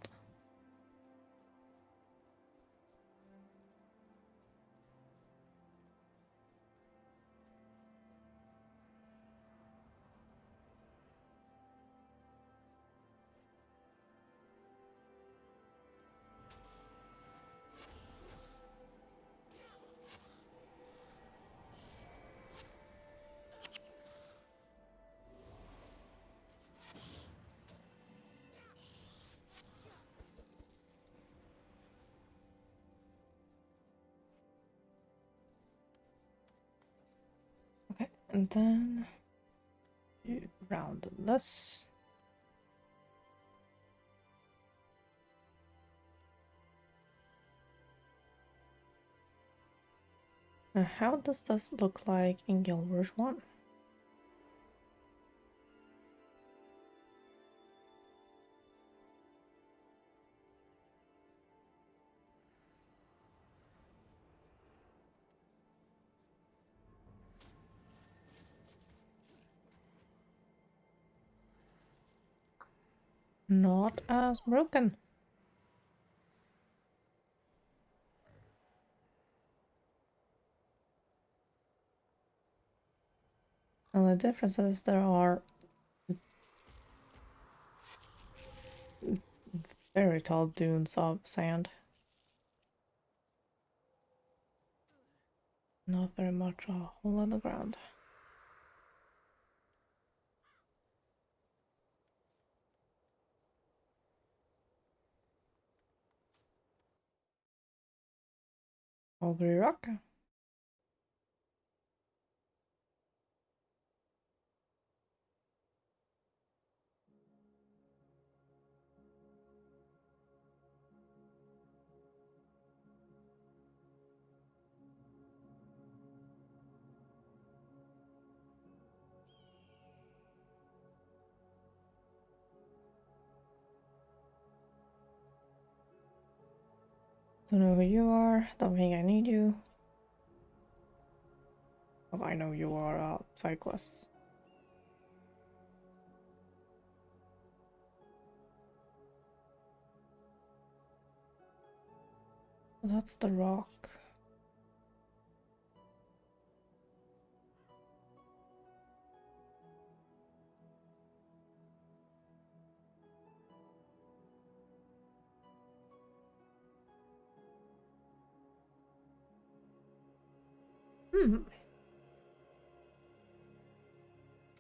Okay, and then you round this. Now, how does this look like in Guild Wars 1? Not as broken. And the difference is there are very tall dunes of sand. Not very much a hole in the ground. Aubrey Rock. Don't know who you are. Don't think I need you. Oh, I know you are a cyclist. That's the rock.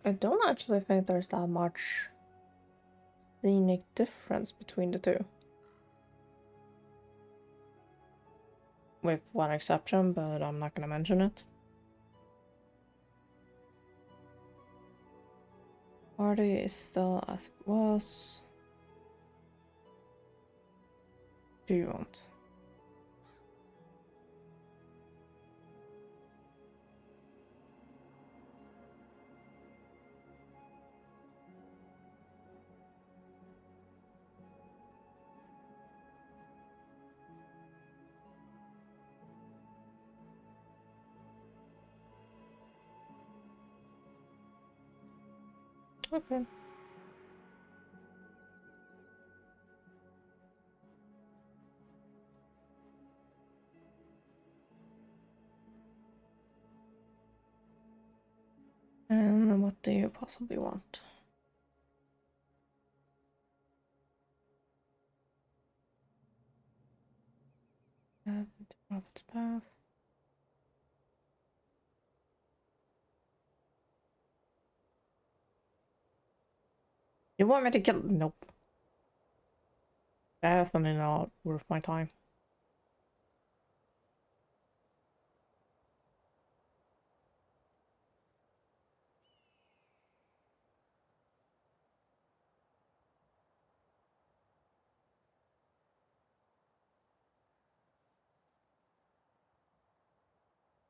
I don't actually think there's that much scenic difference between the two. With one exception, but I'm not gonna mention it. Party is still as it was. Do you want? Okay. And what do you possibly want? Prophet's path. You want me to kill? Nope. Definitely not worth my time.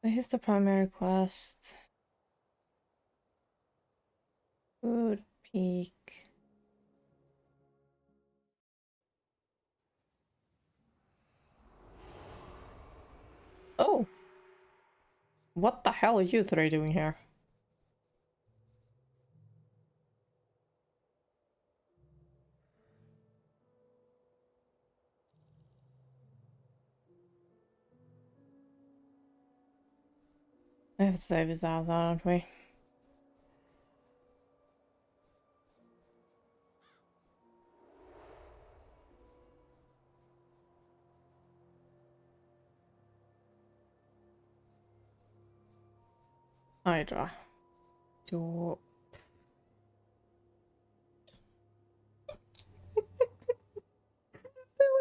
Here's the primary quest. Food peak. Oh! What the hell are you three doing here? I have to save his ass, don't we? Hydra. Do. Look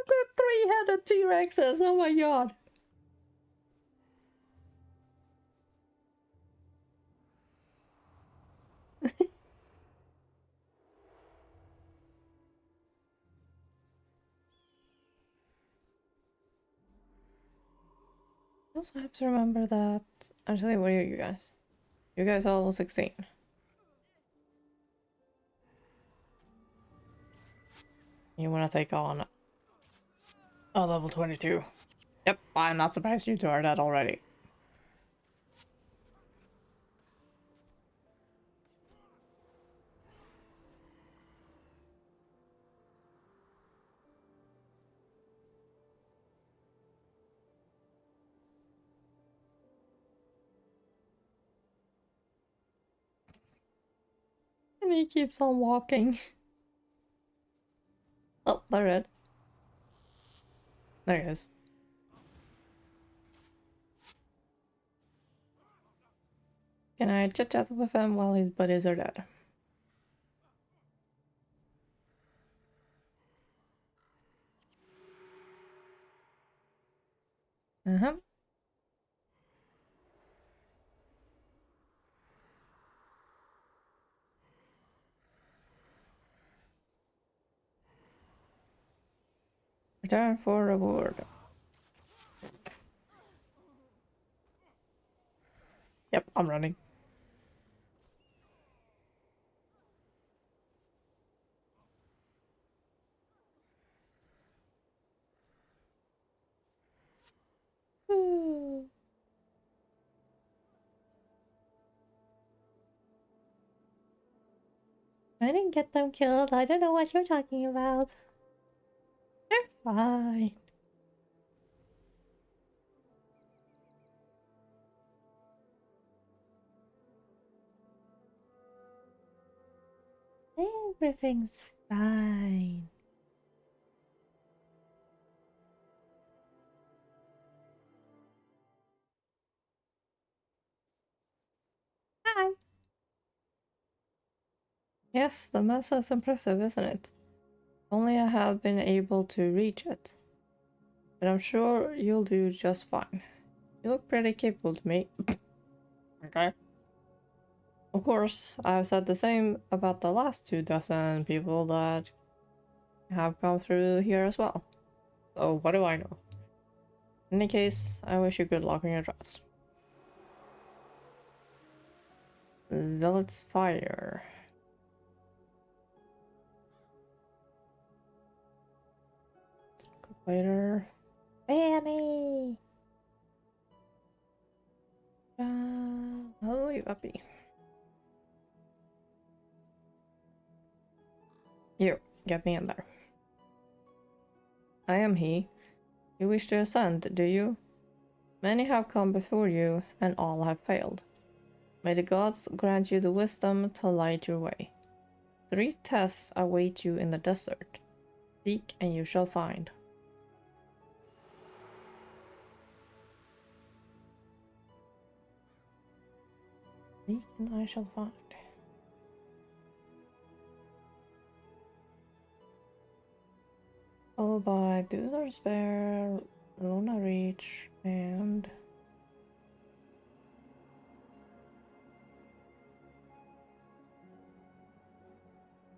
at three-headed T-Rexes, oh my god. I also have to remember that. Actually, what are you guys? You guys are all 16. You wanna take on a level 22. Yep, I'm not surprised you two are dead already. And he keeps on walking. Oh, they're dead. There he is. Can I chit chat with him while his buddies are dead? Uh-huh. Return for reward. Yep, I'm running. Ooh. I didn't get them killed. I don't know what you're talking about. They're fine. Everything's fine. Hi. Yes, the mess is impressive, isn't it? Only I had been able to reach it. But I'm sure you'll do just fine. You look pretty capable to me. Okay. Of course, I've said the same about the last 2 dozen people that have come through here as well. So what do I know? In any case, I wish you good luck on your dress. Zealot's fire. Later. Fanny! I'll leave that be. You, get me in there. I am he. You wish to ascend, do you? Many have come before you, and all have failed. May the gods grant you the wisdom to light your way. 3 tests await you in the desert. Seek and you shall find. Seek and I shall find. Followed by Dozer Spare, Elona Reach, and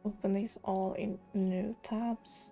open these all in new tabs.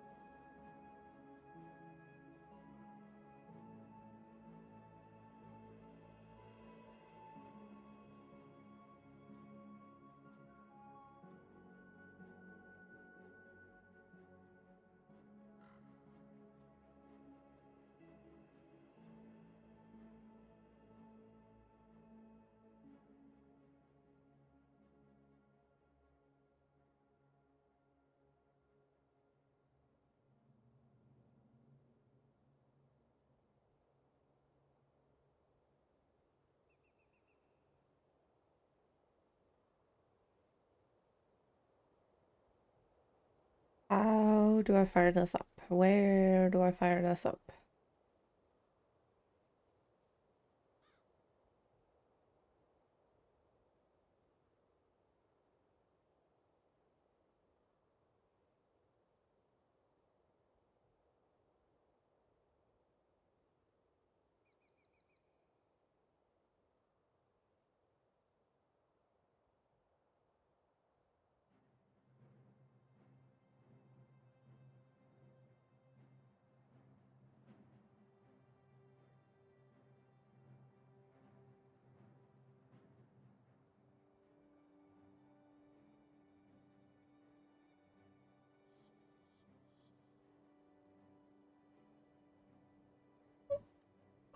How do I fire this up? Where do I fire this up?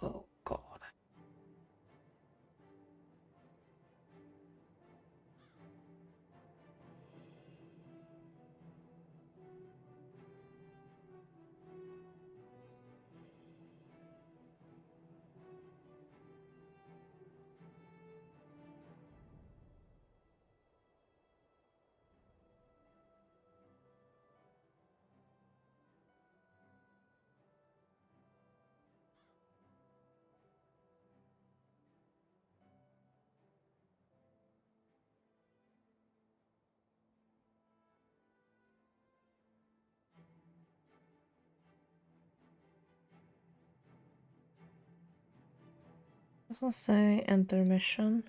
Oh god. This will say enter mission.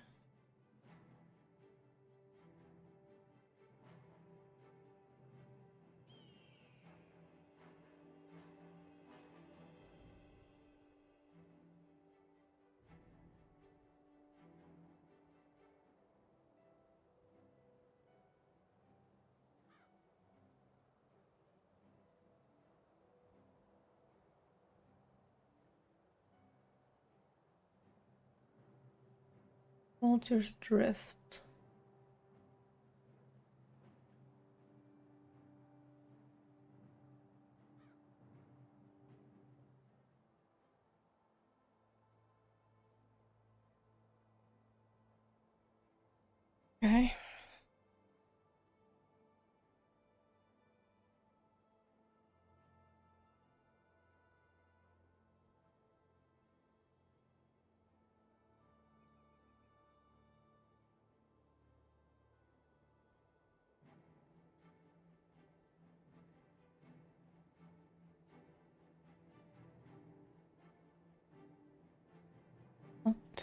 Soldier's drift. Okay.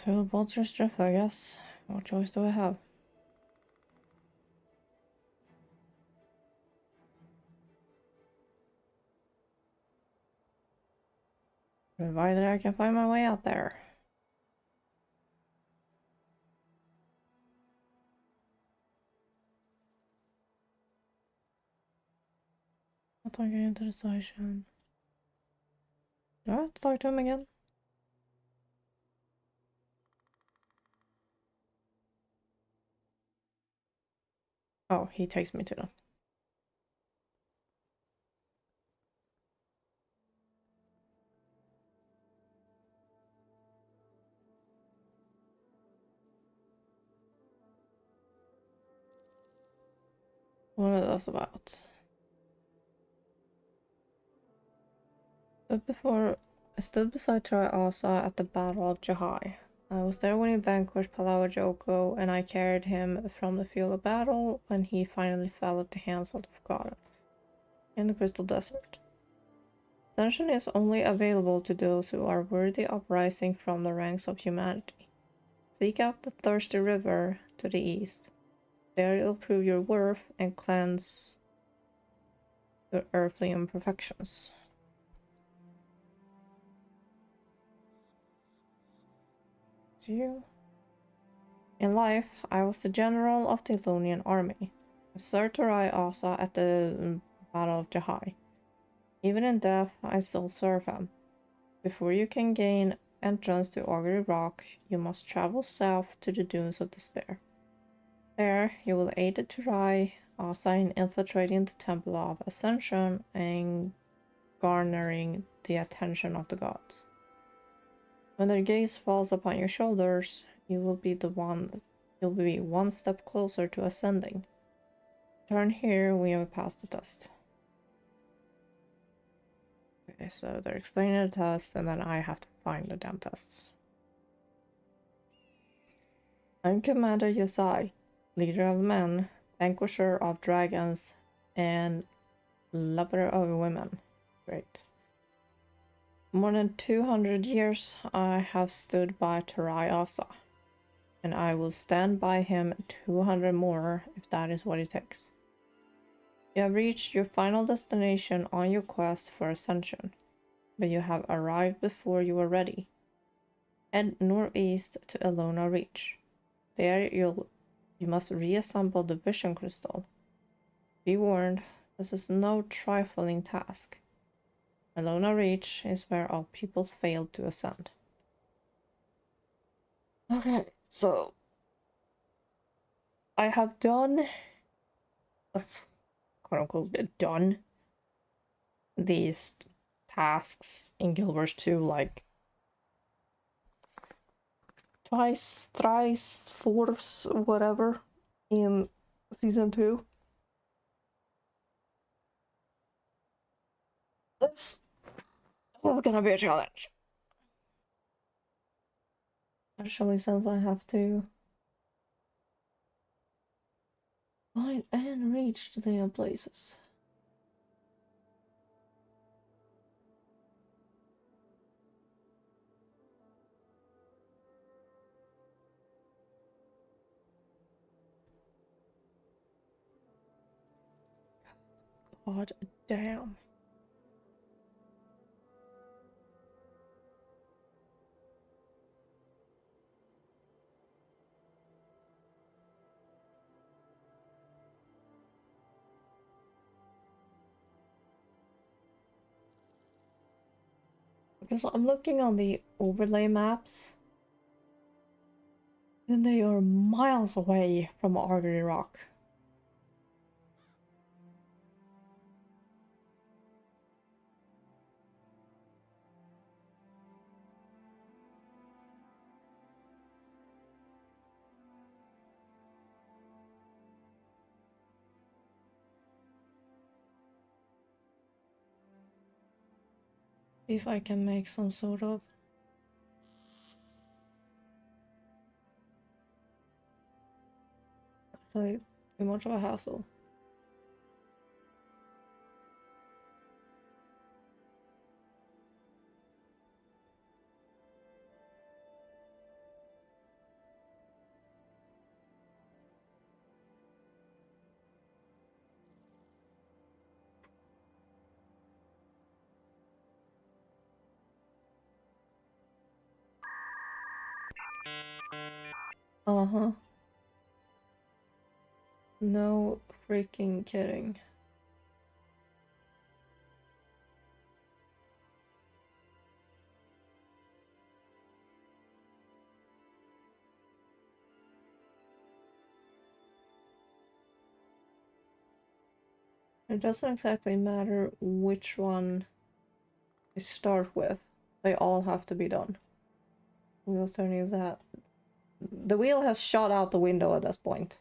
Two vulture strip, I guess. What choice do I have? Provided I can find my way out there. I'll talk into the station. Do I have to talk to him again? Oh, he takes me to them. What are those about? But before, I stood beside Triasa at the Battle of Jahai. I was there when he vanquished Palawa Joko, and I carried him from the field of battle when he finally fell at the hands of the Forgotten in the Crystal Desert. Ascension is only available to those who are worthy of rising from the ranks of humanity. Seek out the Thirsty River to the east. There you'll prove your worth and cleanse your earthly imperfections. You? In life, I was the general of the Elonian army. I served Tarai Asa at the Battle of Jahai. Even in death, I still serve him. Before you can gain entrance to Augury Rock, you must travel south to the Dunes of Despair. There, you will aid the Tarai Asa in infiltrating the Temple of Ascension and garnering the attention of the gods. When their gaze falls upon your shoulders, you'll be one step closer to ascending. Turn here when you have passed the test. Okay, so they're explaining the test, and then I have to find the damn tests. I'm Commander Yosai, leader of men, vanquisher of dragons, and lover of women. Great. For more than 200 years, I have stood by Tarai Asa, and I will stand by him 200 more if that is what it takes. You have reached your final destination on your quest for ascension, but you have arrived before you are ready. Head northeast to Elona Reach. There you must reassemble the vision crystal. Be warned, this is no trifling task. Elona Reach is where all people failed to ascend. Okay, so I have done, quote unquote, done these tasks in Guild Wars 2 like twice, thrice, fourths, whatever in season 2. That's gonna be a challenge. Especially since I have to find and reach the damn places. God damn. Because I'm looking on the overlay maps, and they are miles away from Augury Rock. See if I can make some sort of like too much of a hassle. Uh-huh. No freaking kidding. It doesn't exactly matter which one I start with. They all have to be done. Wheel's turning is that. The wheel has shot out the window at this point.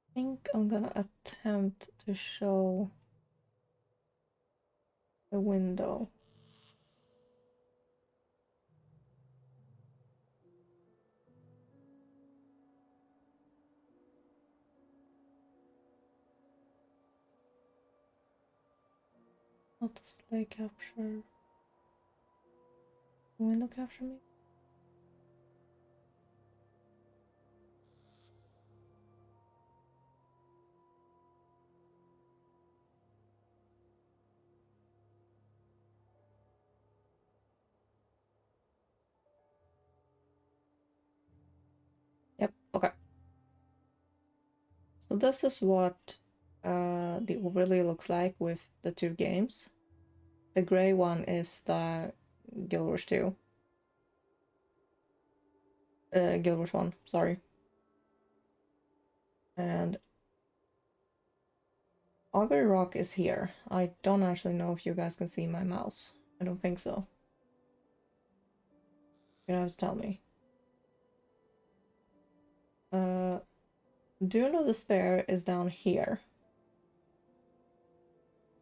I think I'm gonna attempt to show the window. Not display capture. Window capture me? Yep, okay. So this is what the overlay looks like with the two games. The gray one is the Guild Wars 2. Guild Wars 1, sorry. And Augury Rock is here. I don't actually know if you guys can see my mouse. I don't think so. You're gonna have to tell me. Dune of Despair is down here.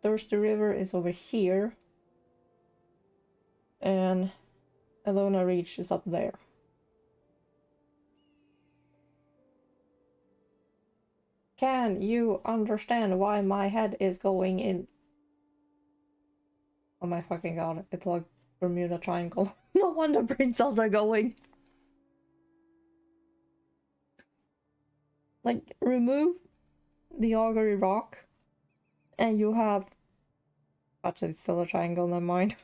Thirsty River is over here. And Elona Reach is up there. Can you understand why my head is going in? Oh my fucking god, it's like Bermuda Triangle. No wonder brain cells are going. Like, remove the augury rock, and you have. Actually, it's still a triangle, never mind.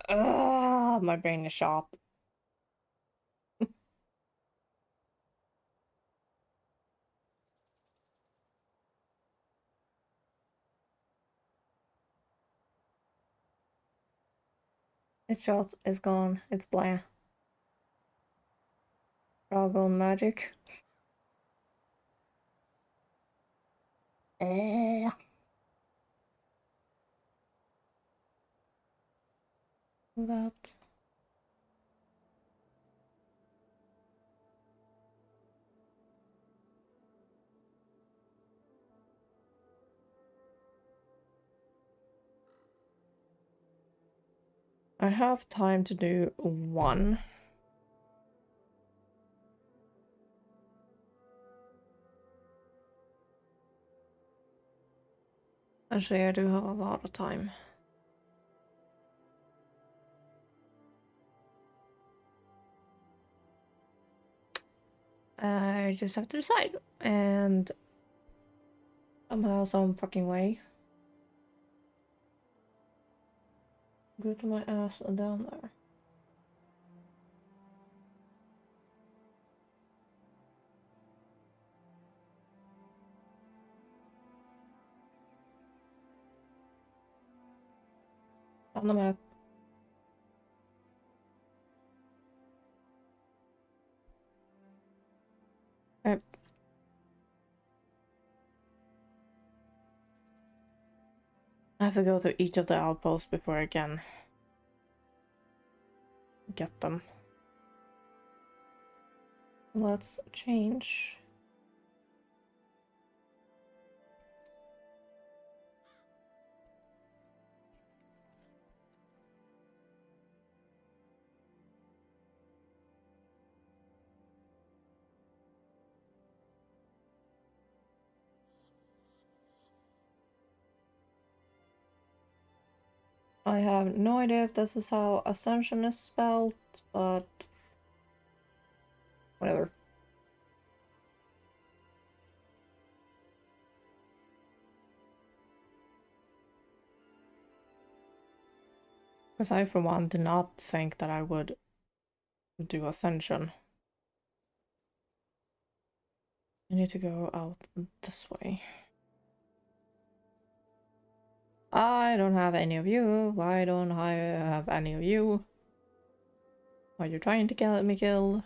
Ah, my brain is shot. It's shot, it's gone, it's blah. Dragon magic. Eh. Do that. I have time to do one. Actually, I do have a lot of time. I just have to decide. And somehow, some fucking way. Go to my ass down there. On the map. Yep. I have to go to each of the outposts before I can get them. Let's change. I have no idea if this is how Ascension is spelled, but whatever. Because I, for one, did not think that I would do Ascension. I need to go out this way. I don't have any of you. Why don't I have any of you? Are you trying to get me killed?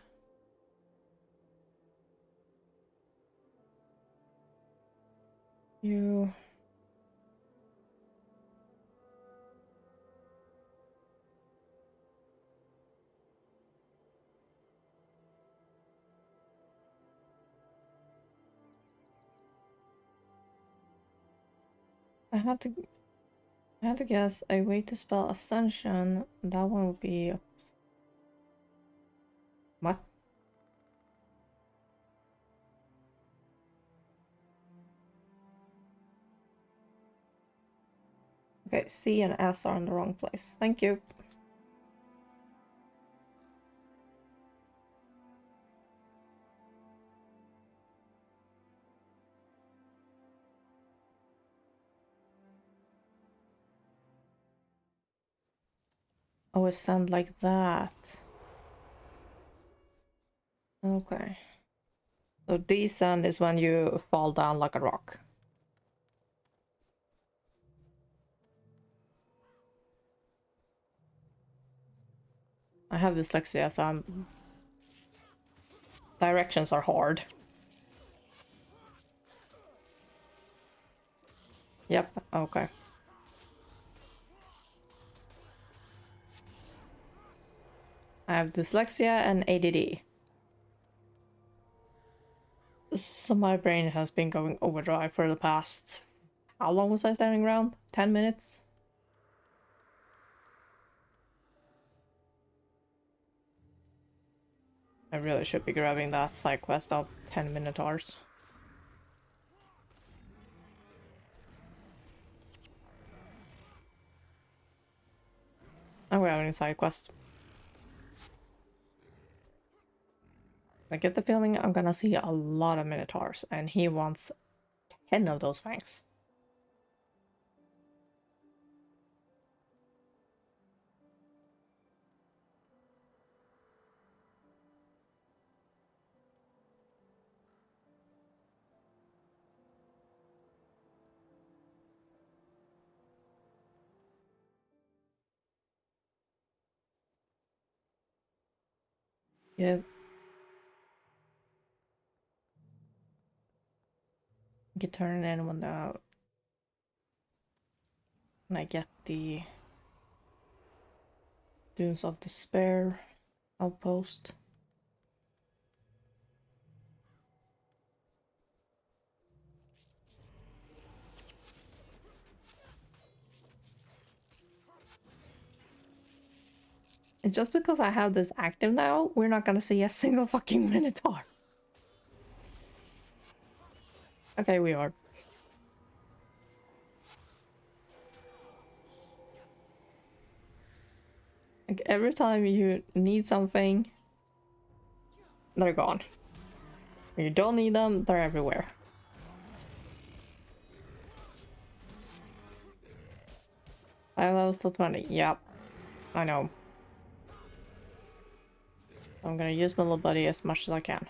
You... I had to guess a way to spell Ascension. That one would be... What? Okay, C and S are in the wrong place. Thank you. Oh, it sounds like that. Okay. So descend is when you fall down like a rock. I have dyslexia, so directions are hard. Yep, okay. I have dyslexia and ADD. So my brain has been going overdrive for the past... How long was I standing around? 10 minutes? I really should be grabbing that side quest of 10 Minotaurs. I'm grabbing a side quest. I get the feeling I'm gonna see a lot of Minotaurs, and he wants 10 of those fangs. Yeah. You can turn in when I get the Dunes of Despair outpost. And just because I have this active now, we're not gonna see a single fucking Minotaur. Okay, we are. Like, every time you need something, they're gone. When you don't need them, they're everywhere. I levels till 20. Yep. I know. I'm gonna use my little buddy as much as I can.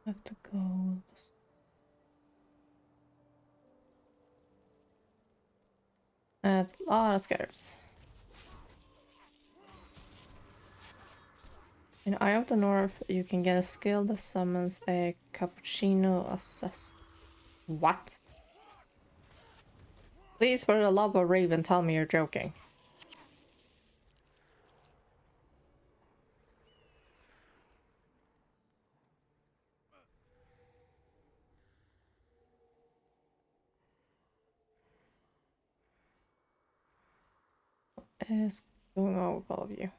have to go this. That's a lot of scatters. In Eye of the North, you can get a skill that summons a cappuccino assess. What? Please, for the love of Raven, tell me you're joking. What is going on with all of you?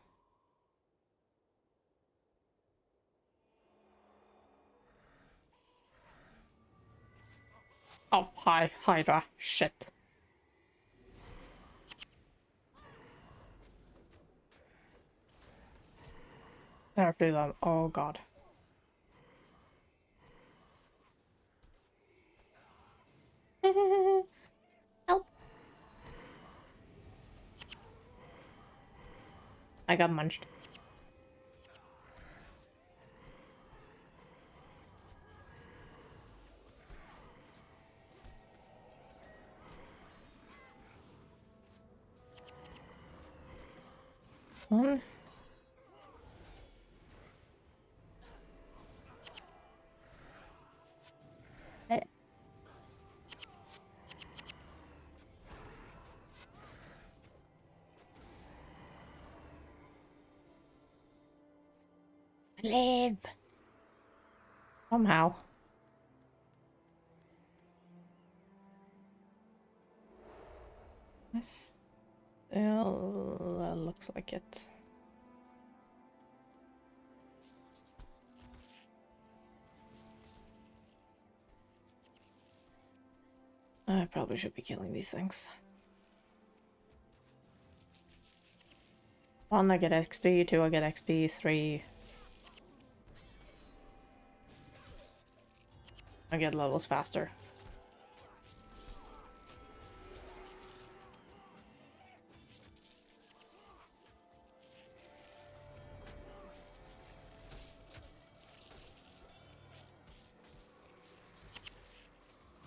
Oh, hi, Hydra. Shit. Therapy them. Oh god. Help. I got munched. One. Live. Somehow. Still, that looks like it. I probably should be killing these things. One, I get XP, two, I get XP, three, I get levels faster.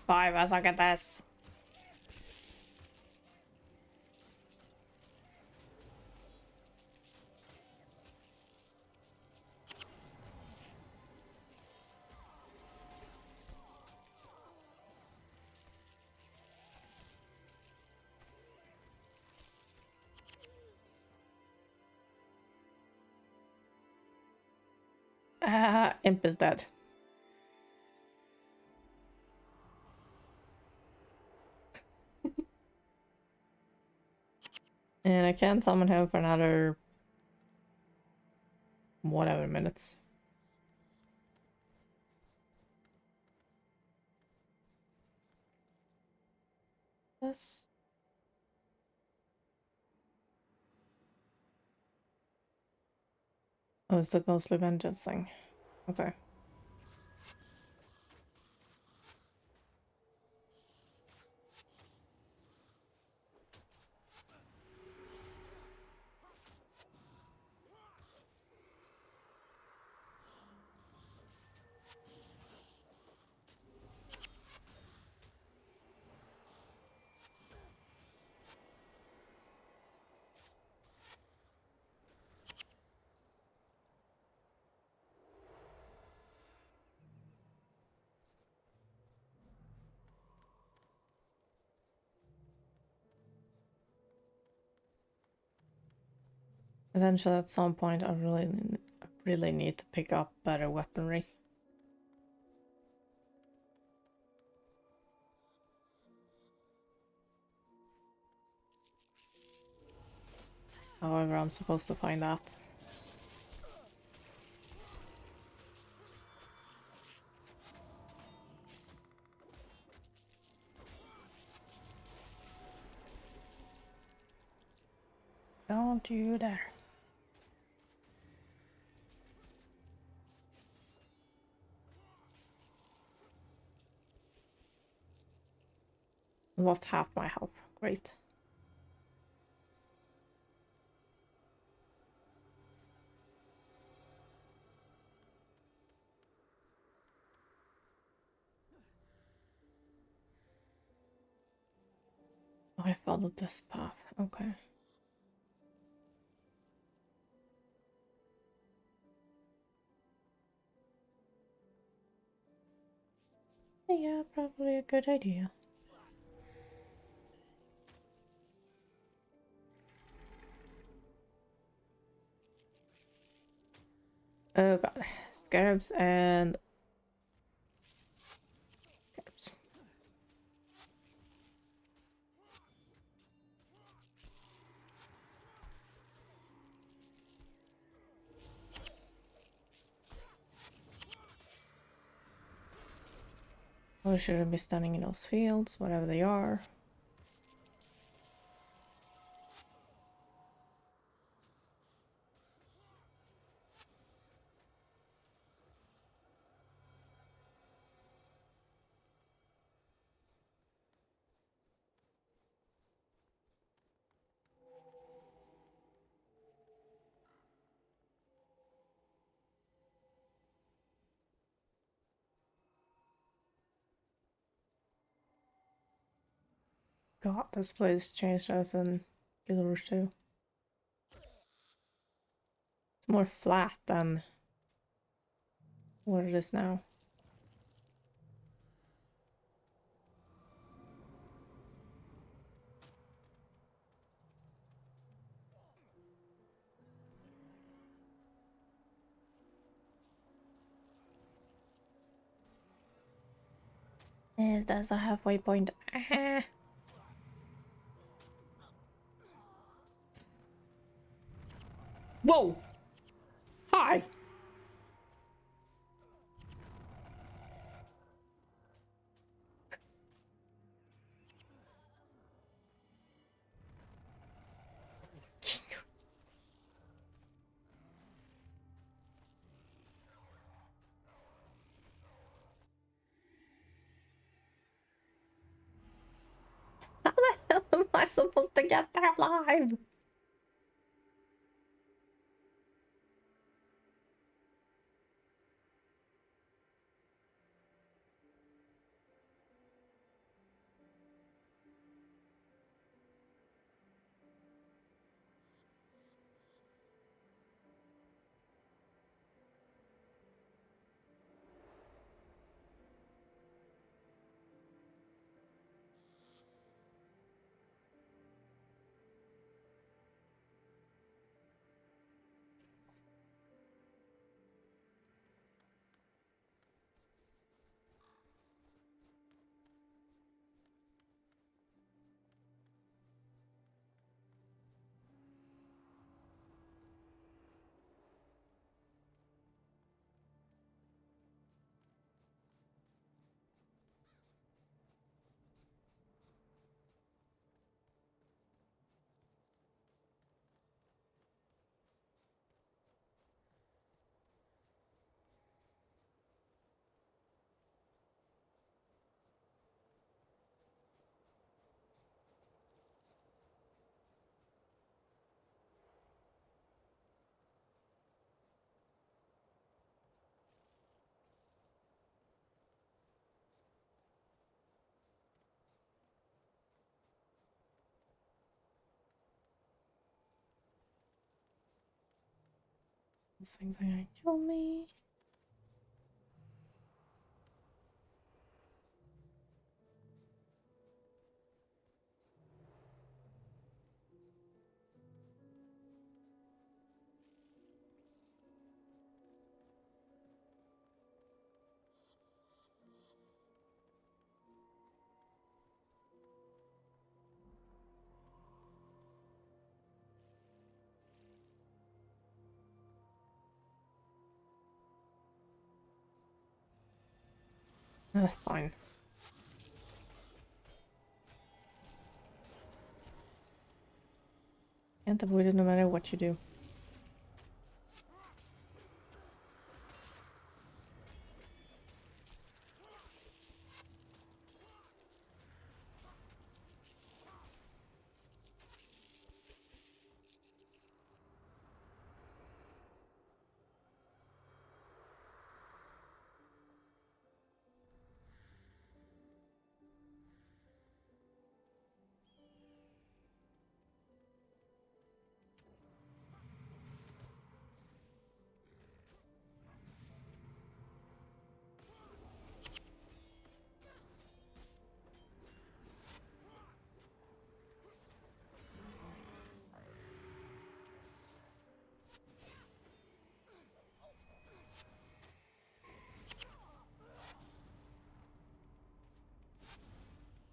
Five, I suck at this. Imp is dead. And I can't summon him for another whatever minutes. This. Oh, it's the ghostly vengeance thing. Okay. Eventually, at some point, I really need to pick up better weaponry. However, I'm supposed to find that. Don't you dare. Lost half my health. Great. I followed this path. Okay. Yeah, probably a good idea. Oh god. Scarabs and... Scarabs. I shouldn't be standing in those fields, whatever they are. God, this place changed as in Guild Wars 2. It's more flat than what it is now. Is that a halfway point? Whoa! Hi! How the hell am I supposed to get there alive? Those things are gonna kill me. Fine. Can't avoid it no matter what you do.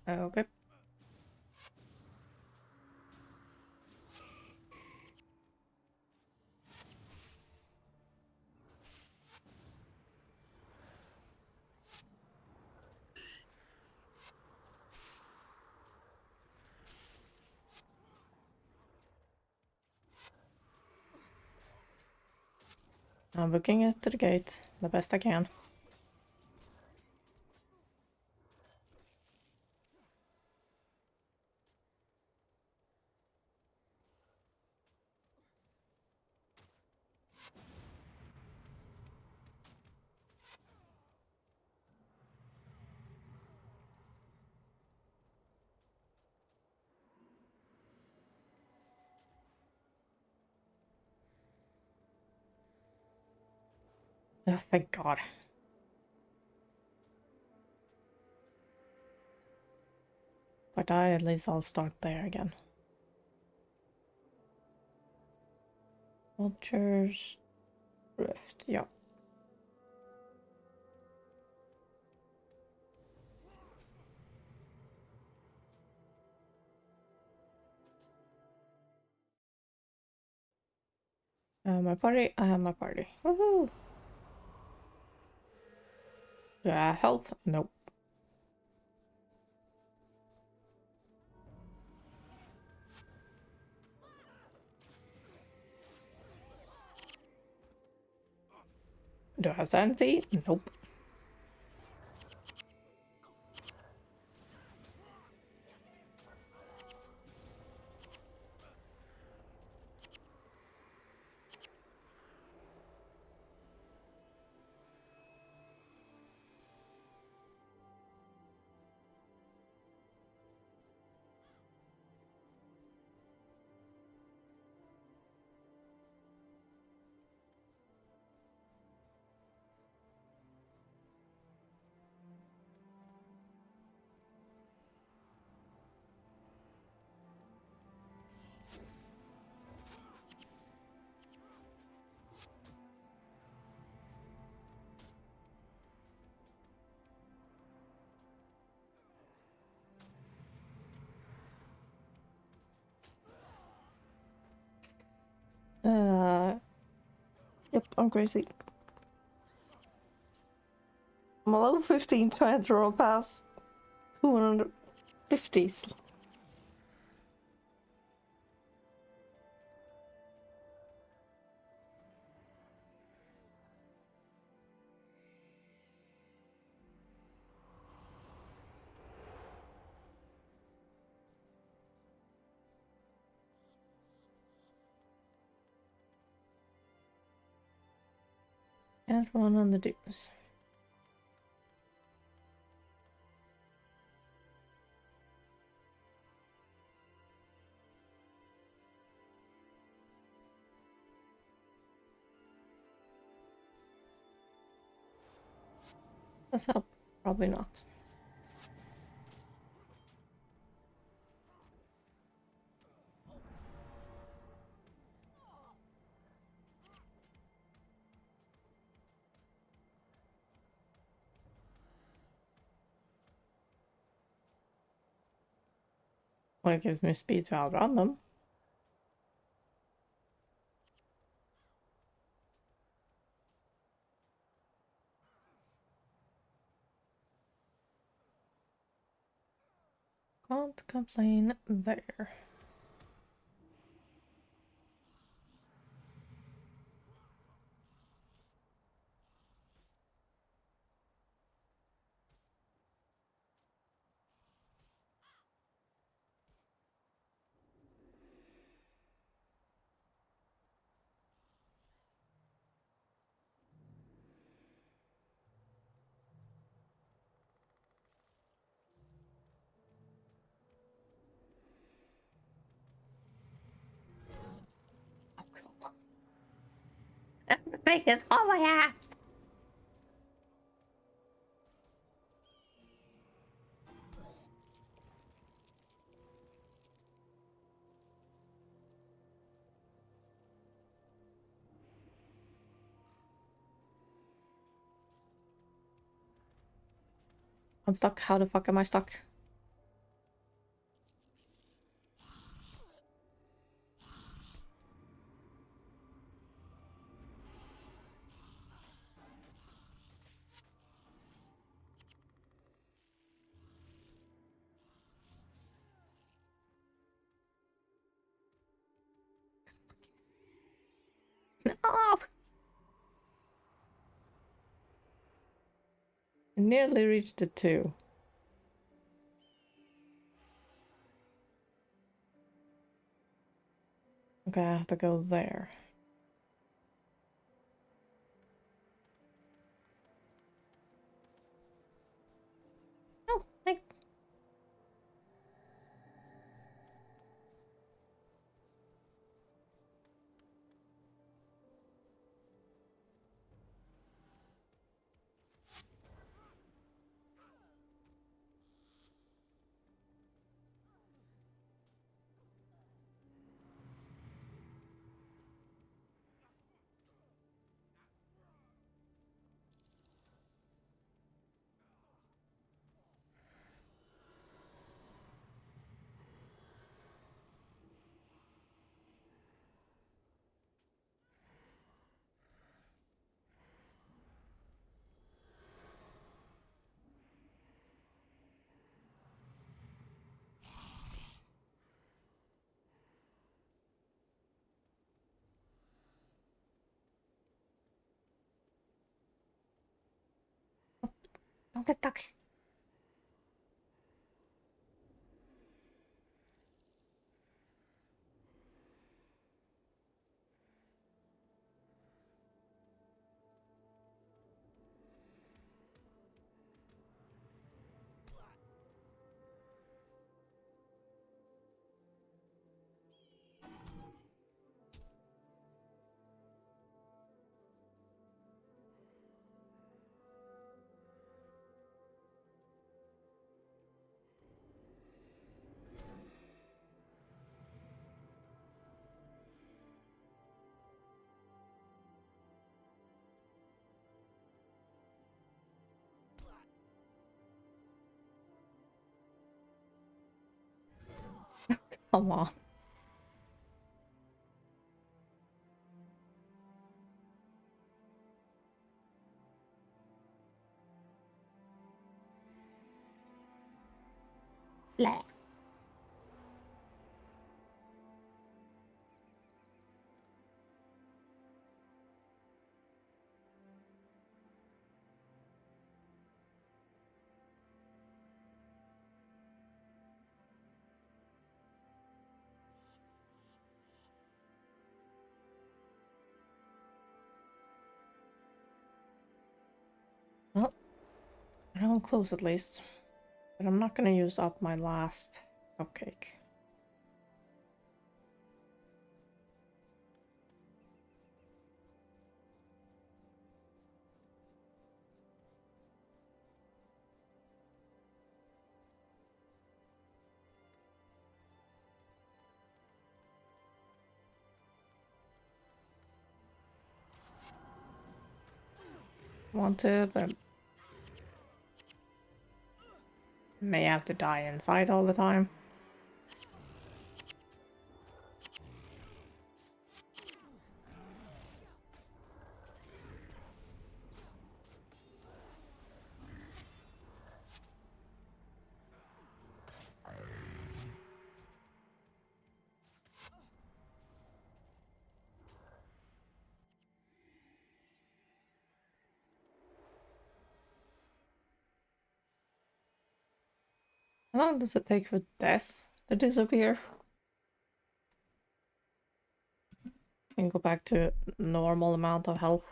Okay. I'm looking at the gate the best I can. Oh, thank God. If I die, at least I'll start there again. Vulture's Rift, yeah. My party, I have my party. Woohoo! Do I help? Nope. Do I have sanity? Nope. Yep, I'm crazy. I'm a level 15 trying to roll past 250s. And one on the dunes. Does help? Probably not. Well, it gives me speed to outrun them. Can't complain there. Everything is on my ass! I'm stuck. How the fuck am I stuck? No! I nearly reached the 2. Okay, I have to go there. Oh, hey. Don't get stuck. Come on. Blah. Well, I'm close at least. But I'm not gonna use up my last cupcake. Want to, but may have to die inside all the time. How long does it take for this to disappear? And go back to normal amount of health.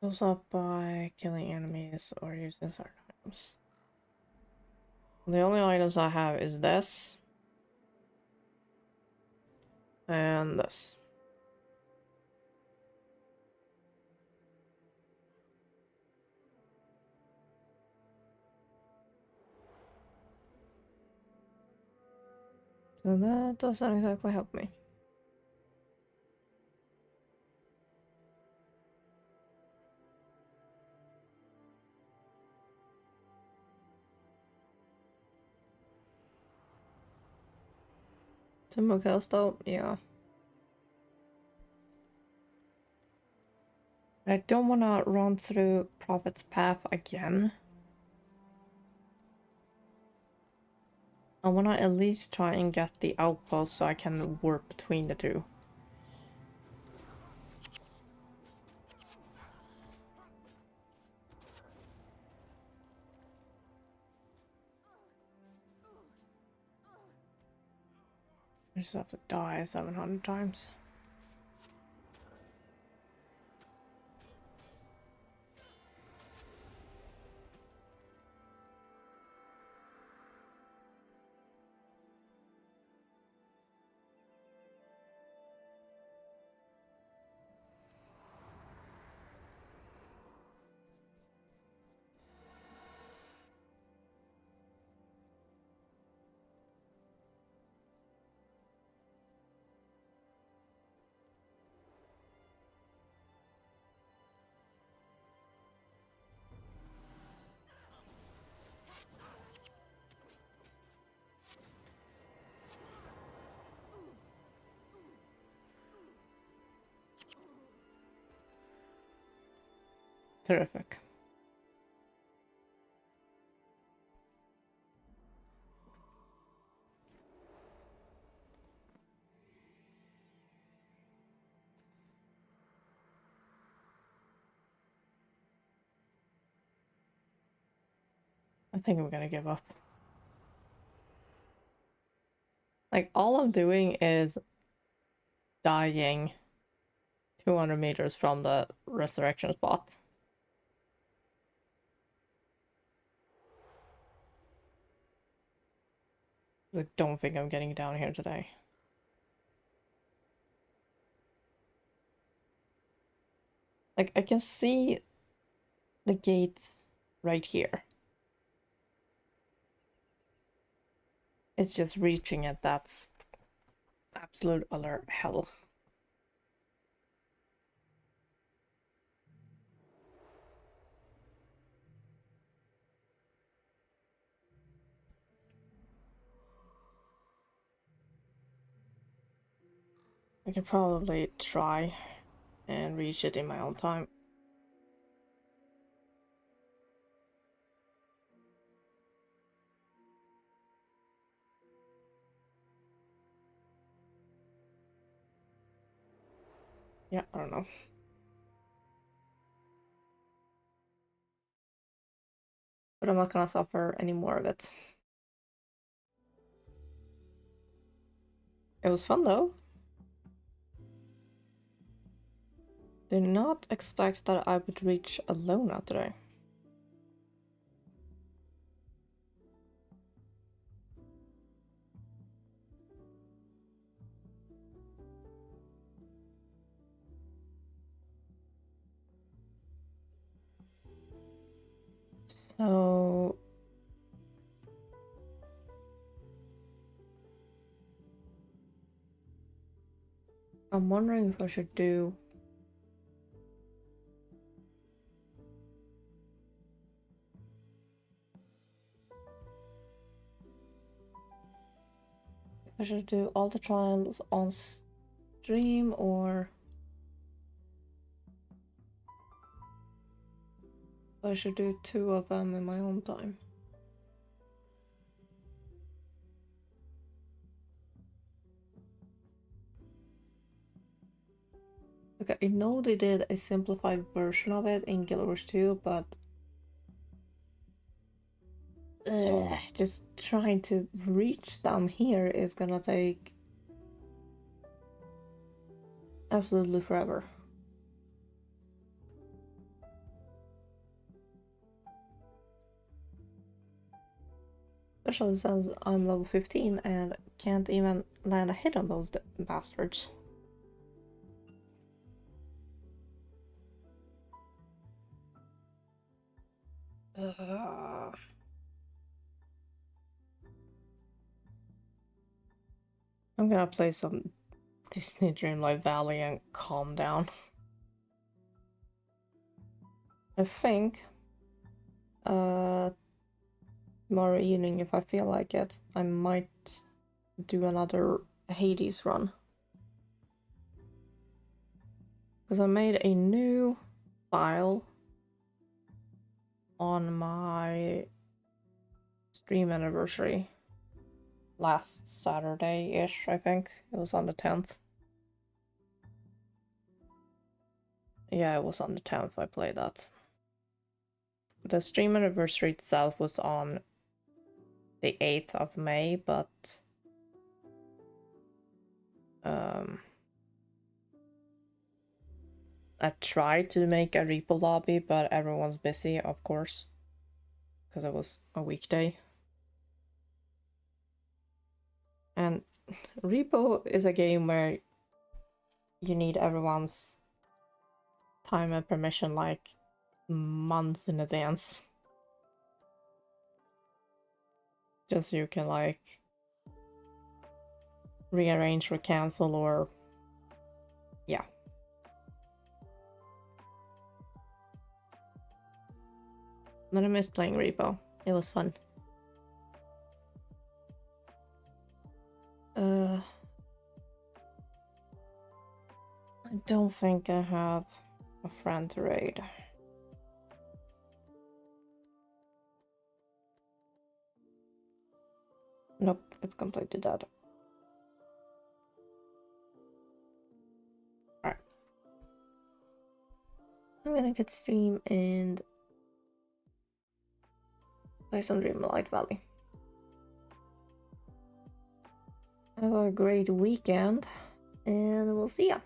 Goes up by killing enemies or using certain items. The only items I have is this. And this. So that doesn't exactly help me. Two more kills though, yeah. I don't want to run through Prophet's Path again. I want to at least try and get the outpost so I can warp between the two. I just have to die 700 times. Terrific. I think I'm gonna give up. Like, all I'm doing is dying 200 meters from the resurrection spot. I don't think I'm getting down here today. Like, I can see the gate right here. It's just reaching it, that's absolute utter hell. I could probably try and reach it in my own time. Yeah, I don't know. But I'm not gonna suffer any more of it. It was fun though. Did not expect that I would reach Elona today. So I'm wondering if I should do all the trials on stream or I should do 2 of them in my own time. Okay, I know they did a simplified version of it in Guild Wars 2, but just trying to reach them here is gonna take absolutely forever. Especially since I'm level 15 and can't even land a hit on those bastards. I'm gonna play some Disney Dreamlight Valley and calm down. I think tomorrow evening, if I feel like it, I might do another Hades run. Because I made a new file on my stream anniversary last Saturday-ish, I think. It was on the 10th. Yeah, it was on the 10th I played that. The stream anniversary itself was on the 8th of May, but I tried to make a repo lobby, but everyone's busy, of course, because it was a weekday. And repo is a game where you need everyone's time and permission like months in advance. Just so you can like rearrange or cancel or yeah. But I missed playing repo. It was fun. I don't think I have a friend to raid. Nope, it's completely dead. Alright. I'm gonna get stream and play some Dreamlight Valley. Have a great weekend, and we'll see ya.